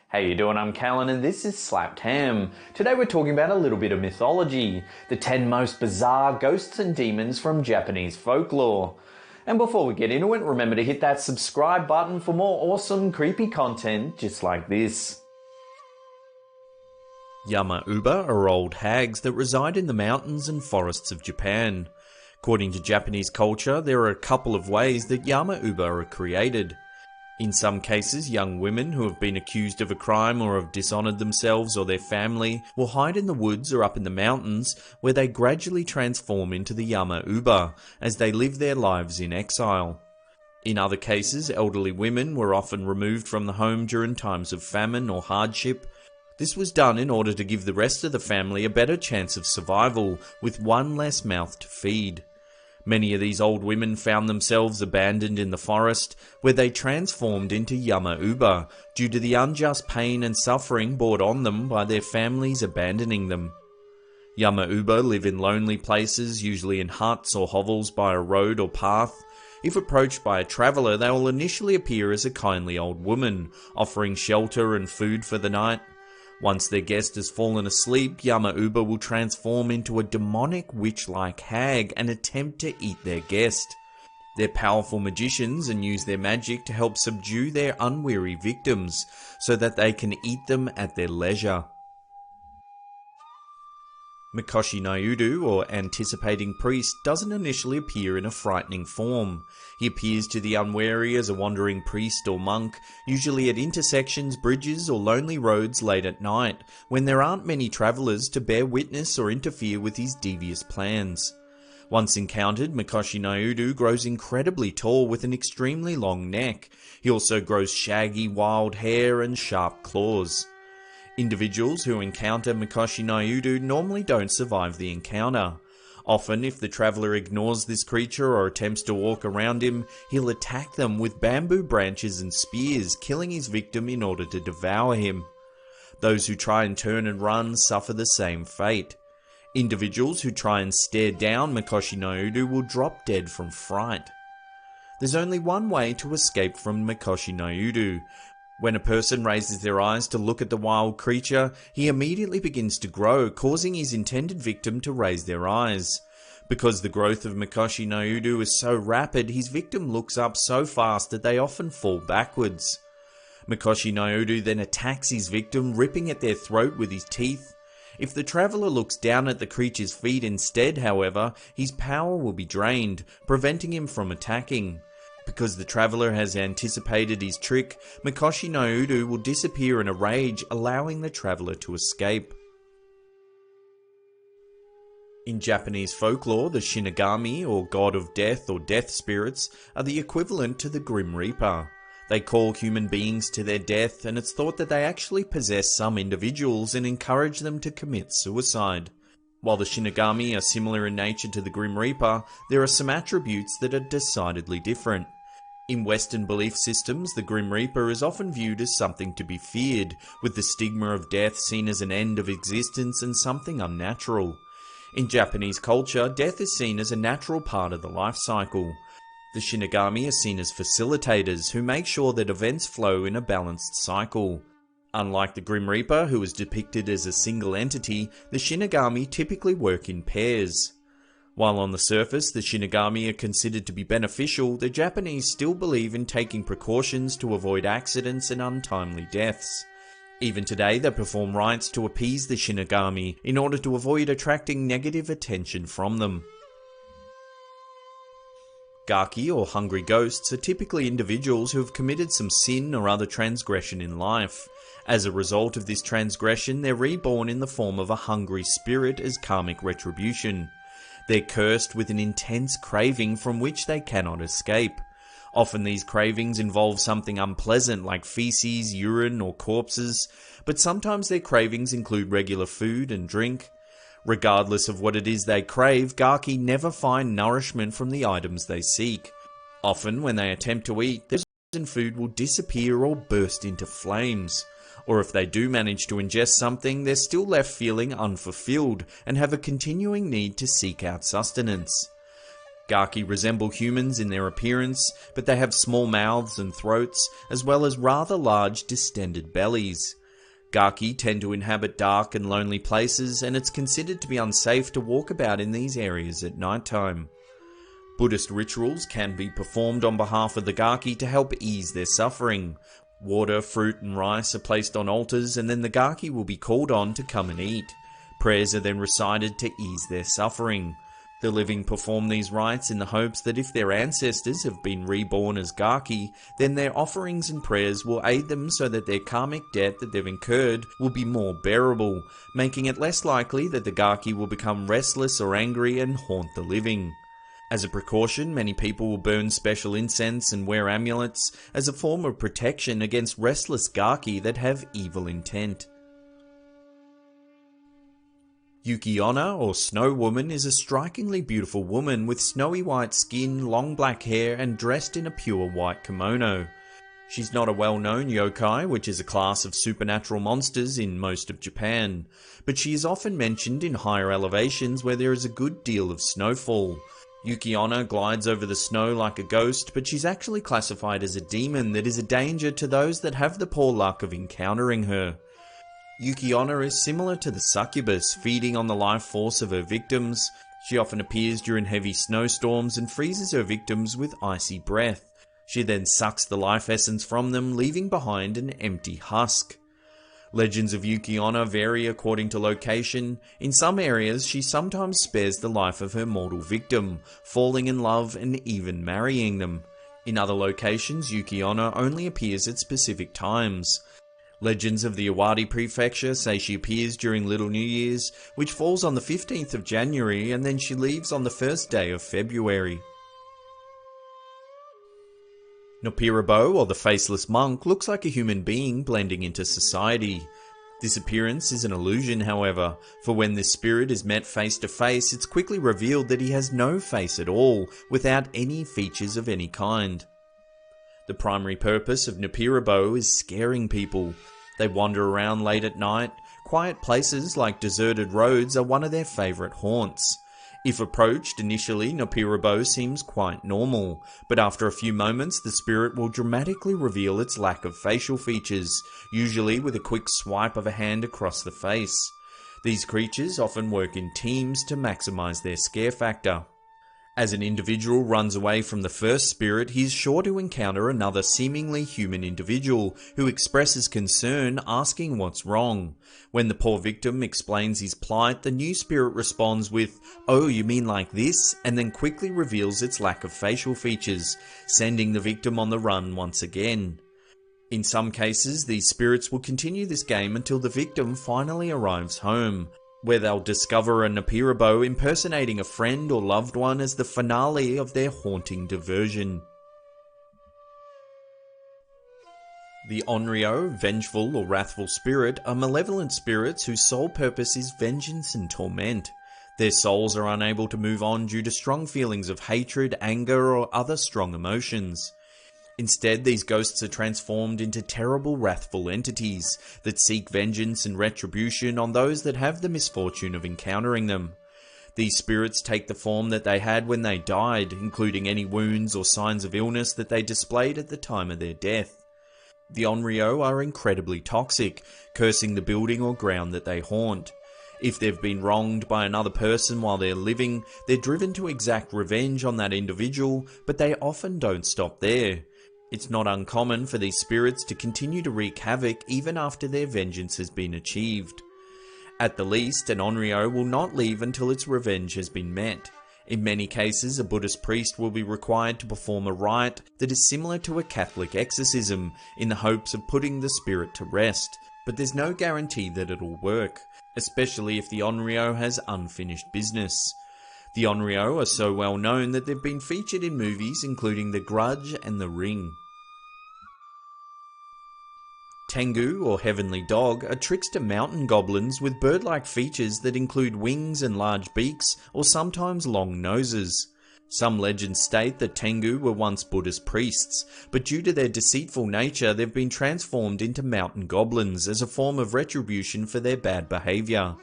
How you doing? I'm Callan and this is Slapped Ham. Today we're talking about a little bit of mythology, the 10 most bizarre ghosts and demons from Japanese folklore. And before we get into it, remember to hit that subscribe button for more awesome creepy content just like this. Yama-uba are old hags that reside in the mountains and forests of Japan. According to Japanese culture, there are a couple of ways that Yama-uba are created. In some cases, young women who have been accused of a crime or have dishonored themselves or their family will hide in the woods or up in the mountains, where they gradually transform into the Yama-uba as they live their lives in exile. In other cases, elderly women were often removed from the home during times of famine or hardship. This was done in order to give the rest of the family a better chance of survival, with one less mouth to feed. Many of these old women found themselves abandoned in the forest, where they transformed into Yama-uba due to the unjust pain and suffering brought on them by their families abandoning them. Yama-uba live in lonely places, usually in huts or hovels by a road or path. If approached by a traveller, they will initially appear as a kindly old woman, offering shelter and food for the night. Once their guest has fallen asleep, Yama-uba will transform into a demonic witch-like hag and attempt to eat their guest. They're powerful magicians and use their magic to help subdue their unwary victims, so that they can eat them at their leisure. Mikoshi Naiudu, or anticipating priest, doesn't initially appear in a frightening form. He appears to the unwary as a wandering priest or monk, usually at intersections, bridges or lonely roads late at night, when there aren't many travellers to bear witness or interfere with his devious plans. Once encountered, Mikoshi Naiudu grows incredibly tall with an extremely long neck. He also grows shaggy, wild hair and sharp claws. Individuals who encounter Mikoshi Naiudu normally don't survive the encounter. Often, if the traveller ignores this creature or attempts to walk around him, he'll attack them with bamboo branches and spears, killing his victim in order to devour him. Those who try and turn and run suffer the same fate. Individuals who try and stare down Mikoshi Naiudu will drop dead from fright. There's only one way to escape from Mikoshi Naiudu. When a person raises their eyes to look at the wild creature, he immediately begins to grow, causing his intended victim to raise their eyes. Because the growth of Mikoshi Naiudu is so rapid, his victim looks up so fast that they often fall backwards. Mikoshi Naiudu then attacks his victim, ripping at their throat with his teeth. If the traveller looks down at the creature's feet instead, however, his power will be drained, preventing him from attacking. Because the traveller has anticipated his trick, Mikoshi Naiudu will disappear in a rage, allowing the traveller to escape. In Japanese folklore, the Shinigami, or god of death or death spirits, are the equivalent to the Grim Reaper. They call human beings to their death, and it's thought that they actually possess some individuals and encourage them to commit suicide. While the Shinigami are similar in nature to the Grim Reaper, there are some attributes that are decidedly different. In Western belief systems, the Grim Reaper is often viewed as something to be feared, with the stigma of death seen as an end of existence and something unnatural. In Japanese culture, death is seen as a natural part of the life cycle. The Shinigami are seen as facilitators who make sure that events flow in a balanced cycle. Unlike the Grim Reaper, who is depicted as a single entity, the Shinigami typically work in pairs. While on the surface the Shinigami are considered to be beneficial, the Japanese still believe in taking precautions to avoid accidents and untimely deaths. Even today they perform rites to appease the Shinigami in order to avoid attracting negative attention from them. Gaki, or hungry ghosts, are typically individuals who have committed some sin or other transgression in life. As a result of this transgression, they're reborn in the form of a hungry spirit as karmic retribution. They're cursed with an intense craving from which they cannot escape. Often these cravings involve something unpleasant like feces, urine, or corpses, but sometimes their cravings include regular food and drink. Regardless of what it is they crave, Gaki never find nourishment from the items they seek. Often when they attempt to eat, their food will disappear or burst into flames. Or if they do manage to ingest something, they're still left feeling unfulfilled and have a continuing need to seek out sustenance. Gaki resemble humans in their appearance, but they have small mouths and throats, as well as rather large distended bellies. Gaki tend to inhabit dark and lonely places, and it's considered to be unsafe to walk about in these areas at nighttime. Buddhist rituals can be performed on behalf of the Gaki to help ease their suffering. Water, fruit and rice are placed on altars, and then the Gaki will be called on to come and eat. Prayers are then recited to ease their suffering. The living perform these rites in the hopes that if their ancestors have been reborn as Gaki, then their offerings and prayers will aid them so that their karmic debt that they've incurred will be more bearable, making it less likely that the Gaki will become restless or angry and haunt the living. As a precaution, many people will burn special incense and wear amulets as a form of protection against restless Gaki that have evil intent. Yuki Onna, or Snow Woman, is a strikingly beautiful woman with snowy white skin, long black hair, and dressed in a pure white kimono. She's not a well-known yokai, which is a class of supernatural monsters in most of Japan, but she is often mentioned in higher elevations where there is a good deal of snowfall. Yuki Onna glides over the snow like a ghost, but she's actually classified as a demon that is a danger to those that have the poor luck of encountering her. Yuki Onna is similar to the succubus, feeding on the life force of her victims. She often appears during heavy snowstorms and freezes her victims with icy breath. She then sucks the life essence from them, leaving behind an empty husk. Legends of Yuki Onna vary according to location. In some areas, she sometimes spares the life of her mortal victim, falling in love and even marrying them. In other locations, Yuki Onna only appears at specific times. Legends of the Iwate Prefecture say she appears during Little New Year's, which falls on the 15th of January, and then she leaves on the first day of February. Nopirabo, or the Faceless Monk, looks like a human being blending into society. This appearance is an illusion, however, for when this spirit is met face to face, it's quickly revealed that he has no face at all, without any features of any kind. The primary purpose of Nopirabo is scaring people. They wander around late at night. Quiet places like deserted roads are one of their favourite haunts. If approached initially, Nopirabo seems quite normal, but after a few moments the spirit will dramatically reveal its lack of facial features, usually with a quick swipe of a hand across the face. These creatures often work in teams to maximise their scare factor. As an individual runs away from the first spirit, he is sure to encounter another seemingly human individual who expresses concern, asking what's wrong. When the poor victim explains his plight, the new spirit responds with, "Oh, you mean like this?" and then quickly reveals its lack of facial features, sending the victim on the run once again. In some cases, these spirits will continue this game until the victim finally arrives home, where they'll discover a Nopirabo impersonating a friend or loved one as the finale of their haunting diversion. The Onryo, vengeful or wrathful spirit, are malevolent spirits whose sole purpose is vengeance and torment. Their souls are unable to move on due to strong feelings of hatred, anger, or other strong emotions. Instead, these ghosts are transformed into terrible, wrathful entities that seek vengeance and retribution on those that have the misfortune of encountering them. These spirits take the form that they had when they died, including any wounds or signs of illness that they displayed at the time of their death. The Onryo are incredibly toxic, cursing the building or ground that they haunt. If they've been wronged by another person while they're living, they're driven to exact revenge on that individual, but they often don't stop there. It's not uncommon for these spirits to continue to wreak havoc even after their vengeance has been achieved. At the least, an onryo will not leave until its revenge has been met. In many cases, a Buddhist priest will be required to perform a rite that is similar to a Catholic exorcism in the hopes of putting the spirit to rest, but there's no guarantee that it'll work, especially if the onryo has unfinished business. The onryo are so well known that they've been featured in movies including The Grudge and The Ring. Tengu, or Heavenly Dog, are trickster mountain goblins with bird-like features that include wings and large beaks, or sometimes long noses. Some legends state that Tengu were once Buddhist priests, but due to their deceitful nature they've been transformed into mountain goblins as a form of retribution for their bad behaviour.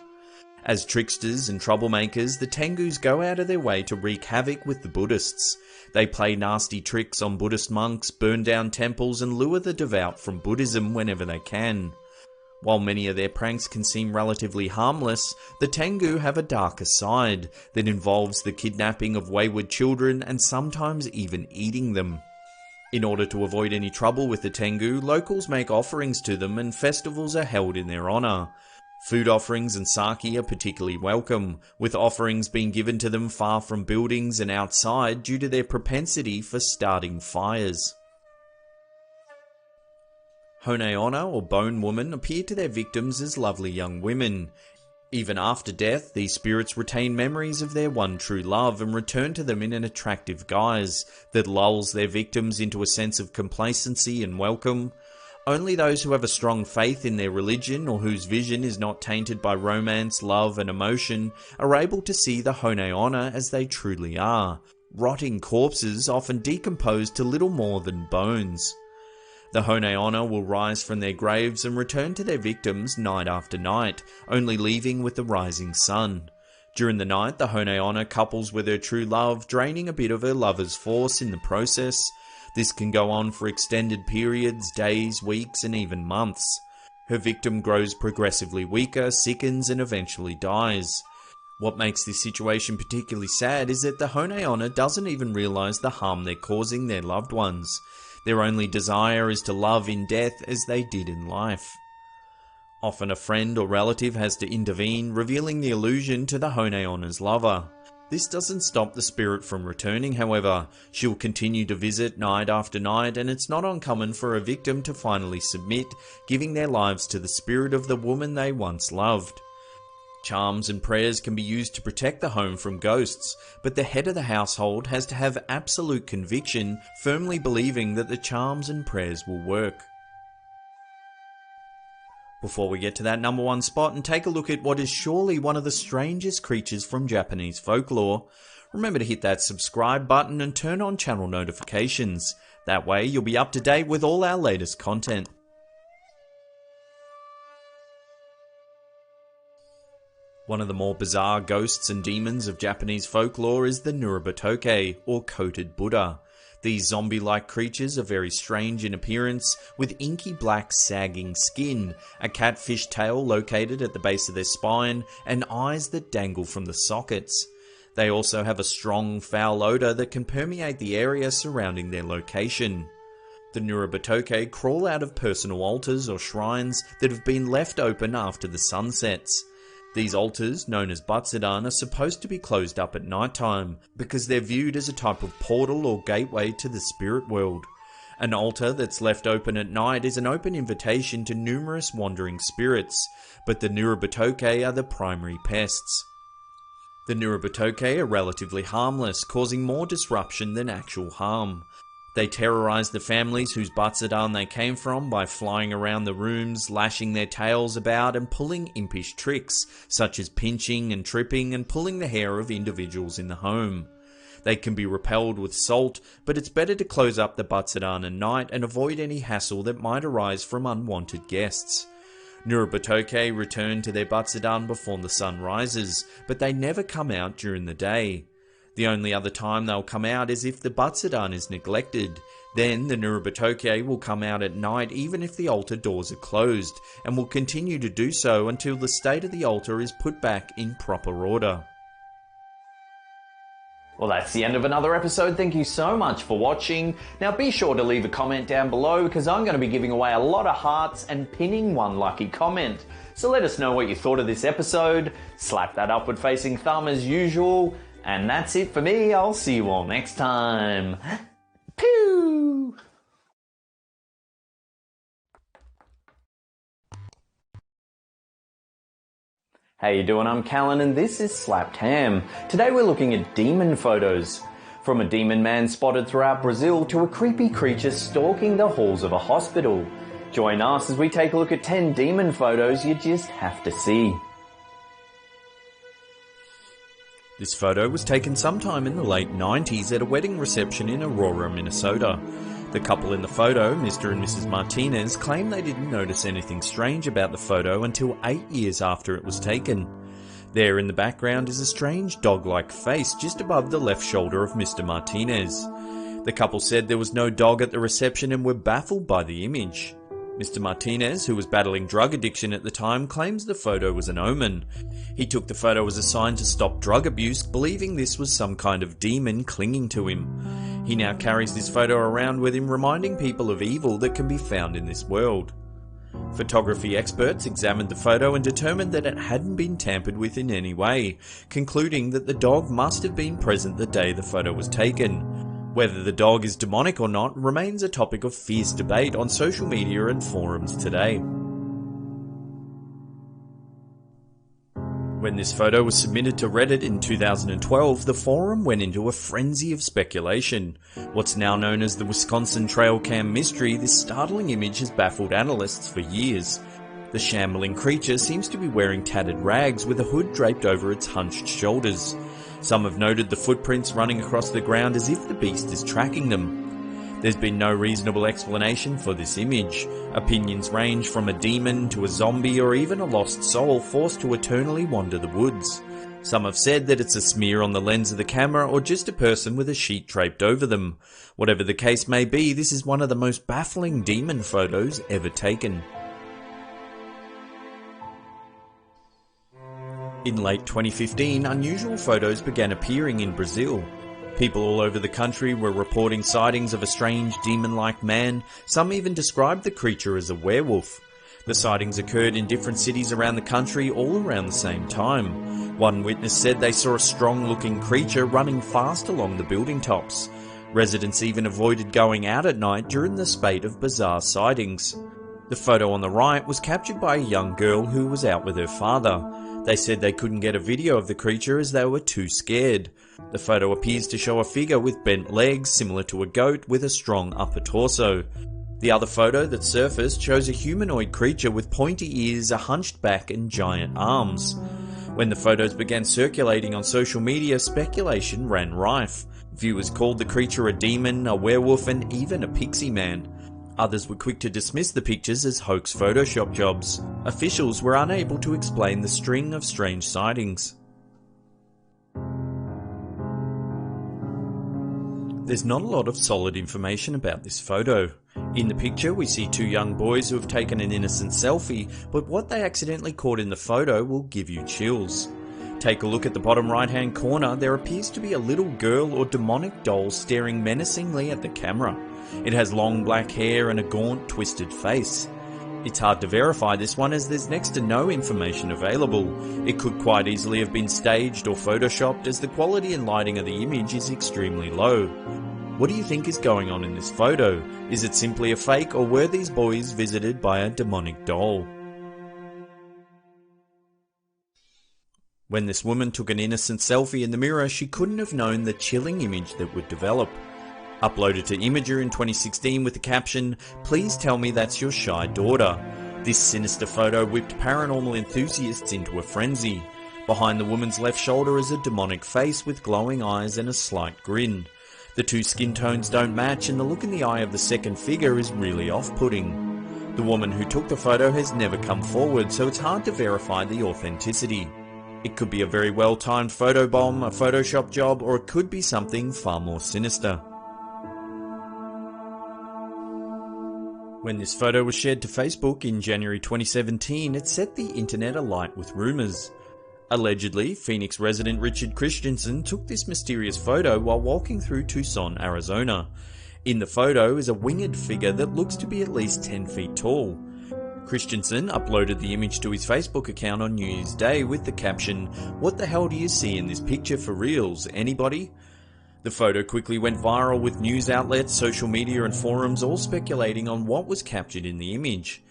As tricksters and troublemakers, the Tengus go out of their way to wreak havoc with the Buddhists. They play nasty tricks on Buddhist monks, burn down temples and lure the devout from Buddhism whenever they can. While many of their pranks can seem relatively harmless, the Tengu have a darker side that involves the kidnapping of wayward children and sometimes even eating them. In order to avoid any trouble with the Tengu, locals make offerings to them and festivals are held in their honour. Food offerings and sake are particularly welcome, with offerings being given to them far from buildings and outside due to their propensity for starting fires. Honeona, or Bone Woman, appear to their victims as lovely young women. Even after death, these spirits retain memories of their one true love and return to them in an attractive guise that lulls their victims into a sense of complacency and welcome. Only those who have a strong faith in their religion or whose vision is not tainted by romance, love and emotion are able to see the Honeona as they truly are, rotting corpses often decomposed to little more than bones. The Honeona will rise from their graves and return to their victims night after night, only leaving with the rising sun. During the night, the Honeona couples with her true love, draining a bit of her lover's force in the process. This can go on for extended periods, days, weeks, and even months. Her victim grows progressively weaker, sickens, and eventually dies. What makes this situation particularly sad is that the Honeona doesn't even realise the harm they're causing their loved ones. Their only desire is to love in death as they did in life. Often a friend or relative has to intervene, revealing the illusion to the Honeona's lover. This doesn't stop the spirit from returning, however. She'll continue to visit night after night, and it's not uncommon for a victim to finally submit, giving their lives to the spirit of the woman they once loved. Charms and prayers can be used to protect the home from ghosts, but the head of the household has to have absolute conviction, firmly believing that the charms and prayers will work. Before we get to that number one spot and take a look at what is surely one of the strangest creatures from Japanese folklore, remember to hit that subscribe button and turn on channel notifications. That way you'll be up to date with all our latest content. One of the more bizarre ghosts and demons of Japanese folklore is the Nurabatoke, or coated Buddha. These zombie-like creatures are very strange in appearance, with inky black sagging skin, a catfish tail located at the base of their spine, and eyes that dangle from the sockets. They also have a strong, foul odour that can permeate the area surrounding their location. The Nurabatoke crawl out of personal altars or shrines that have been left open after the sun sets. These altars, known as Butsudan, are supposed to be closed up at night time because they're viewed as a type of portal or gateway to the spirit world. An altar that's left open at night is an open invitation to numerous wandering spirits, but the Nurabatoke are the primary pests. The Nurabatoke are relatively harmless, causing more disruption than actual harm. They terrorize the families whose Butsudan they came from by flying around the rooms, lashing their tails about and pulling impish tricks, such as pinching and tripping and pulling the hair of individuals in the home. They can be repelled with salt, but it's better to close up the Butsudan at night and avoid any hassle that might arise from unwanted guests. Nurabatoke return to their Butsudan before the sun rises, but they never come out during the day. The only other time they'll come out is if the Butsudan is neglected. Then the Nurubatoke will come out at night even if the altar doors are closed, and will continue to do so until the state of the altar is put back in proper order. Well, that's the end of another episode. Thank you so much for watching. Now be sure to leave a comment down below because I'm going to be giving away a lot of hearts and pinning one lucky comment. So let us know what you thought of this episode. Slap that upward facing thumb as usual. And that's it for me. I'll see you all next time. Pew! How you doing? I'm Callan and this is Slapped Ham. Today we're looking at demon photos. From a demon man spotted throughout Brazil to a creepy creature stalking the halls of a hospital. Join us as we take a look at 10 demon photos you just have to see. This photo was taken sometime in the late 90s at a wedding reception in Aurora, Minnesota. The couple in the photo, Mr. and Mrs. Martinez, claim they didn't notice anything strange about the photo until 8 years after it was taken. There in the background is a strange dog-like face just above the left shoulder of Mr. Martinez. The couple said there was no dog at the reception and were baffled by the image. Mr. Martinez, who was battling drug addiction at the time, claims the photo was an omen. He took the photo as a sign to stop drug abuse, believing this was some kind of demon clinging to him. He now carries this photo around with him, reminding people of evil that can be found in this world. Photography experts examined the photo and determined that it hadn't been tampered with in any way, concluding that the dog must have been present the day the photo was taken. Whether the dog is demonic or not remains a topic of fierce debate on social media and forums today. When this photo was submitted to Reddit in 2012, the forum went into a frenzy of speculation. What's now known as the Wisconsin Trail Cam mystery, this startling image has baffled analysts for years. The shambling creature seems to be wearing tattered rags with a hood draped over its hunched shoulders. Some have noted the footprints running across the ground as if the beast is tracking them. There's been no reasonable explanation for this image. Opinions range from a demon to a zombie or even a lost soul forced to eternally wander the woods. Some have said that it's a smear on the lens of the camera or just a person with a sheet draped over them. Whatever the case may be, this is one of the most baffling demon photos ever taken. In late 2015, unusual photos began appearing in Brazil. People all over the country were reporting sightings of a strange demon-like man. Some even described the creature as a werewolf. The sightings occurred in different cities around the country all around the same time. One witness said they saw a strong-looking creature running fast along the building tops. Residents even avoided going out at night during the spate of bizarre sightings. The photo on the right was captured by a young girl who was out with her father. They said they couldn't get a video of the creature as they were too scared. The photo appears to show a figure with bent legs similar to a goat with a strong upper torso. The other photo that surfaced shows a humanoid creature with pointy ears, a hunched back and giant arms. When the photos began circulating on social media, speculation ran rife. Viewers called the creature a demon, a werewolf and even a pixie man. Others were quick to dismiss the pictures as hoax Photoshop jobs. Officials were unable to explain the string of strange sightings. There's not a lot of solid information about this photo. In the picture we see two young boys who have taken an innocent selfie, but what they accidentally caught in the photo will give you chills. Take a look at the bottom right hand corner. There appears to be a little girl or demonic doll staring menacingly at the camera. It has long black hair and a gaunt, twisted face. It's hard to verify this one as there's next to no information available. It could quite easily have been staged or photoshopped as the quality and lighting of the image is extremely low. What do you think is going on in this photo? Is it simply a fake or were these boys visited by a demonic doll? When this woman took an innocent selfie in the mirror, she couldn't have known the chilling image that would develop. Uploaded to Imager in 2016 with the caption, "Please tell me that's your shy daughter." This sinister photo whipped paranormal enthusiasts into a frenzy. Behind the woman's left shoulder is a demonic face with glowing eyes and a slight grin. The two skin tones don't match and the look in the eye of the second figure is really off-putting. The woman who took the photo has never come forward, so it's hard to verify the authenticity. It could be a very well-timed photobomb, a Photoshop job, or it could be something far more sinister. When this photo was shared to Facebook in January 2017, it set the internet alight with rumours. Allegedly, Phoenix resident Richard Christensen took this mysterious photo while walking through Tucson, Arizona. In the photo is a winged figure that looks to be at least 10 feet tall. Christensen uploaded the image to his Facebook account on New Year's Day with the caption, "What the hell do you see in this picture for reals, anybody?" The photo quickly went viral with news outlets, social media and forums all speculating on what was captured in the image.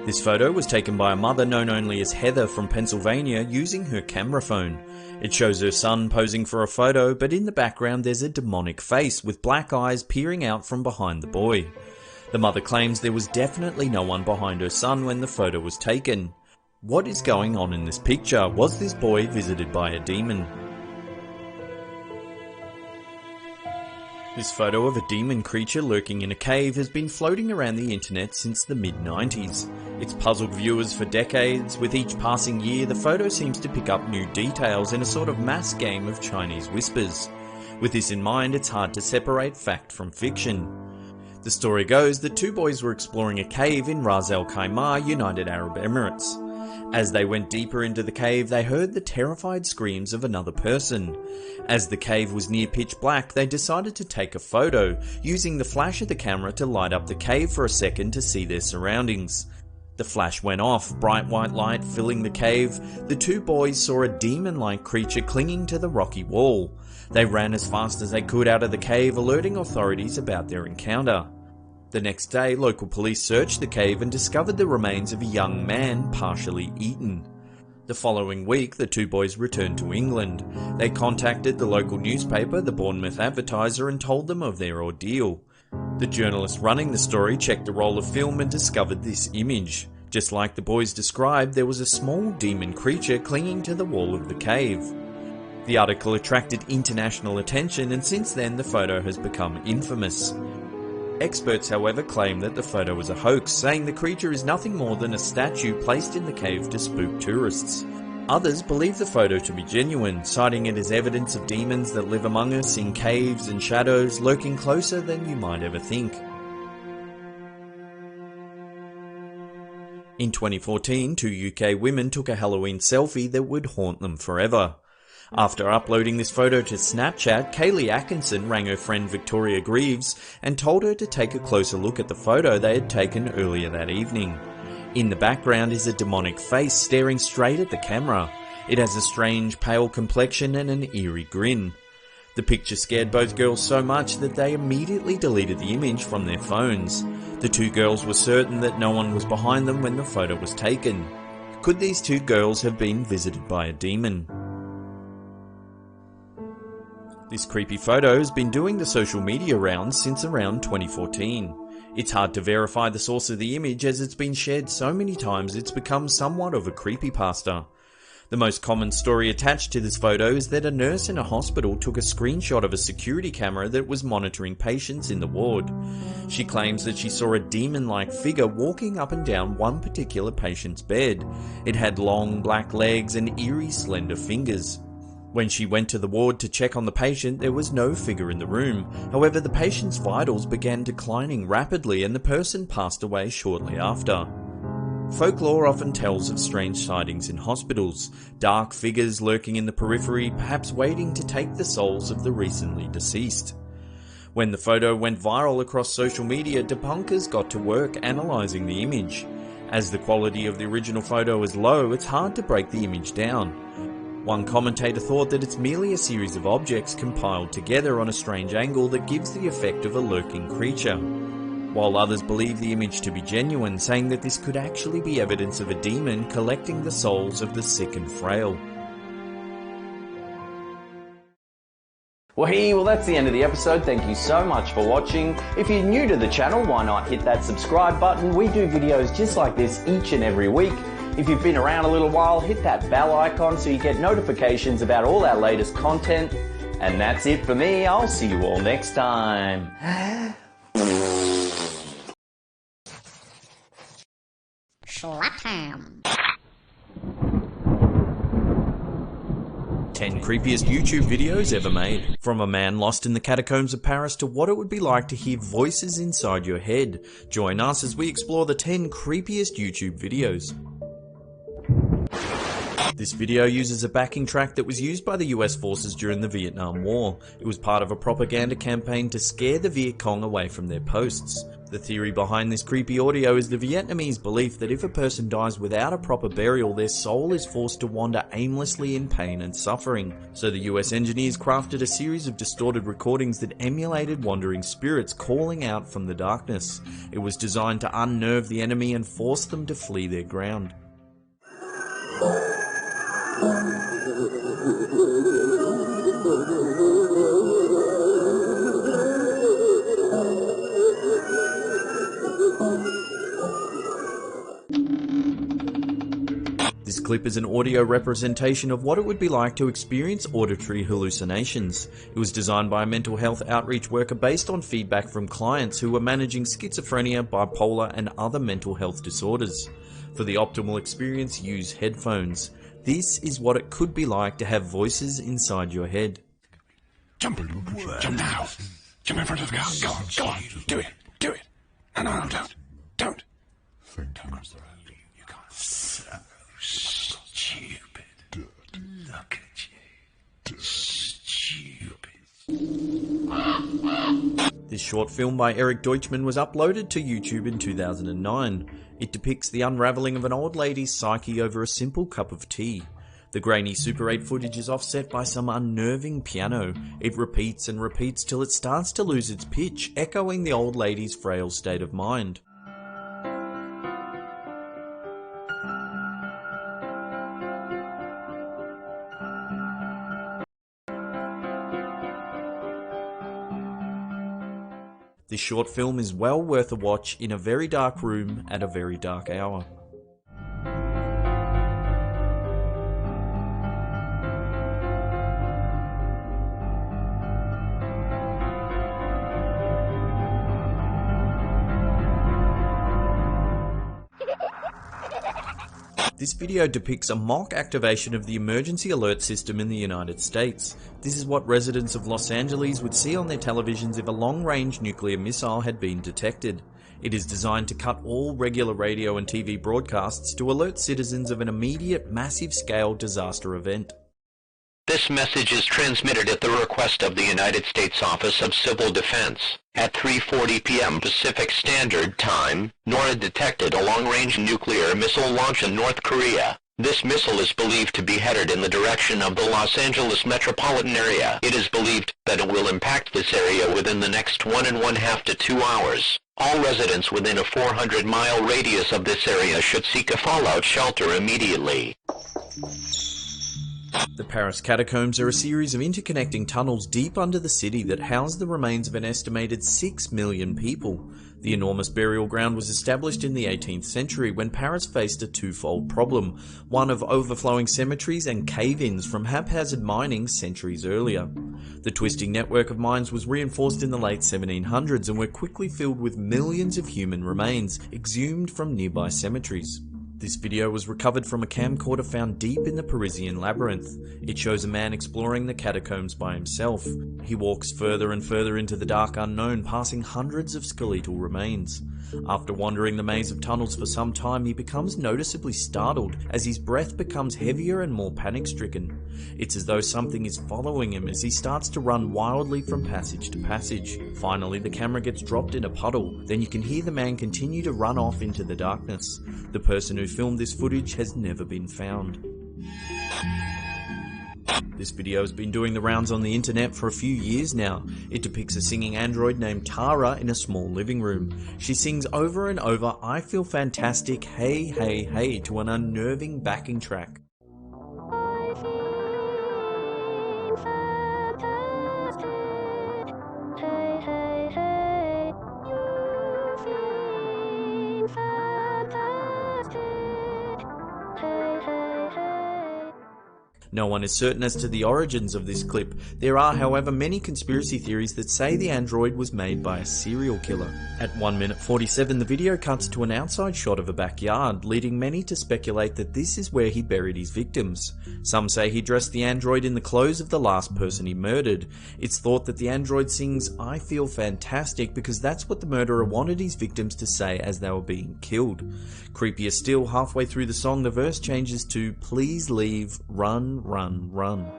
This photo was taken by a mother known only as Heather from Pennsylvania using her camera phone. It shows her son posing for a photo, but in the background there's a demonic face with black eyes peering out from behind the boy. The mother claims there was definitely no one behind her son when the photo was taken. What is going on in this picture? Was this boy visited by a demon? This photo of a demon creature lurking in a cave has been floating around the internet since the mid-90s. It's puzzled viewers for decades. With each passing year, the photo seems to pick up new details in a sort of mass game of Chinese whispers. With this in mind, it's hard to separate fact from fiction. The story goes that two boys were exploring a cave in Ras Al Khaimah, United Arab Emirates. As they went deeper into the cave, they heard the terrified screams of another person. As the cave was near pitch black, they decided to take a photo, using the flash of the camera to light up the cave for a second to see their surroundings. The flash went off, bright white light filling the cave. The two boys saw a demon-like creature clinging to the rocky wall. They ran as fast as they could out of the cave, alerting authorities about their encounter. The next day, local police searched the cave and discovered the remains of a young man partially eaten. The following week, the two boys returned to England. They contacted the local newspaper, the Bournemouth Advertiser, and told them of their ordeal. The journalist running the story checked the roll of film and discovered this image. Just like the boys described, there was a small demon creature clinging to the wall of the cave. The article attracted international attention, and since then the photo has become infamous. Experts, however, claim that the photo was a hoax, saying the creature is nothing more than a statue placed in the cave to spook tourists. Others believe the photo to be genuine, citing it as evidence of demons that live among us in caves and shadows, lurking closer than you might ever think. In 2014, two UK women took a Halloween selfie that would haunt them forever. After uploading this photo to Snapchat, Kaylee Atkinson rang her friend Victoria Greaves and told her to take a closer look at the photo they had taken earlier that evening. In the background is a demonic face staring straight at the camera. It has a strange pale complexion and an eerie grin. The picture scared both girls so much that they immediately deleted the image from their phones. The two girls were certain that no one was behind them when the photo was taken. Could these two girls have been visited by a demon? This creepy photo has been doing the social media rounds since around 2014. It's hard to verify the source of the image as it's been shared so many times it's become somewhat of a creepypasta. The most common story attached to this photo is that a nurse in a hospital took a screenshot of a security camera that was monitoring patients in the ward. She claims that she saw a demon-like figure walking up and down one particular patient's bed. It had long black legs and eerie slender fingers. When she went to the ward to check on the patient, there was no figure in the room. However, the patient's vitals began declining rapidly and the person passed away shortly after. Folklore often tells of strange sightings in hospitals, dark figures lurking in the periphery, perhaps waiting to take the souls of the recently deceased. When the photo went viral across social media, debunkers got to work analysing the image. As the quality of the original photo is low, it's hard to break the image down. One commentator thought that it's merely a series of objects compiled together on a strange angle that gives the effect of a lurking creature, while others believe the image to be genuine, saying that this could actually be evidence of a demon collecting the souls of the sick and frail. Well, that's the end of the episode. Thank you so much for watching. If you're new to the channel, why not hit that subscribe button? We do videos just like this each and every week. If you've been around a little while, hit that bell icon so you get notifications about all our latest content. And that's it for me. I'll see you all next time. Slap ham. 10 creepiest YouTube videos ever made. From a man lost in the catacombs of Paris to what it would be like to hear voices inside your head. Join us as we explore the 10 creepiest YouTube videos. This video uses a backing track that was used by the US forces during the Vietnam War. It was part of a propaganda campaign to scare the Viet Cong away from their posts. The theory behind this creepy audio is the Vietnamese belief that if a person dies without a proper burial, their soul is forced to wander aimlessly in pain and suffering. So the US engineers crafted a series of distorted recordings that emulated wandering spirits calling out from the darkness. It was designed to unnerve the enemy and force them to flee their ground. This clip is an audio representation of what it would be like to experience auditory hallucinations. It was designed by a mental health outreach worker based on feedback from clients who were managing schizophrenia, bipolar, and other mental health disorders. For the optimal experience, use headphones. This is what it could be like to have voices inside your head. Jump now. Jump in front of the car. Go on. Do it. No, don't. You can't. So stupid. Look at you. Stupid. This short film by Eric Deutschmann was uploaded to YouTube in 2009. It depicts the unravelling of an old lady's psyche over a simple cup of tea. The grainy Super 8 footage is offset by some unnerving piano. It repeats and repeats till it starts to lose its pitch, echoing the old lady's frail state of mind. This short film is well worth a watch in a very dark room at a very dark hour. This video depicts a mock activation of the emergency alert system in the United States. This is what residents of Los Angeles would see on their televisions if a long-range nuclear missile had been detected. It is designed to cut all regular radio and TV broadcasts to alert citizens of an immediate, massive-scale disaster event. This message is transmitted at the request of the United States Office of Civil Defense. At 3:40 p.m. Pacific Standard Time, NORAD detected a long-range nuclear missile launch in North Korea. This missile is believed to be headed in the direction of the Los Angeles metropolitan area. It is believed that it will impact this area within the next 1.5 to 2 hours. All residents within a 400-mile radius of this area should seek a fallout shelter immediately. The Paris catacombs are a series of interconnecting tunnels deep under the city that house the remains of an estimated 6 million people. The enormous burial ground was established in the 18th century when Paris faced a twofold problem, one of overflowing cemeteries and cave-ins from haphazard mining centuries earlier. The twisting network of mines was reinforced in the late 1700s and were quickly filled with millions of human remains exhumed from nearby cemeteries. This video was recovered from a camcorder found deep in the Parisian labyrinth. It shows a man exploring the catacombs by himself. He walks further and further into the dark unknown, passing hundreds of skeletal remains. After wandering the maze of tunnels for some time, he becomes noticeably startled as his breath becomes heavier and more panic-stricken. It's as though something is following him as he starts to run wildly from passage to passage. Finally, the camera gets dropped in a puddle. Then you can hear the man continue to run off into the darkness. The person who filmed this footage has never been found. This video has been doing the rounds on the internet for a few years now. It depicts a singing android named Tara in a small living room. She sings over and over, "I feel fantastic, hey, hey, hey," to an unnerving backing track. No one is certain as to the origins of this clip. There are, however, many conspiracy theories that say the android was made by a serial killer. At 1 minute 47, the video cuts to an outside shot of a backyard, leading many to speculate that this is where he buried his victims. Some say he dressed the android in the clothes of the last person he murdered. It's thought that the android sings "I feel fantastic" because that's what the murderer wanted his victims to say as they were being killed. Creepier still, halfway through the song, the verse changes to "Please leave, run, run, run."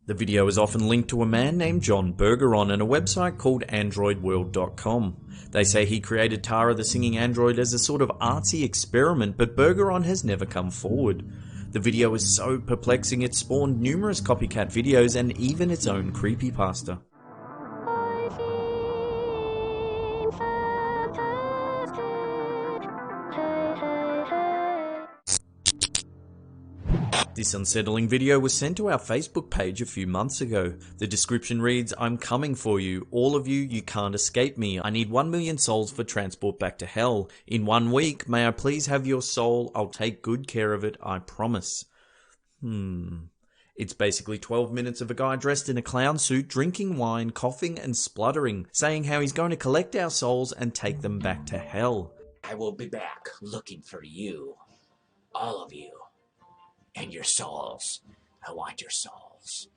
The video is often linked to a man named John Bergeron and a website called AndroidWorld.com. They say he created Tara the singing android as a sort of artsy experiment, but Bergeron has never come forward. The video is so perplexing it spawned numerous copycat videos and even its own creepypasta. This unsettling video was sent to our Facebook page a few months ago. The description reads, "I'm coming for you. All of you, you can't escape me. I need 1 million souls for transport back to hell. In 1 week, may I please have your soul? I'll take good care of it, I promise." It's basically 12 minutes of a guy dressed in a clown suit, drinking wine, coughing and spluttering, saying how he's going to collect our souls and take them back to hell. "I will be back looking for you. All of you. And your souls. I want your souls."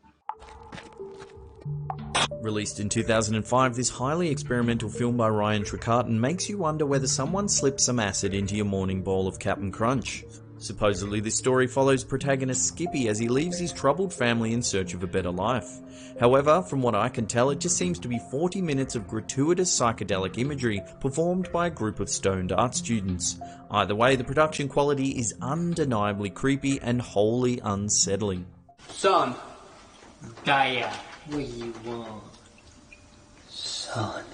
Released in 2005, this highly experimental film by Ryan Tricarton makes you wonder whether someone slipped some acid into your morning bowl of Cap'n Crunch. Supposedly, this story follows protagonist Skippy as he leaves his troubled family in search of a better life. However, from what I can tell, it just seems to be 40 minutes of gratuitous psychedelic imagery performed by a group of stoned art students. Either way, the production quality is undeniably creepy and wholly unsettling. "Son, Dad, what you want? Son,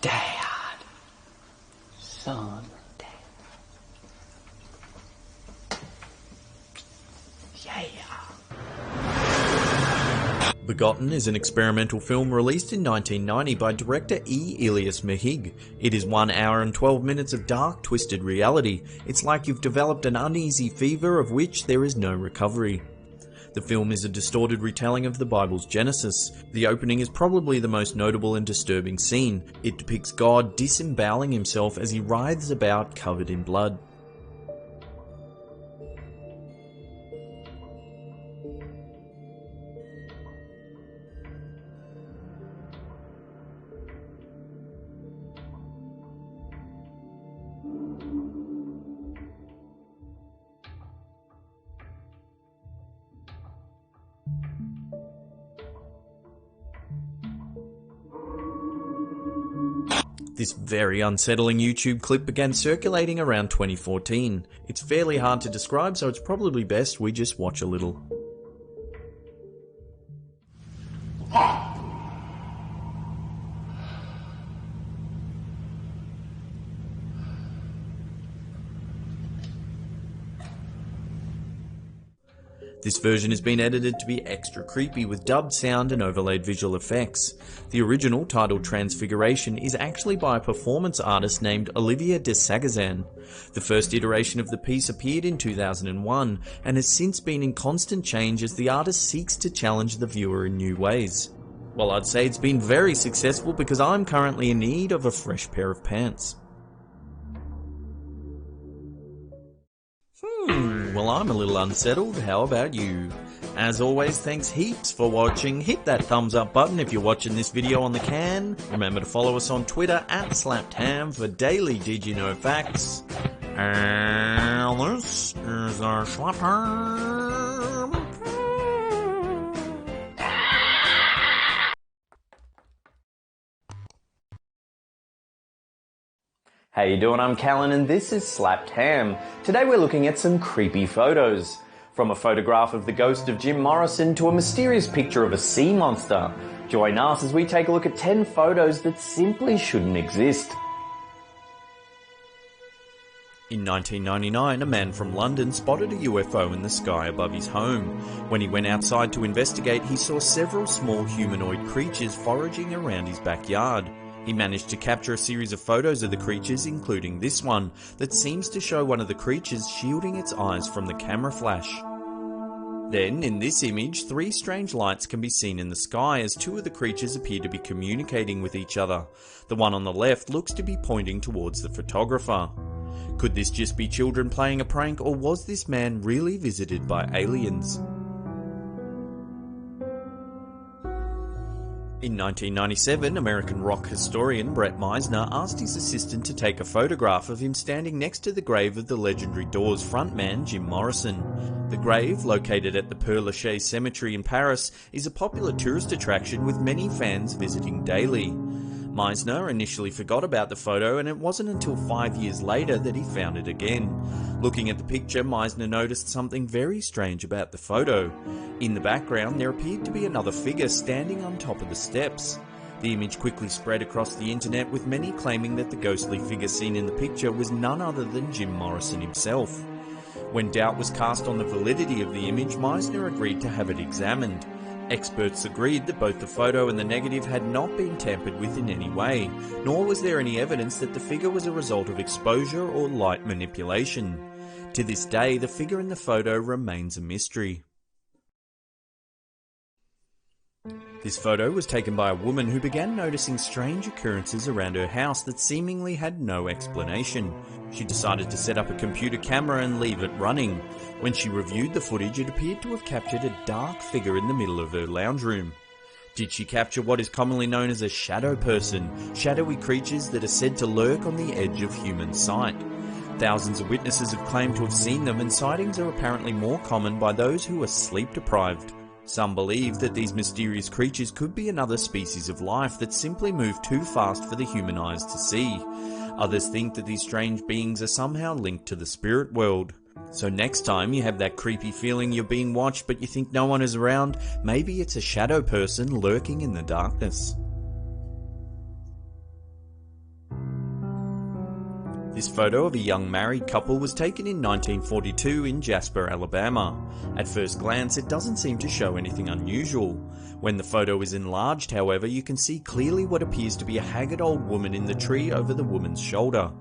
Dad, son, Dad. Yeah." Begotten is an experimental film released in 1990 by director E. Ilias Mehig. It is 1 hour and 12 minutes of dark, twisted reality. It's like you've developed an uneasy fever of which there is no recovery. The film is a distorted retelling of the Bible's Genesis. The opening is probably the most notable and disturbing scene. It depicts God disemboweling himself as he writhes about covered in blood. This very unsettling YouTube clip began circulating around 2014. It's fairly hard to describe, so it's probably best we just watch a little. This version has been edited to be extra creepy with dubbed sound and overlaid visual effects. The original, titled Transfiguration, is actually by a performance artist named Olivia de Sagazan. The first iteration of the piece appeared in 2001 and has since been in constant change as the artist seeks to challenge the viewer in new ways. Well, I'd say it's been very successful because I'm currently in need of a fresh pair of pants. Well, I'm a little unsettled. How about you? As always, thanks heaps for watching. Hit that thumbs up button if you're watching this video on the can. Remember to follow us on Twitter @SlappedHam for daily Did You Know facts. And this is our Slapped Ham. How you doing? I'm Callan and this is Slapped Ham. Today we're looking at some creepy photos. From a photograph of the ghost of Jim Morrison to a mysterious picture of a sea monster. Join us as we take a look at 10 photos that simply shouldn't exist. In 1999, a man from London spotted a UFO in the sky above his home. When he went outside to investigate, he saw several small humanoid creatures foraging around his backyard. He managed to capture a series of photos of the creatures, including this one, that seems to show one of the creatures shielding its eyes from the camera flash. Then, in this image, 3 strange lights can be seen in the sky as 2 of the creatures appear to be communicating with each other. The one on the left looks to be pointing towards the photographer. Could this just be children playing a prank, or was this man really visited by aliens? In 1997, American rock historian Brett Meisner asked his assistant to take a photograph of him standing next to the grave of the legendary Doors frontman Jim Morrison. The grave, located at the Père Lachaise Cemetery in Paris, is a popular tourist attraction with many fans visiting daily. Meisner initially forgot about the photo, and it wasn't until 5 years later that he found it again. Looking at the picture, Meisner noticed something very strange about the photo. In the background, there appeared to be another figure standing on top of the steps. The image quickly spread across the internet, with many claiming that the ghostly figure seen in the picture was none other than Jim Morrison himself. When doubt was cast on the validity of the image, Meisner agreed to have it examined. Experts agreed that both the photo and the negative had not been tampered with in any way, nor was there any evidence that the figure was a result of exposure or light manipulation. To this day, the figure in the photo remains a mystery. This photo was taken by a woman who began noticing strange occurrences around her house that seemingly had no explanation. She decided to set up a computer camera and leave it running. When she reviewed the footage, it appeared to have captured a dark figure in the middle of her lounge room. Did she capture what is commonly known as a shadow person, shadowy creatures that are said to lurk on the edge of human sight? Thousands of witnesses have claimed to have seen them, and sightings are apparently more common by those who are sleep deprived. Some believe that these mysterious creatures could be another species of life that simply move too fast for the human eyes to see. Others think that these strange beings are somehow linked to the spirit world. So next time you have that creepy feeling you're being watched but you think no one is around, maybe it's a shadow person lurking in the darkness. This photo of a young married couple was taken in 1942 in Jasper, Alabama. At first glance, it doesn't seem to show anything unusual. When the photo is enlarged, however, you can see clearly what appears to be a haggard old woman in the tree over the woman's shoulder.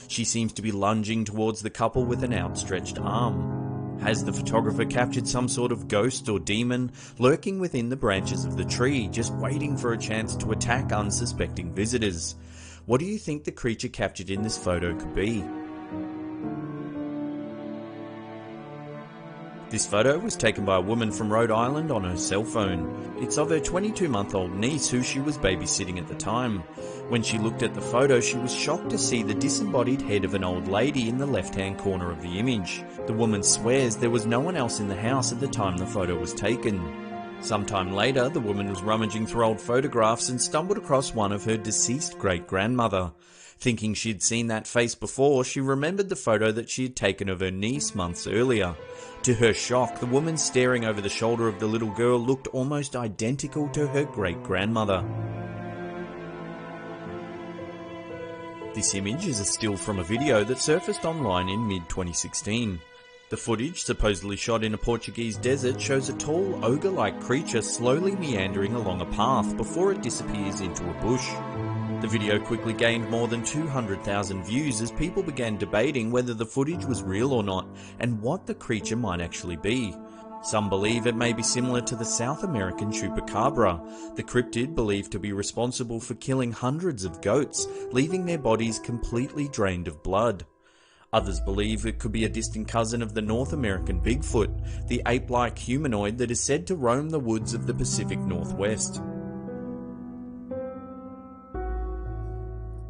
She seems to be lunging towards the couple with an outstretched arm. Has the photographer captured some sort of ghost or demon lurking within the branches of the tree, just waiting for a chance to attack unsuspecting visitors? What do you think the creature captured in this photo could be? This photo was taken by a woman from Rhode Island on her cell phone. It's of her 22-month-old niece who she was babysitting at the time. When she looked at the photo, she was shocked to see the disembodied head of an old lady in the left-hand corner of the image. The woman swears there was no one else in the house at the time the photo was taken. Sometime later, the woman was rummaging through old photographs and stumbled across one of her deceased great-grandmother. Thinking she'd seen that face before, she remembered the photo that she had taken of her niece months earlier. To her shock, the woman staring over the shoulder of the little girl looked almost identical to her great-grandmother. This image is a still from a video that surfaced online in mid-2016. The footage, supposedly shot in a Portuguese desert, shows a tall, ogre-like creature slowly meandering along a path before it disappears into a bush. The video quickly gained more than 200,000 views as people began debating whether the footage was real or not, and what the creature might actually be. Some believe it may be similar to the South American chupacabra, the cryptid believed to be responsible for killing hundreds of goats, leaving their bodies completely drained of blood. Others believe it could be a distant cousin of the North American Bigfoot, the ape-like humanoid that is said to roam the woods of the Pacific Northwest.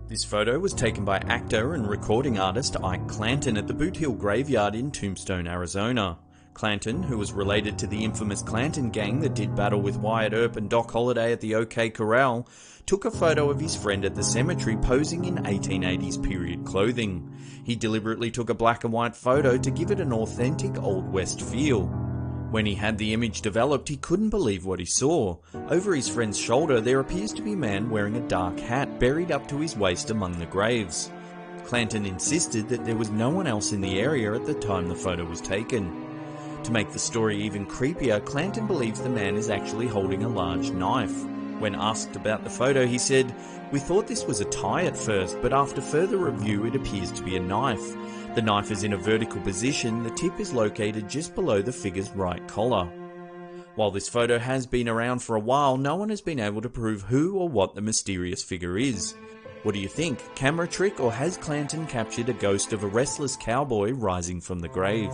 This photo was taken by actor and recording artist Ike Clanton at the Boot Hill Graveyard in Tombstone, Arizona. Clanton, who was related to the infamous Clanton gang that did battle with Wyatt Earp and Doc Holliday at the OK Corral, took a photo of his friend at the cemetery posing in 1880s period clothing. He deliberately took a black and white photo to give it an authentic Old West feel. When he had the image developed, he couldn't believe what he saw. Over his friend's shoulder, there appears to be a man wearing a dark hat buried up to his waist among the graves. Clanton insisted that there was no one else in the area at the time the photo was taken. To make the story even creepier, Clanton believes the man is actually holding a large knife. When asked about the photo, he said, "We thought this was a tie at first, but after further review it appears to be a knife. The knife is in a vertical position, the tip is located just below the figure's right collar." While this photo has been around for a while, no one has been able to prove who or what the mysterious figure is. What do you think? Camera trick, or has Clanton captured a ghost of a restless cowboy rising from the grave?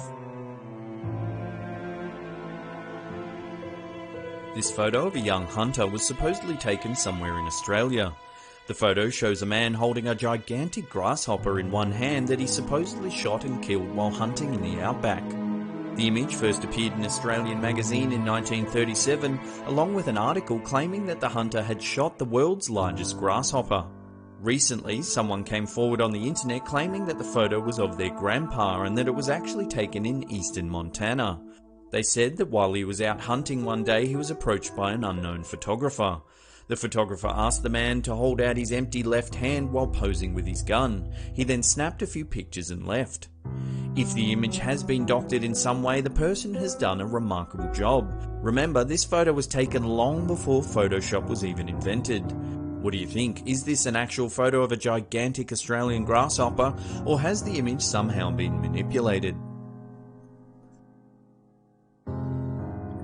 This photo of a young hunter was supposedly taken somewhere in Australia. The photo shows a man holding a gigantic grasshopper in one hand that he supposedly shot and killed while hunting in the outback. The image first appeared in an Australian magazine in 1937, along with an article claiming that the hunter had shot the world's largest grasshopper. Recently, someone came forward on the internet claiming that the photo was of their grandpa and that it was actually taken in eastern Montana. They said that while he was out hunting one day, he was approached by an unknown photographer. The photographer asked the man to hold out his empty left hand while posing with his gun. He then snapped a few pictures and left. If the image has been doctored in some way, the person has done a remarkable job. Remember, this photo was taken long before Photoshop was even invented. What do you think? Is this an actual photo of a gigantic Australian grasshopper, or has the image somehow been manipulated?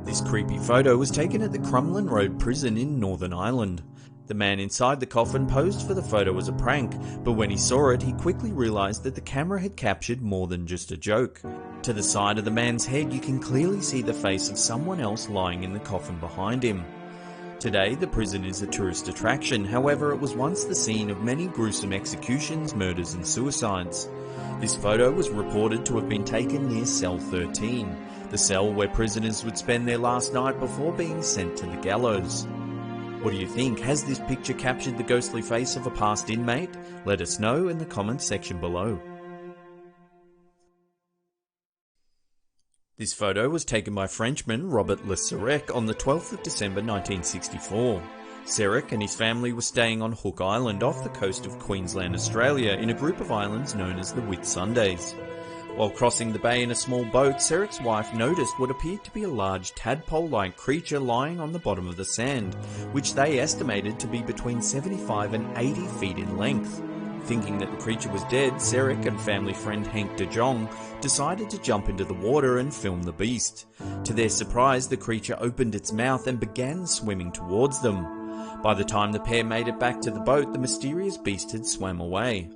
This creepy photo was taken at the Crumlin Road prison in Northern Ireland. The man inside the coffin posed for the photo as a prank, but when he saw it, he quickly realised that the camera had captured more than just a joke. To the side of the man's head, you can clearly see the face of someone else lying in the coffin behind him. Today, the prison is a tourist attraction, however it was once the scene of many gruesome executions, murders and suicides. This photo was reported to have been taken near cell 13, the cell where prisoners would spend their last night before being sent to the gallows. What do you think? Has this picture captured the ghostly face of a past inmate? Let us know in the comments section below. This photo was taken by Frenchman Robert Le Serec on the 12th of December 1964. Serec and his family were staying on Hook Island off the coast of Queensland, Australia, in a group of islands known as the Whitsundays. While crossing the bay in a small boat, Serec's wife noticed what appeared to be a large tadpole-like creature lying on the bottom of the sand, which they estimated to be between 75 and 80 feet in length. Thinking that the creature was dead, Serec and family friend Hank de Jong decided to jump into the water and film the beast. To their surprise, the creature opened its mouth and began swimming towards them. By the time the pair made it back to the boat, the mysterious beast had swam away.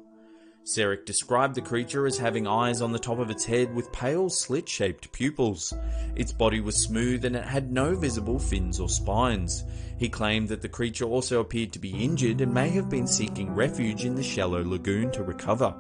Serec described the creature as having eyes on the top of its head with pale slit-shaped pupils. Its body was smooth and it had no visible fins or spines. He claimed that the creature also appeared to be injured and may have been seeking refuge in the shallow lagoon to recover.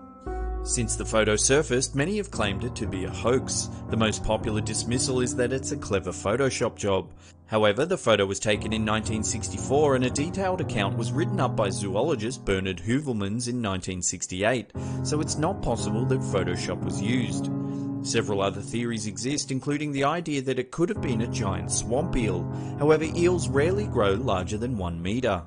Since the photo surfaced, many have claimed it to be a hoax. The most popular dismissal is that it's a clever Photoshop job. However, the photo was taken in 1964 and a detailed account was written up by zoologist Bernard Heuvelmans in 1968, so it's not possible that Photoshop was used. Several other theories exist, including the idea that it could have been a giant swamp eel. However, eels rarely grow larger than 1 meter.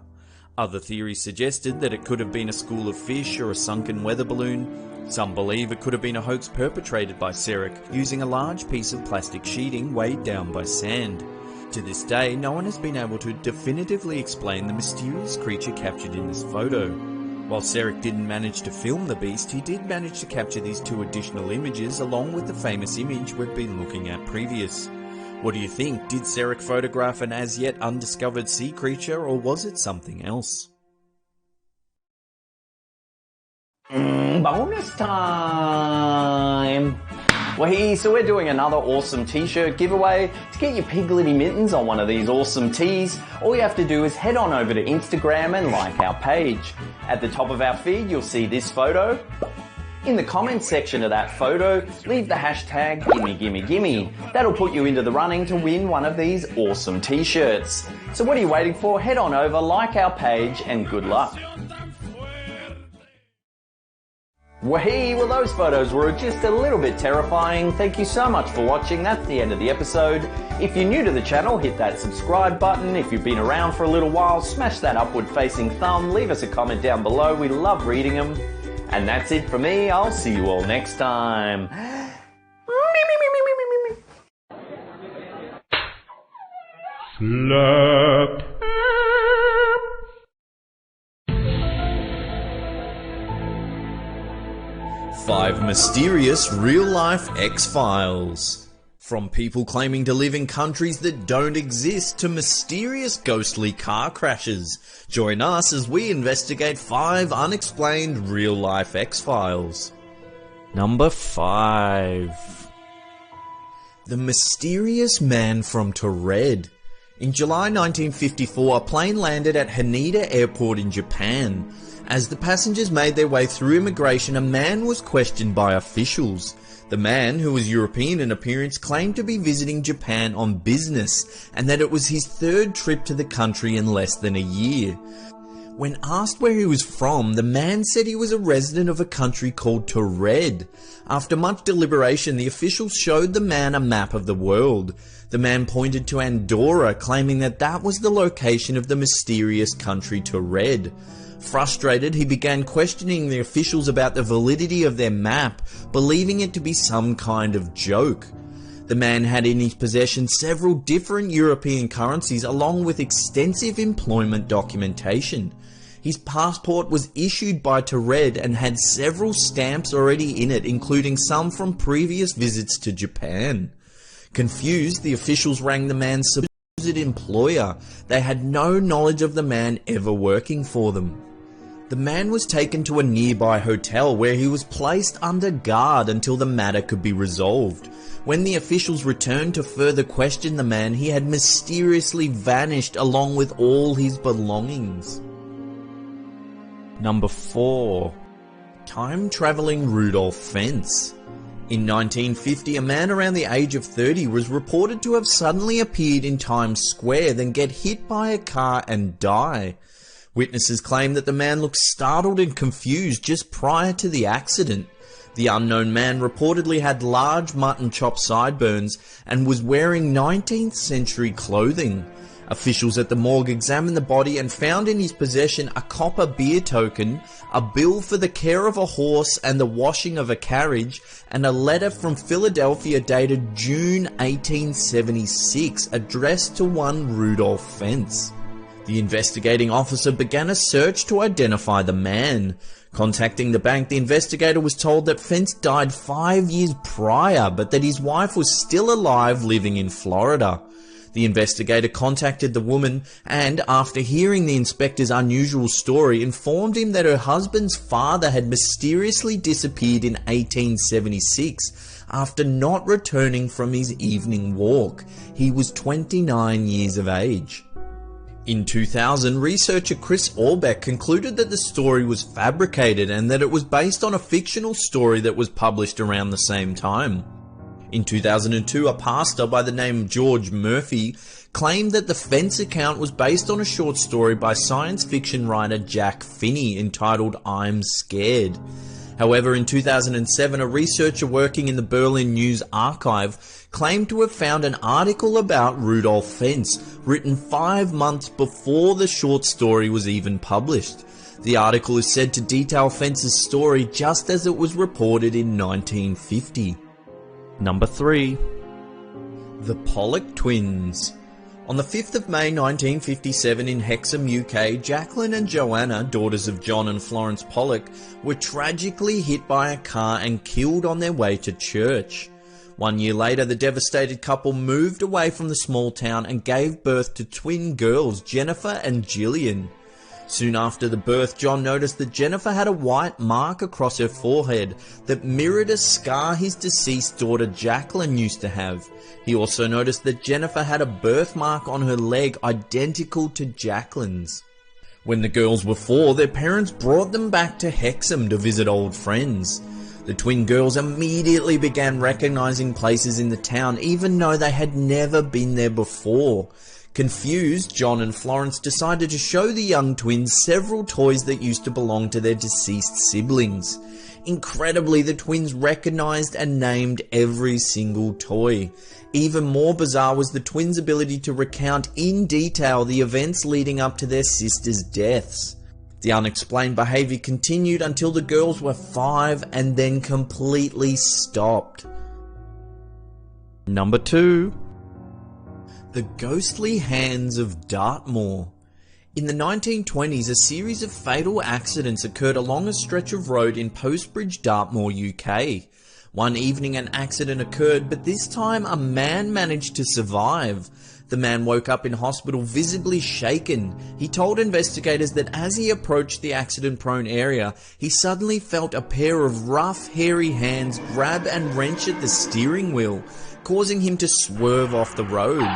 Other theories suggested that it could have been a school of fish or a sunken weather balloon. Some believe it could have been a hoax perpetrated by Serec using a large piece of plastic sheeting weighed down by sand. To this day, no one has been able to definitively explain the mysterious creature captured in this photo. While Serec didn't manage to film the beast, he did manage to capture these 2 additional images along with the famous image we've been looking at previous. What do you think? Did Serec photograph an as yet undiscovered sea creature, or was it something else? Bonus time! So we're doing another awesome t-shirt giveaway. To get your Pigletty mittens on one of these awesome tees, all you have to do is head on over to Instagram and like our page. At the top of our feed, you'll see this photo. In the comments section of that photo, leave the hashtag #GimmeGimmeGimme. That'll put you into the running to win one of these awesome t-shirts. So what are you waiting for? Head on over, like our page, and good luck. Well, those photos were just a little bit terrifying. Thank you so much for watching. That's the end of the episode. If you're new to the channel, hit that subscribe button. If you've been around for a little while, smash that upward facing thumb. Leave us a comment down below. We love reading them. And that's it for me. I'll see you all next time. Slap. 5 mysterious real-life X-Files. From people claiming to live in countries that don't exist to mysterious ghostly car crashes. Join us as we investigate 5 unexplained real-life X-Files. Number 5. The Mysterious Man from Taured. In July 1954, a plane landed at Haneda Airport in Japan. As the passengers made their way through immigration, a man was questioned by officials. The man, who was European in appearance, claimed to be visiting Japan on business, and that it was his 3rd trip to the country in less than a year. When asked where he was from, the man said he was a resident of a country called Taured. After much deliberation, the officials showed the man a map of the world. The man pointed to Andorra, claiming that that was the location of the mysterious country Taured. Frustrated, he began questioning the officials about the validity of their map, believing it to be some kind of joke. The man had in his possession several different European currencies along with extensive employment documentation. His passport was issued by Taured and had several stamps already in it, including some from previous visits to Japan. Confused, the officials rang the man's supposed employer. They had no knowledge of the man ever working for them. The man was taken to a nearby hotel where he was placed under guard until the matter could be resolved. When the officials returned to further question the man, he had mysteriously vanished along with all his belongings. Number 4. Time-traveling Rudolph Fentz. In 1950, a man around the age of 30 was reported to have suddenly appeared in Times Square, then get hit by a car and die. Witnesses claim that the man looked startled and confused just prior to the accident. The unknown man reportedly had large mutton chop sideburns and was wearing 19th century clothing. Officials at the morgue examined the body and found in his possession a copper beer token, a bill for the care of a horse and the washing of a carriage, and a letter from Philadelphia dated June 1876 addressed to one Rudolph Fentz. The investigating officer began a search to identify the man. Contacting the bank, the investigator was told that Fentz died 5 years prior, but that his wife was still alive living in Florida. The investigator contacted the woman and, after hearing the inspector's unusual story, informed him that her husband's father had mysteriously disappeared in 1876 after not returning from his evening walk. He was 29 years of age. In 2000, researcher Chris Orbeck concluded that the story was fabricated and that it was based on a fictional story that was published around the same time. In 2002, a pastor by the name of George Murphy claimed that the Fentz account was based on a short story by science fiction writer Jack Finney entitled I'm Scared. However, in 2007, a researcher working in the Berlin News Archive claimed to have found an article about Rudolph Fentz, written 5 months before the short story was even published. The article is said to detail Fentz's story just as it was reported in 1950. Number 3. The Pollock Twins. On the 5th of May 1957 in Hexham, UK, Jacqueline and Joanna, daughters of John and Florence Pollock, were tragically hit by a car and killed on their way to church. 1 year later, the devastated couple moved away from the small town and gave birth to twin girls, Jennifer and Gillian. Soon after the birth, John noticed that Jennifer had a white mark across her forehead that mirrored a scar his deceased daughter Jacqueline used to have. He also noticed that Jennifer had a birthmark on her leg identical to Jacqueline's. When the girls were 4, their parents brought them back to Hexham to visit old friends. The twin girls immediately began recognizing places in the town, even though they had never been there before. Confused, John and Florence decided to show the young twins several toys that used to belong to their deceased siblings. Incredibly, the twins recognized and named every single toy. Even more bizarre was the twins' ability to recount in detail the events leading up to their sisters' deaths. The unexplained behaviour continued until the girls were 5 and then completely stopped. Number 2. The ghostly hands of Dartmoor. In the 1920s, a series of fatal accidents occurred along a stretch of road in Postbridge, Dartmoor, UK. One evening an accident occurred, but this time a man managed to survive. The man woke up in hospital visibly shaken. He told investigators that as he approached the accident-prone area, he suddenly felt a pair of rough, hairy hands grab and wrench at the steering wheel, causing him to swerve off the road.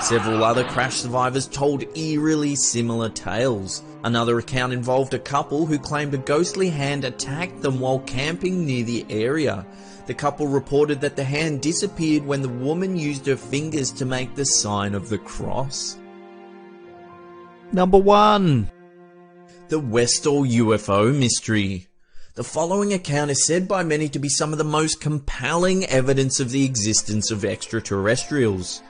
Several other crash survivors told eerily similar tales. Another account involved a couple who claimed a ghostly hand attacked them while camping near the area. The couple reported that the hand disappeared when the woman used her fingers to make the sign of the cross. Number 1. The Westall UFO Mystery. The following account is said by many to be some of the most compelling evidence of the existence of extraterrestrials.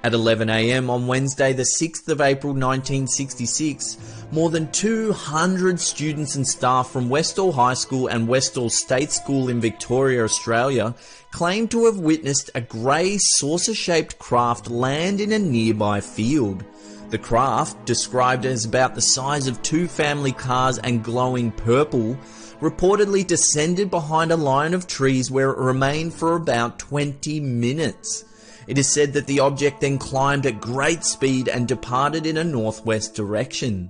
At 11 AM on Wednesday the 6th of April 1966, more than 200 students and staff from Westall High School and Westall State School in Victoria, Australia, claimed to have witnessed a grey saucer-shaped craft land in a nearby field. The craft, described as about the size of 2 family cars and glowing purple, reportedly descended behind a line of trees where it remained for about 20 minutes. It is said that the object then climbed at great speed and departed in a northwest direction.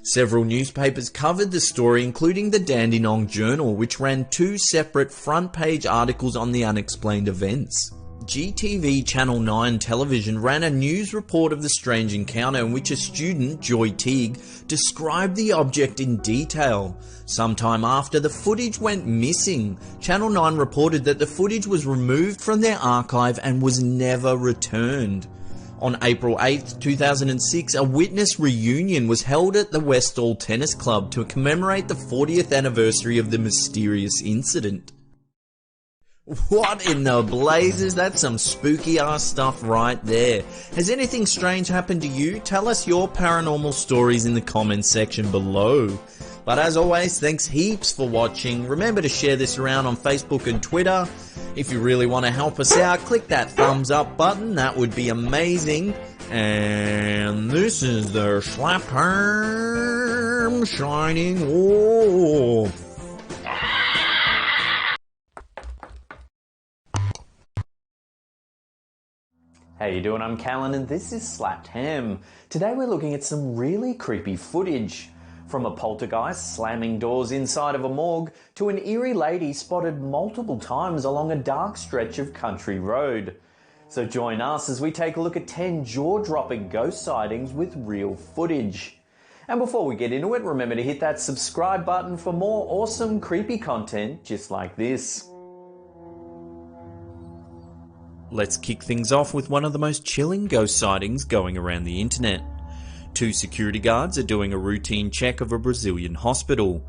Several newspapers covered the story, including the Dandenong Journal, which ran 2 separate front-page articles on the unexplained events. GTV Channel 9 television ran a news report of the strange encounter in which a student, Joy Teague, described the object in detail. Sometime after, the footage went missing. Channel 9 reported that the footage was removed from their archive and was never returned. On April 8, 2006, a witness reunion was held at the Westall Tennis Club to commemorate the 40th anniversary of the mysterious incident. What in the blazes? That's some spooky ass stuff right there. Has anything strange happened to you? Tell us your paranormal stories in the comments section below. But as always, thanks heaps for watching. Remember to share this around on Facebook and Twitter. If you really want to help us out, click that thumbs up button. That would be amazing. And this is the Slap Time shining off. How you doing? I'm Callan and this is Slapped Ham. Today we're looking at some really creepy footage. From a poltergeist slamming doors inside of a morgue to an eerie lady spotted multiple times along a dark stretch of country road. So join us as we take a look at 10 jaw-dropping ghost sightings with real footage. And before we get into it, remember to hit that subscribe button for more awesome creepy content just like this. Let's kick things off with one of the most chilling ghost sightings going around the internet. 2 security guards are doing a routine check of a Brazilian hospital.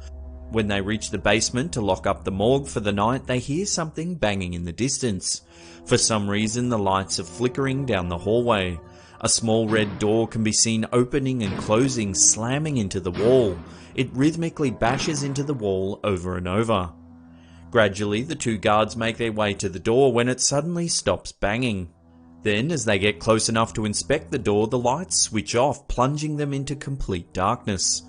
When they reach the basement to lock up the morgue for the night, they hear something banging in the distance. For some reason, the lights are flickering down the hallway. A small red door can be seen opening and closing, slamming into the wall. It rhythmically bashes into the wall over and over. Gradually, the 2 guards make their way to the door when it suddenly stops banging. Then, as they get close enough to inspect the door, the lights switch off, plunging them into complete darkness.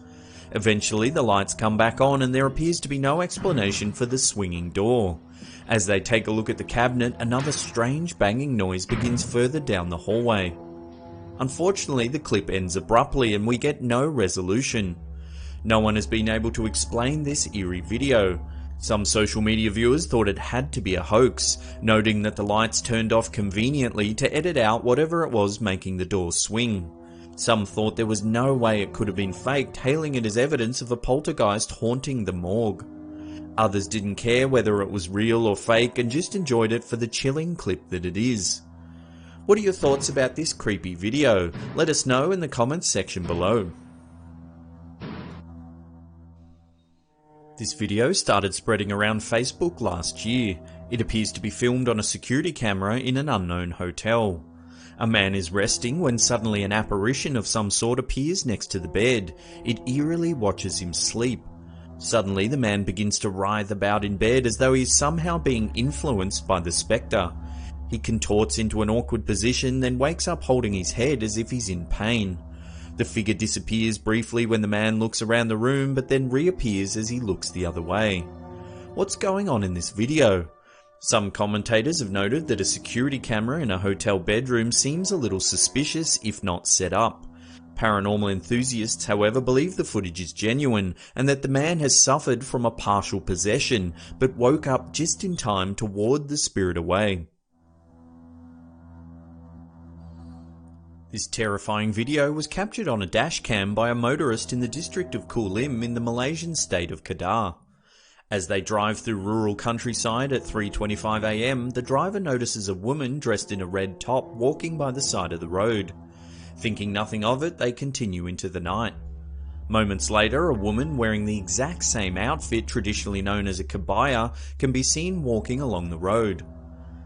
Eventually, the lights come back on and there appears to be no explanation for the swinging door. As they take a look at the cabinet, another strange banging noise begins further down the hallway. Unfortunately, the clip ends abruptly and we get no resolution. No one has been able to explain this eerie video. Some social media viewers thought it had to be a hoax, noting that the lights turned off conveniently to edit out whatever it was making the door swing. Some thought there was no way it could have been faked, hailing it as evidence of a poltergeist haunting the morgue. Others didn't care whether it was real or fake and just enjoyed it for the chilling clip that it is. What are your thoughts about this creepy video? Let us know in the comments section below. This video started spreading around Facebook last year. It appears to be filmed on a security camera in an unknown hotel. A man is resting when suddenly an apparition of some sort appears next to the bed. It eerily watches him sleep. Suddenly the man begins to writhe about in bed as though he is somehow being influenced by the spectre. He contorts into an awkward position, then wakes up holding his head as if he's in pain. The figure disappears briefly when the man looks around the room, but then reappears as he looks the other way. What's going on in this video? Some commentators have noted that a security camera in a hotel bedroom seems a little suspicious if not set up. Paranormal enthusiasts, however, believe the footage is genuine and that the man has suffered from a partial possession, but woke up just in time to ward the spirit away. This terrifying video was captured on a dash cam by a motorist in the district of Kulim in the Malaysian state of Kedah. As they drive through rural countryside at 3:25 AM, the driver notices a woman dressed in a red top walking by the side of the road. Thinking nothing of it, they continue into the night. Moments later, a woman wearing the exact same outfit traditionally known as a kebaya can be seen walking along the road.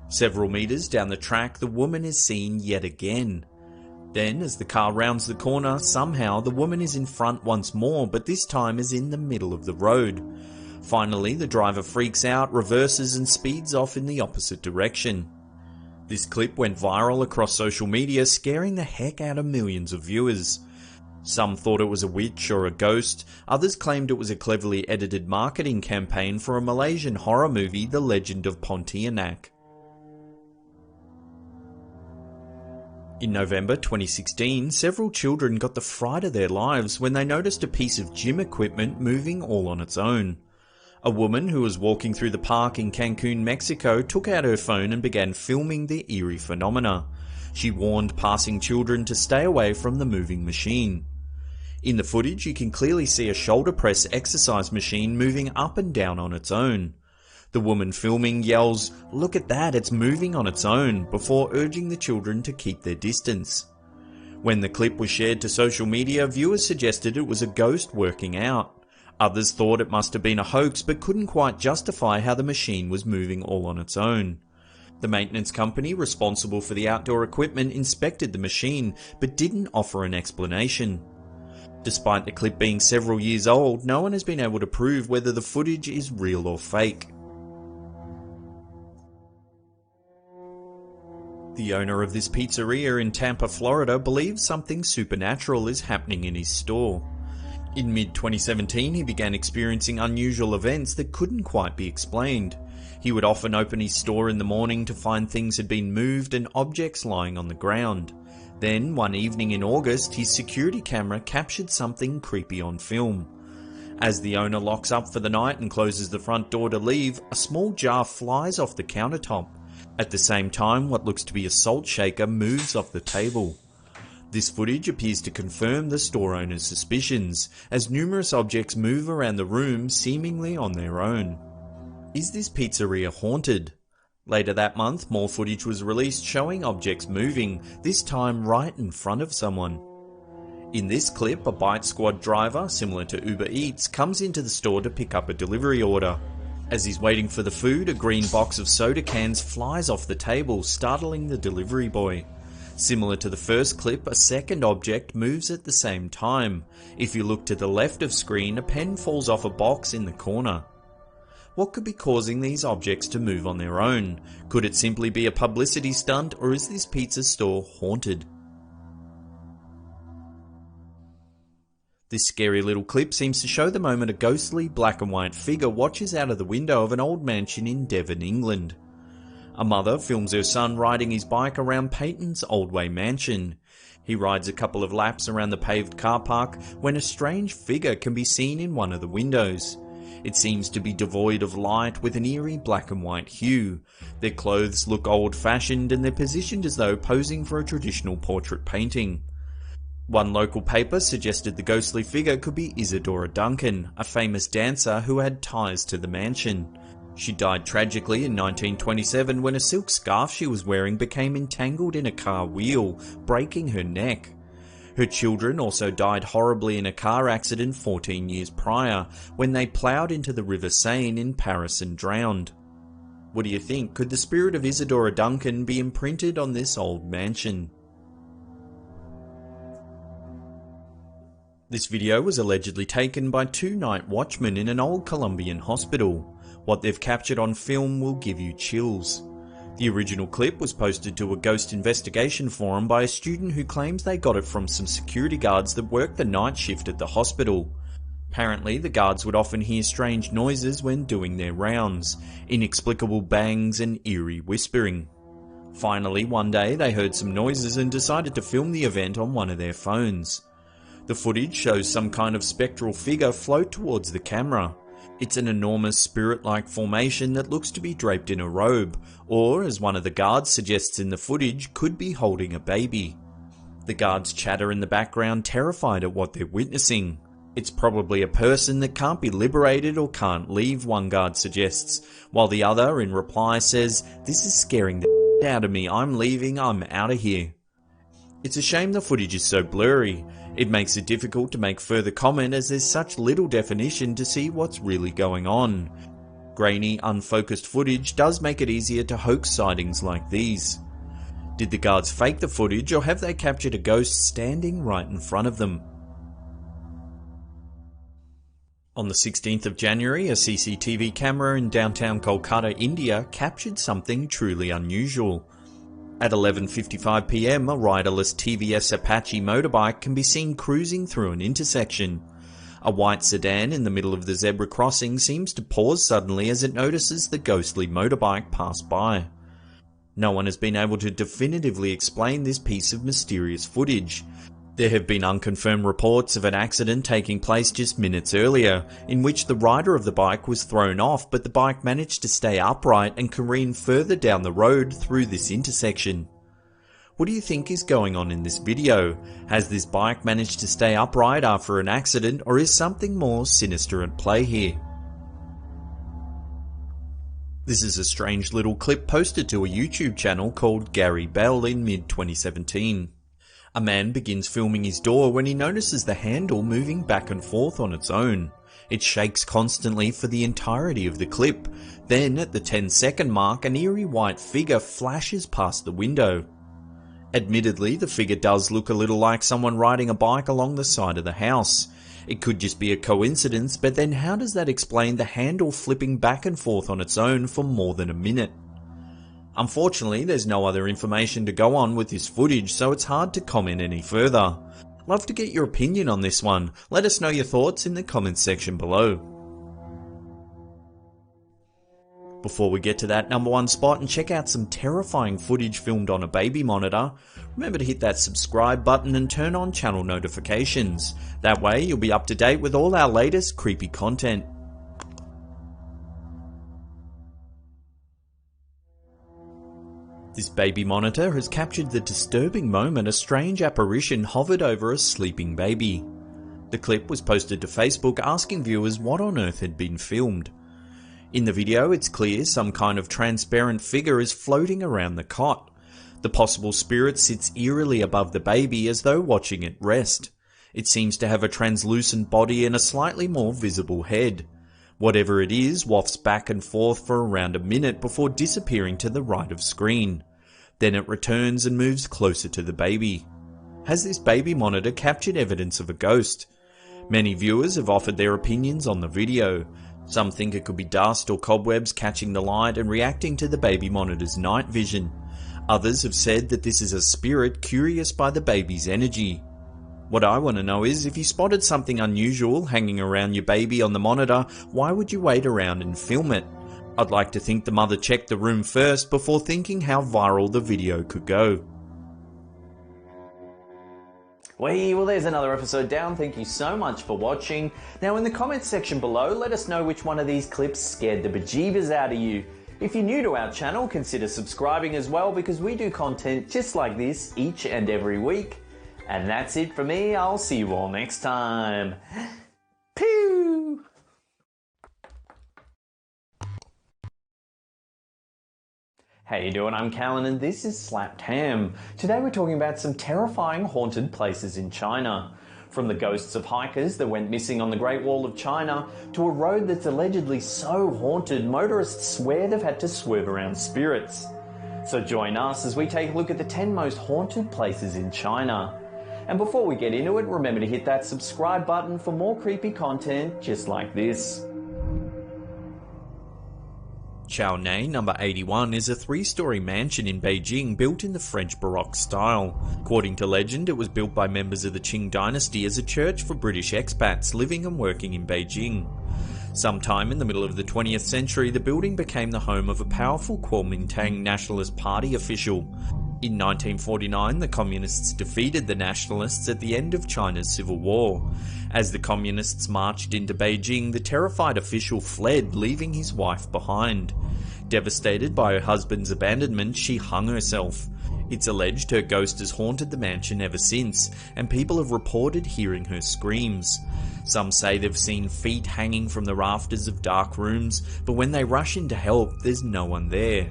Several meters down the track, the woman is seen yet again. Then, as the car rounds the corner, somehow the woman is in front once more, but this time is in the middle of the road. Finally, the driver freaks out, reverses and speeds off in the opposite direction. This clip went viral across social media, scaring the heck out of millions of viewers. Some thought it was a witch or a ghost, others claimed it was a cleverly edited marketing campaign for a Malaysian horror movie, The Legend of Pontianak. In November 2016, several children got the fright of their lives when they noticed a piece of gym equipment moving all on its own. A woman who was walking through the park in Cancun, Mexico, took out her phone and began filming the eerie phenomena. She warned passing children to stay away from the moving machine. In the footage, you can clearly see a shoulder press exercise machine moving up and down on its own. The woman filming yells, "Look at that, it's moving on its own," before urging the children to keep their distance. When the clip was shared to social media, viewers suggested it was a ghost working out. Others thought it must have been a hoax but couldn't quite justify how the machine was moving all on its own. The maintenance company responsible for the outdoor equipment inspected the machine but didn't offer an explanation. Despite the clip being several years old, no one has been able to prove whether the footage is real or fake. The owner of this pizzeria in Tampa, Florida, believes something supernatural is happening in his store. In mid-2017, he began experiencing unusual events that couldn't quite be explained. He would often open his store in the morning to find things had been moved and objects lying on the ground. Then, one evening in August, his security camera captured something creepy on film. As the owner locks up for the night and closes the front door to leave, a small jar flies off the countertop. At the same time, what looks to be a salt shaker moves off the table. This footage appears to confirm the store owner's suspicions, as numerous objects move around the room seemingly on their own. Is this pizzeria haunted? Later that month, more footage was released showing objects moving, this time right in front of someone. In this clip, a Bite Squad driver, similar to Uber Eats, comes into the store to pick up a delivery order. As he's waiting for the food, a green box of soda cans flies off the table, startling the delivery boy. Similar to the first clip, a second object moves at the same time. If you look to the left of screen, a pen falls off a box in the corner. What could be causing these objects to move on their own? Could it simply be a publicity stunt, or is this pizza store haunted? This scary little clip seems to show the moment a ghostly black and white figure watches out of the window of an old mansion in Devon, England. A mother films her son riding his bike around Peyton's Oldway mansion. He rides a couple of laps around the paved car park when a strange figure can be seen in one of the windows. It seems to be devoid of light with an eerie black and white hue. Their clothes look old-fashioned and they're positioned as though posing for a traditional portrait painting. One local paper suggested the ghostly figure could be Isadora Duncan, a famous dancer who had ties to the mansion. She died tragically in 1927 when a silk scarf she was wearing became entangled in a car wheel, breaking her neck. Her children also died horribly in a car accident 14 years prior, when they ploughed into the River Seine in Paris and drowned. What do you think? Could the spirit of Isadora Duncan be imprinted on this old mansion? This video was allegedly taken by two night watchmen in an old Colombian hospital. What they've captured on film will give you chills. The original clip was posted to a ghost investigation forum by a student who claims they got it from some security guards that worked the night shift at the hospital. Apparently, the guards would often hear strange noises when doing their rounds, inexplicable bangs and eerie whispering. Finally, one day they heard some noises and decided to film the event on one of their phones. The footage shows some kind of spectral figure float towards the camera. It's an enormous spirit-like formation that looks to be draped in a robe, or, as one of the guards suggests in the footage, could be holding a baby. The guards chatter in the background, terrified at what they're witnessing. It's probably a person that can't be liberated or can't leave, one guard suggests, while the other, in reply, says, "This is scaring the out of me, I'm leaving, I'm out of here." It's a shame the footage is so blurry. It makes it difficult to make further comment as there's such little definition to see what's really going on. Grainy, unfocused footage does make it easier to hoax sightings like these. Did the guards fake the footage, or have they captured a ghost standing right in front of them? On the 16th of January, a CCTV camera in downtown Kolkata, India captured something truly unusual. At 11:55 PM, a riderless TVS Apache motorbike can be seen cruising through an intersection. A white sedan in the middle of the zebra crossing seems to pause suddenly as it notices the ghostly motorbike pass by. No one has been able to definitively explain this piece of mysterious footage. There have been unconfirmed reports of an accident taking place just minutes earlier, in which the rider of the bike was thrown off, but the bike managed to stay upright and careen further down the road through this intersection. What do you think is going on in this video? Has this bike managed to stay upright after an accident, or is something more sinister at play here? This is a strange little clip posted to a YouTube channel called Gary Bell in mid-2017. A man begins filming his door when he notices the handle moving back and forth on its own. It shakes constantly for the entirety of the clip. Then, at the 10-second mark, an eerie white figure flashes past the window. Admittedly, the figure does look a little like someone riding a bike along the side of the house. It could just be a coincidence, but then how does that explain the handle flipping back and forth on its own for more than a minute? Unfortunately, there's no other information to go on with this footage, so it's hard to comment any further. Love to get your opinion on this one. Let us know your thoughts in the comments section below. Before we get to that #1 spot and check out some terrifying footage filmed on a baby monitor, remember to hit that subscribe button and turn on channel notifications. That way you'll be up to date with all our latest creepy content. This baby monitor has captured the disturbing moment a strange apparition hovered over a sleeping baby. The clip was posted to Facebook asking viewers what on earth had been filmed. In the video, it's clear some kind of transparent figure is floating around the cot. The possible spirit sits eerily above the baby as though watching it rest. It seems to have a translucent body and a slightly more visible head. Whatever it is wafts back and forth for around a minute before disappearing to the right of screen. Then it returns and moves closer to the baby. Has this baby monitor captured evidence of a ghost? Many viewers have offered their opinions on the video. Some think it could be dust or cobwebs catching the light and reacting to the baby monitor's night vision. Others have said that this is a spirit curious by the baby's energy. What I want to know is, if you spotted something unusual hanging around your baby on the monitor, why would you wait around and film it? I'd like to think the mother checked the room first before thinking how viral the video could go. Well, there's another episode down. Thank you so much for watching. Now, in the comments section below, let us know which one of these clips scared the bejeebers out of you. If you're new to our channel, consider subscribing as well, because we do content just like this each and every week. And that's it for me. I'll see you all next time. Pew! How you doing? I'm Callan and this is Slapped Ham. Today we're talking about some terrifying haunted places in China. From the ghosts of hikers that went missing on the Great Wall of China to a road that's allegedly so haunted motorists swear they've had to swerve around spirits. So join us as we take a look at the 10 most haunted places in China. And before we get into it, remember to hit that subscribe button for more creepy content just like this. Chaonei number 81 is a 3-story mansion in Beijing built in the French Baroque style. According to legend, it was built by members of the Qing dynasty as a church for British expats living and working in Beijing. Sometime in the middle of the 20th century, the building became the home of a powerful Kuomintang Nationalist Party official. In 1949, the Communists defeated the Nationalists at the end of China's Civil War. As the Communists marched into Beijing, the terrified official fled, leaving his wife behind. Devastated by her husband's abandonment, she hung herself. It's alleged her ghost has haunted the mansion ever since, and people have reported hearing her screams. Some say they've seen feet hanging from the rafters of dark rooms, but when they rush in to help, there's no one there.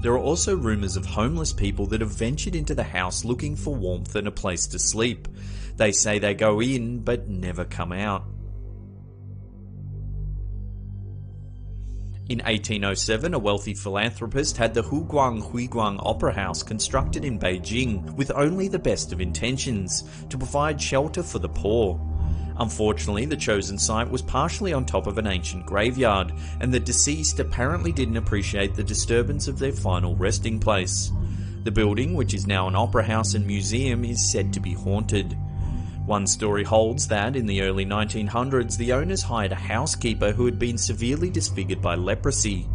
There are also rumours of homeless people that have ventured into the house looking for warmth and a place to sleep. They say they go in but never come out. In 1807, a wealthy philanthropist had the Huiguang Opera House constructed in Beijing with only the best of intentions, to provide shelter for the poor. Unfortunately, the chosen site was partially on top of an ancient graveyard, and the deceased apparently didn't appreciate the disturbance of their final resting place. The building, which is now an opera house and museum, is said to be haunted. One story holds that, in the early 1900s, the owners hired a housekeeper who had been severely disfigured by leprosy.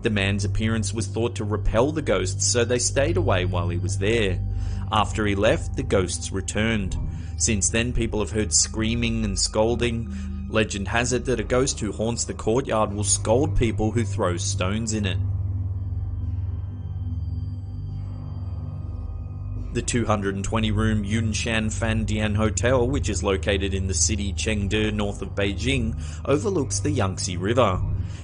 The man's appearance was thought to repel the ghosts, so they stayed away while he was there. After he left, the ghosts returned. Since then, people have heard screaming and scolding. Legend has it that a ghost who haunts the courtyard will scold people who throw stones in it. The 220-room Yunshan Fandian Hotel, which is located in the city Chengde north of Beijing, overlooks the Yangtze River.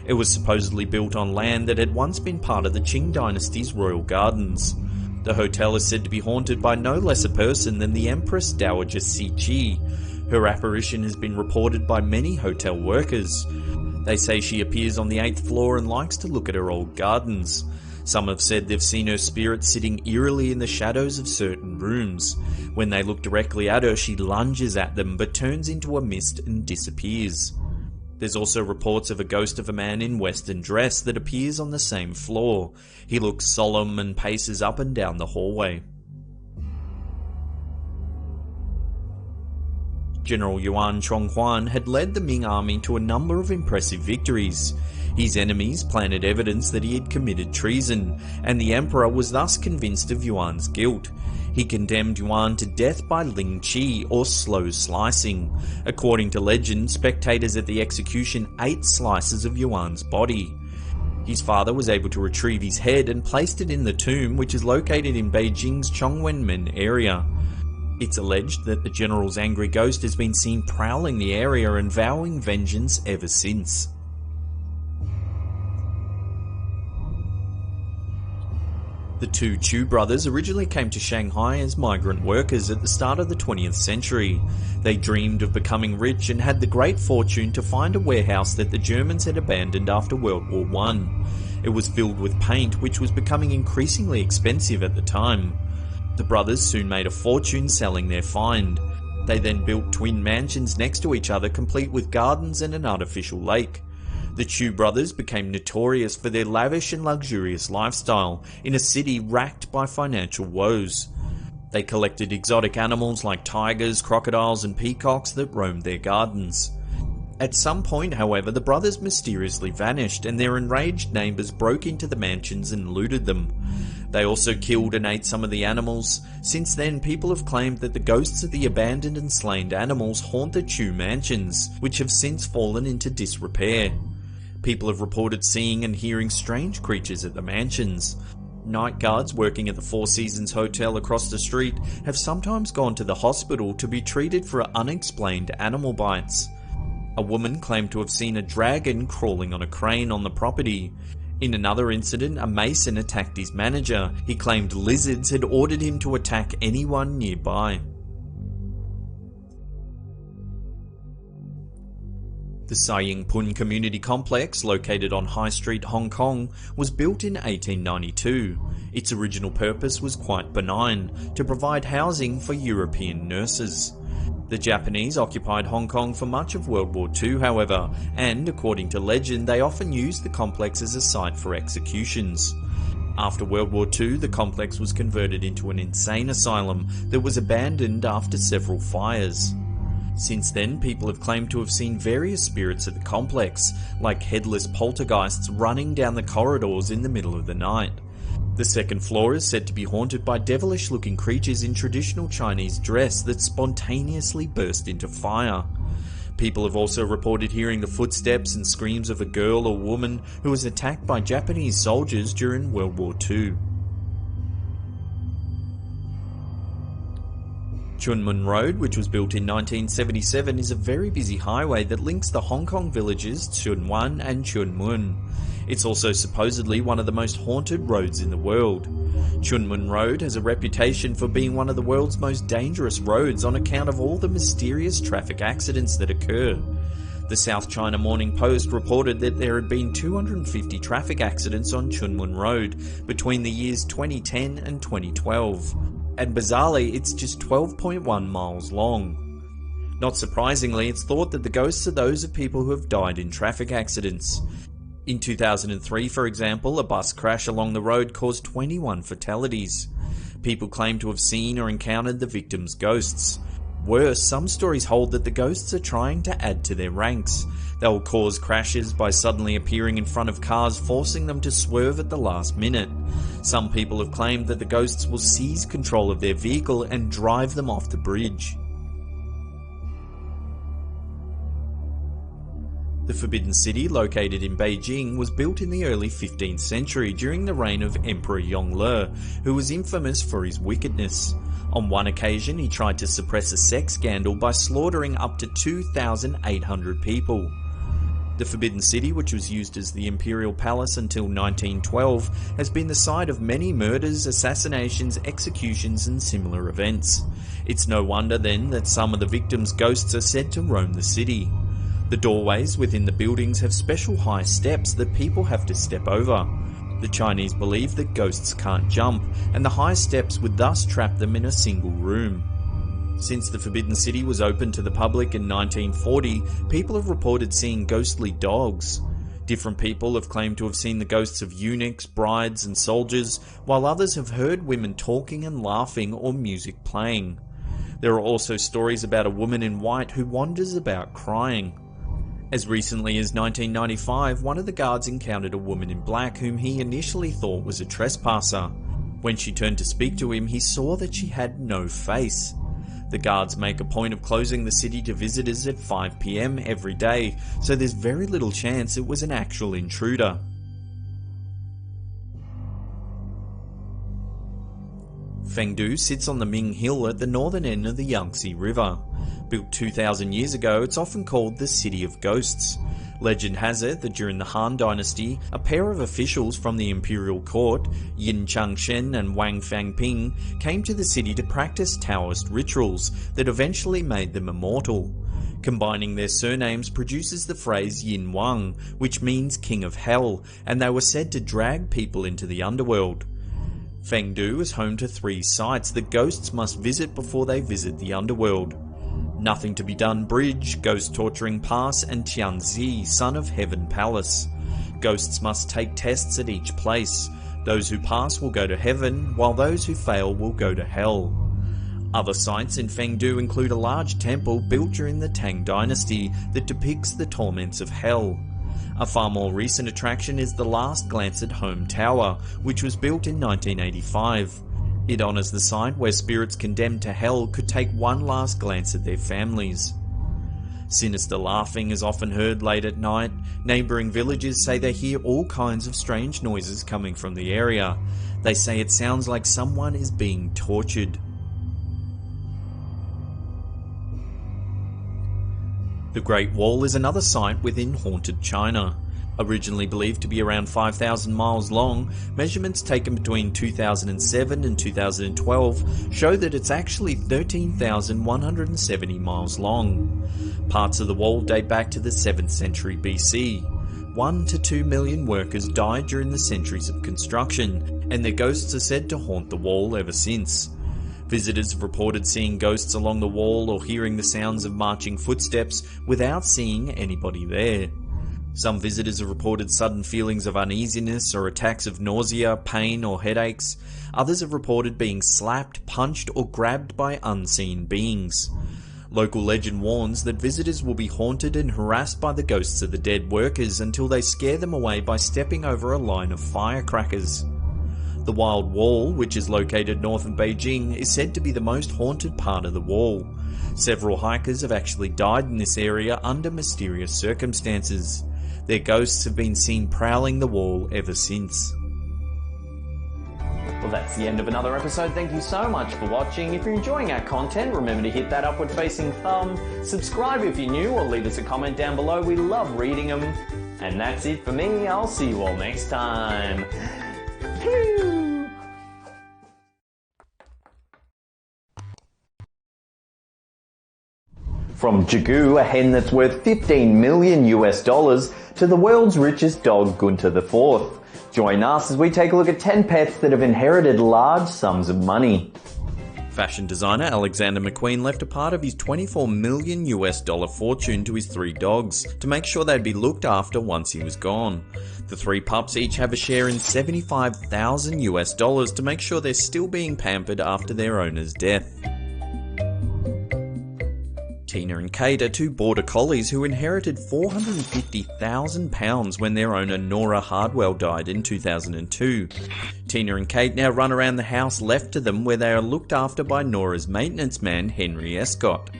It was supposedly built on land that had once been part of the Qing dynasty's royal gardens. The hotel is said to be haunted by no less a person than the Empress Dowager Cixi. Her apparition has been reported by many hotel workers. They say she appears on the 8th floor and likes to look at her old gardens. Some have said they've seen her spirit sitting eerily in the shadows of certain rooms. When they look directly at her, she lunges at them but turns into a mist and disappears. There's also reports of a ghost of a man in Western dress that appears on the same floor. He looks solemn and paces up and down the hallway. General Yuan Chonghuan had led the Ming army to a number of impressive victories. His enemies planted evidence that he had committed treason, and the emperor was thus convinced of Yuan's guilt. He condemned Yuan to death by Ling Qi, or slow slicing. According to legend, spectators at the execution ate slices of Yuan's body. His father was able to retrieve his head and placed it in the tomb, which is located in Beijing's Chongwenmen area. It's alleged that the general's angry ghost has been seen prowling the area and vowing vengeance ever since. The two Chu brothers originally came to Shanghai as migrant workers at the start of the 20th century. They dreamed of becoming rich and had the great fortune to find a warehouse that the Germans had abandoned after World War I. It was filled with paint, which was becoming increasingly expensive at the time. The brothers soon made a fortune selling their find. They then built twin mansions next to each other, complete with gardens and an artificial lake. The Chu brothers became notorious for their lavish and luxurious lifestyle in a city racked by financial woes. They collected exotic animals like tigers, crocodiles and peacocks that roamed their gardens. At some point, however, the brothers mysteriously vanished, and their enraged neighbours broke into the mansions and looted them. They also killed and ate some of the animals. Since then, people have claimed that the ghosts of the abandoned and slain animals haunt the Chu mansions, which have since fallen into disrepair. People have reported seeing and hearing strange creatures at the mansions. Night guards working at the Four Seasons Hotel across the street have sometimes gone to the hospital to be treated for unexplained animal bites. A woman claimed to have seen a dragon crawling on a crane on the property. In another incident, a mason attacked his manager. He claimed lizards had ordered him to attack anyone nearby. The Sai Ying Pun Community Complex, located on High Street, Hong Kong, was built in 1892. Its original purpose was quite benign, to provide housing for European nurses. The Japanese occupied Hong Kong for much of World War II, however, and, according to legend, they often used the complex as a site for executions. After World War II, the complex was converted into an insane asylum that was abandoned after several fires. Since then, people have claimed to have seen various spirits at the complex, like headless poltergeists running down the corridors in the middle of the night. The second floor is said to be haunted by devilish-looking creatures in traditional Chinese dress that spontaneously burst into fire. People have also reported hearing the footsteps and screams of a girl or woman who was attacked by Japanese soldiers during World War II. Chunmun Road, which was built in 1977, is a very busy highway that links the Hong Kong villages Tsuen Wan and Tsuen Mun. It's also supposedly one of the most haunted roads in the world. Chunmun Road has a reputation for being one of the world's most dangerous roads on account of all the mysterious traffic accidents that occur. The South China Morning Post reported that there had been 250 traffic accidents on Chunmun Road between the years 2010 and 2012. And bizarrely, it's just 12.1 miles long. Not surprisingly, it's thought that the ghosts are those of people who have died in traffic accidents. In 2003, for example, a bus crash along the road caused 21 fatalities. People claim to have seen or encountered the victims' ghosts. Worse, some stories hold that the ghosts are trying to add to their ranks. They will cause crashes by suddenly appearing in front of cars, forcing them to swerve at the last minute. Some people have claimed that the ghosts will seize control of their vehicle and drive them off the bridge. The Forbidden City, located in Beijing, was built in the early 15th century during the reign of Emperor Yongle, who was infamous for his wickedness. On one occasion, he tried to suppress a sex scandal by slaughtering up to 2,800 people. The Forbidden City, which was used as the Imperial Palace until 1912, has been the site of many murders, assassinations, executions and similar events. It's no wonder then that some of the victims' ghosts are said to roam the city. The doorways within the buildings have special high steps that people have to step over. The Chinese believe that ghosts can't jump, and the high steps would thus trap them in a single room. Since the Forbidden City was opened to the public in 1940, people have reported seeing ghostly dogs. Different people have claimed to have seen the ghosts of eunuchs, brides and soldiers, while others have heard women talking and laughing or music playing. There are also stories about a woman in white who wanders about crying. As recently as 1995, one of the guards encountered a woman in black whom he initially thought was a trespasser. When she turned to speak to him, he saw that she had no face. The guards make a point of closing the city to visitors at 5 PM every day, so there's very little chance it was an actual intruder. Fengdu sits on the Ming Hill at the northern end of the Yangtze River. Built 2,000 years ago, it's often called the City of Ghosts. Legend has it that during the Han Dynasty, a pair of officials from the imperial court, Yin Changshen and Wang Fangping, came to the city to practice Taoist rituals that eventually made them immortal. Combining their surnames produces the phrase Yin Wang, which means King of Hell, and they were said to drag people into the underworld. Fengdu is home to 3 sites that ghosts must visit before they visit the underworld. Nothing to Be Done Bridge, Ghost Torturing Pass, and Tianzi, Son of Heaven Palace. Ghosts must take tests at each place. Those who pass will go to heaven, while those who fail will go to hell. Other sites in Fengdu include a large temple built during the Tang Dynasty that depicts the torments of hell. A far more recent attraction is the Last Glance at Home Tower, which was built in 1985. It honours the site where spirits condemned to hell could take one last glance at their families. Sinister laughing is often heard late at night. Neighbouring villagers say they hear all kinds of strange noises coming from the area. They say it sounds like someone is being tortured. The Great Wall is another site within haunted China. Originally believed to be around 5,000 miles long, measurements taken between 2007 and 2012 show that it's actually 13,170 miles long. Parts of the wall date back to the 7th century BC. 1 to 2 million workers died during the centuries of construction, and their ghosts are said to haunt the wall ever since. Visitors have reported seeing ghosts along the wall or hearing the sounds of marching footsteps without seeing anybody there. Some visitors have reported sudden feelings of uneasiness or attacks of nausea, pain or headaches. Others have reported being slapped, punched or grabbed by unseen beings. Local legend warns that visitors will be haunted and harassed by the ghosts of the dead workers until they scare them away by stepping over a line of firecrackers. The Wild Wall, which is located north of Beijing, is said to be the most haunted part of the wall. Several hikers have actually died in this area under mysterious circumstances. Their ghosts have been seen prowling the wall ever since. Well, that's the end of another episode. Thank you so much for watching. If you're enjoying our content, remember to hit that upward facing thumb, subscribe if you're new, or leave us a comment down below. We love reading them. And that's it for me. I'll see you all next time. Pew! From Jigu, a hen that's worth 15 million US dollars, to the world's richest dog, Gunther IV. Join us as we take a look at 10 pets that have inherited large sums of money. Fashion designer Alexander McQueen left a part of his 24 million US dollar fortune to his 3 dogs to make sure they'd be looked after once he was gone. The 3 pups each have a share in 75,000 US dollars to make sure they're still being pampered after their owner's death. Tina and Kate are 2 border collies who inherited £450,000 when their owner Nora Hardwell died in 2002. Tina and Kate now run around the house left to them, where they are looked after by Nora's maintenance man Henry Escott.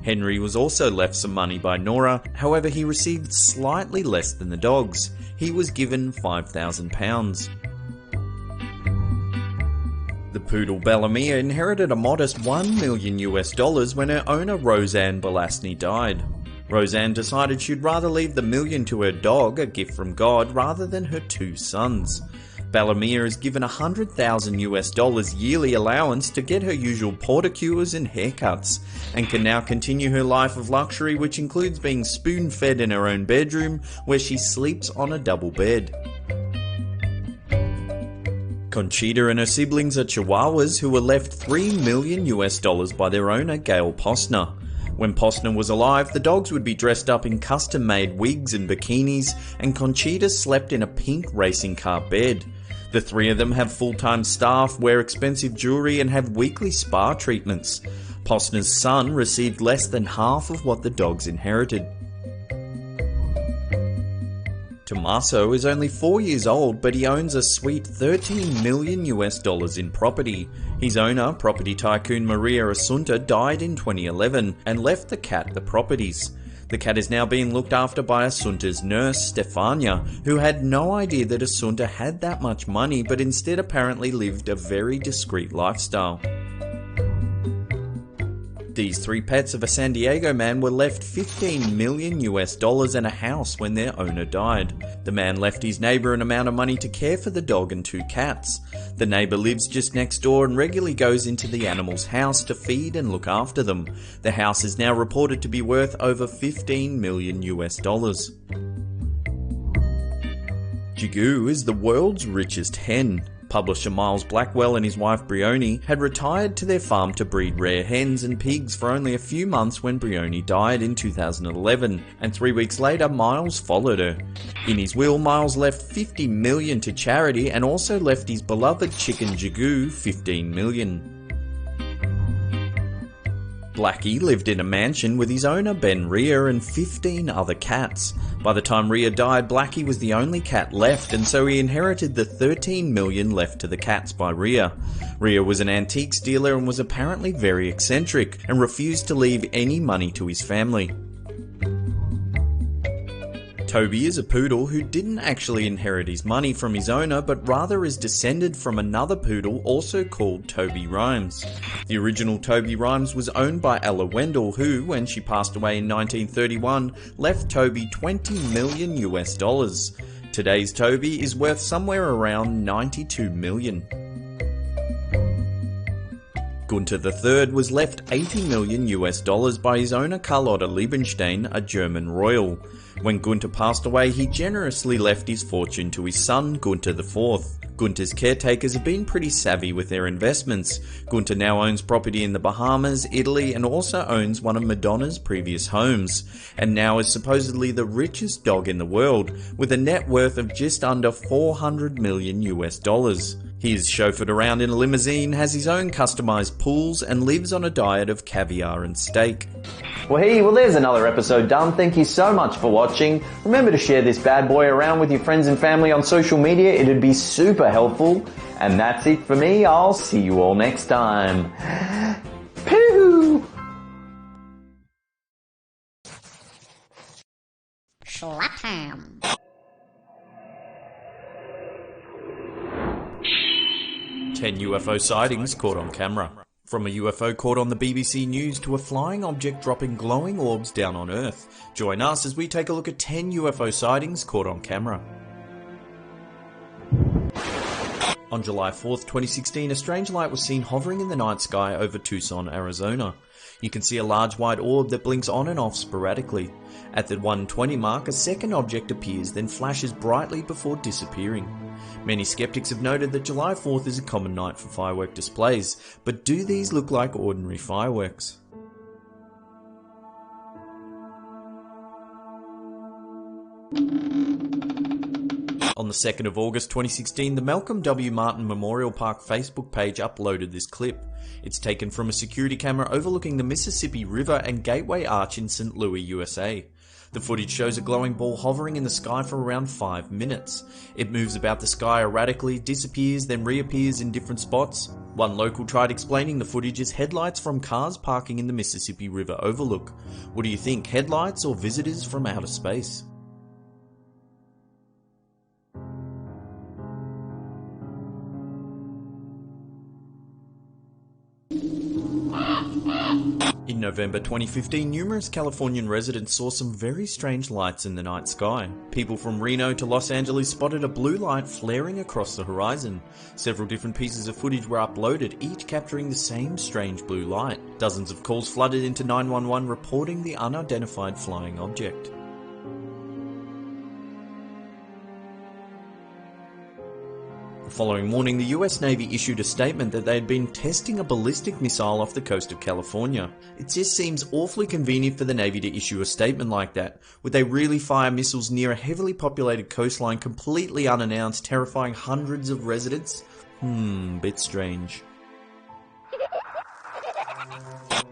Henry was also left some money by Nora, however he received slightly less than the dogs. He was given £5,000. The poodle Bellamia inherited a modest $1 million US when her owner Roseanne Belasny died. Roseanne decided she'd rather leave the million to her dog, a gift from God, rather than her 2 sons. Bellamia is given $100,000 US yearly allowance to get her usual porticures and haircuts, and can now continue her life of luxury, which includes being spoon-fed in her own bedroom, where she sleeps on a double bed. Conchita and her siblings are Chihuahuas who were left $3 million US by their owner Gail Posner. When Posner was alive, the dogs would be dressed up in custom-made wigs and bikinis, and Conchita slept in a pink racing car bed. The 3 of them have full-time staff, wear expensive jewelry, and have weekly spa treatments. Posner's son received less than half of what the dogs inherited. Tommaso is only 4 years old, but he owns a sweet $13 million US in property. His owner, property tycoon Maria Assunta, died in 2011 and left the cat the properties. The cat is now being looked after by Assunta's nurse, Stefania, who had no idea that Assunta had that much money, but instead apparently lived a very discreet lifestyle. These 3 pets of a San Diego man were left $15 million US and a house when their owner died. The man left his neighbour an amount of money to care for the dog and 2 cats. The neighbour lives just next door and regularly goes into the animal's house to feed and look after them. The house is now reported to be worth over $15 million US. Jigu is the world's richest hen. Publisher Miles Blackwell and his wife Brioni had retired to their farm to breed rare hens and pigs for only a few months when Brioni died in 2011, and 3 weeks later Miles followed her. In his will, Miles left $50 million to charity and also left his beloved chicken Jigu $15 million. Blackie lived in a mansion with his owner Ben Rhea and 15 other cats. By the time Rhea died, Blackie was the only cat left, and so he inherited the $13 million left to the cats by Rhea. Rhea was an antiques dealer and was apparently very eccentric, and refused to leave any money to his family. Toby is a poodle who didn't actually inherit his money from his owner, but rather is descended from another poodle also called Toby Rhymes. The original Toby Rhymes was owned by Ella Wendell, who, when she passed away in 1931, left Toby $20 million US. Today's Toby is worth somewhere around $92 million. Gunther III was left $80 million US by his owner Carlotta Liebenstein, a German royal. When Gunther passed away, he generously left his fortune to his son, Gunther IV. Gunther's caretakers have been pretty savvy with their investments. Gunther now owns property in the Bahamas, Italy, and also owns one of Madonna's previous homes, and now is supposedly the richest dog in the world, with a net worth of just under $400 million US. He is chauffeured around in a limousine, has his own customised pools, and lives on a diet of caviar and steak. Well, there's another episode done. Thank you so much for watching. Remember to share this bad boy around with your friends and family on social media. It'd be super helpful. And that's it for me. I'll see you all next time. Pooh! Slap 10 UFO sightings caught on camera. From a UFO caught on the BBC News to a flying object dropping glowing orbs down on Earth. Join us as we take a look at 10 UFO sightings caught on camera. On July 4th, 2016, a strange light was seen hovering in the night sky over Tucson, Arizona. You can see a large white orb that blinks on and off sporadically. At the 1:20 mark, a second object appears, then flashes brightly before disappearing. Many skeptics have noted that July 4th is a common night for firework displays, but do these look like ordinary fireworks? On the 2nd of August 2016, the Malcolm W. Martin Memorial Park Facebook page uploaded this clip. It's taken from a security camera overlooking the Mississippi River and Gateway Arch in St. Louis, USA. The footage shows a glowing ball hovering in the sky for around 5 minutes. It moves about the sky erratically, disappears, then reappears in different spots. One local tried explaining the footage as headlights from cars parking in the Mississippi River overlook. What do you think, headlights or visitors from outer space? In November 2015, numerous Californian residents saw some very strange lights in the night sky. People from Reno to Los Angeles spotted a blue light flaring across the horizon. Several different pieces of footage were uploaded, each capturing the same strange blue light. Dozens of calls flooded into 911 reporting the unidentified flying object. The following morning, the US Navy issued a statement that they had been testing a ballistic missile off the coast of California. It just seems awfully convenient for the Navy to issue a statement like that. Would they really fire missiles near a heavily populated coastline completely unannounced, terrifying hundreds of residents? Bit strange.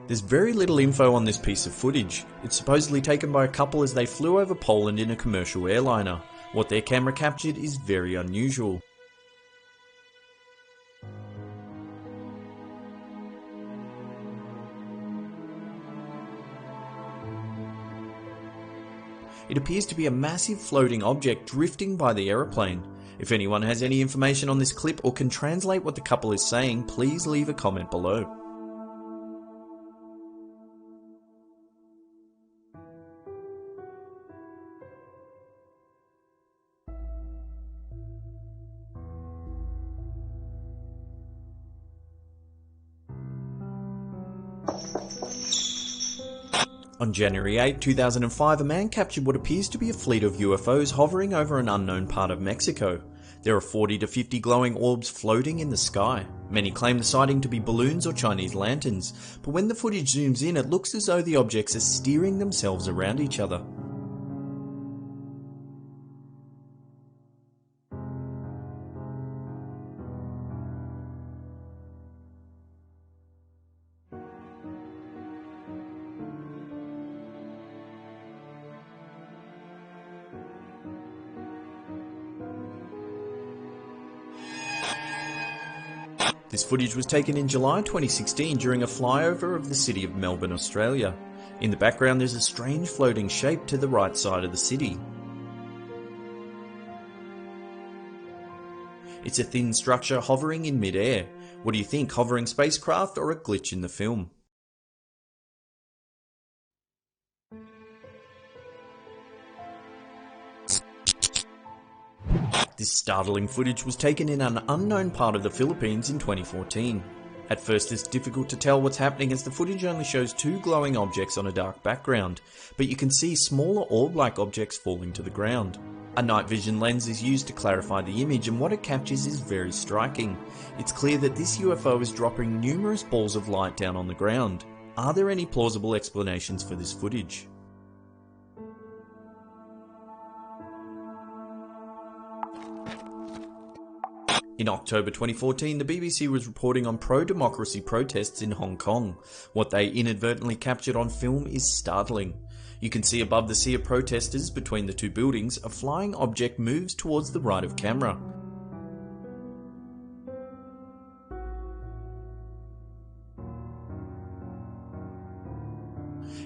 There's very little info on this piece of footage. It's supposedly taken by a couple as they flew over Poland in a commercial airliner. What their camera captured is very unusual. It appears to be a massive floating object drifting by the aeroplane. If anyone has any information on this clip or can translate what the couple is saying, please leave a comment below. On January 8, 2005, a man captured what appears to be a fleet of UFOs hovering over an unknown part of Mexico. There are 40 to 50 glowing orbs floating in the sky. Many claim the sighting to be balloons or Chinese lanterns, but when the footage zooms in, it looks as though the objects are steering themselves around each other. This footage was taken in July 2016 during a flyover of the city of Melbourne, Australia. In the background there's a strange floating shape to the right side of the city. It's a thin structure hovering in mid-air. What do you think, hovering spacecraft or a glitch in the film? This startling footage was taken in an unknown part of the Philippines in 2014. At first it's difficult to tell what's happening as the footage only shows two glowing objects on a dark background, but you can see smaller orb-like objects falling to the ground. A night vision lens is used to clarify the image, and what it captures is very striking. It's clear that this UFO is dropping numerous balls of light down on the ground. Are there any plausible explanations for this footage? In October 2014, the BBC was reporting on pro-democracy protests in Hong Kong. What they inadvertently captured on film is startling. You can see above the sea of protesters between the two buildings, a flying object moves towards the right of camera.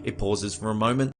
It pauses for a moment,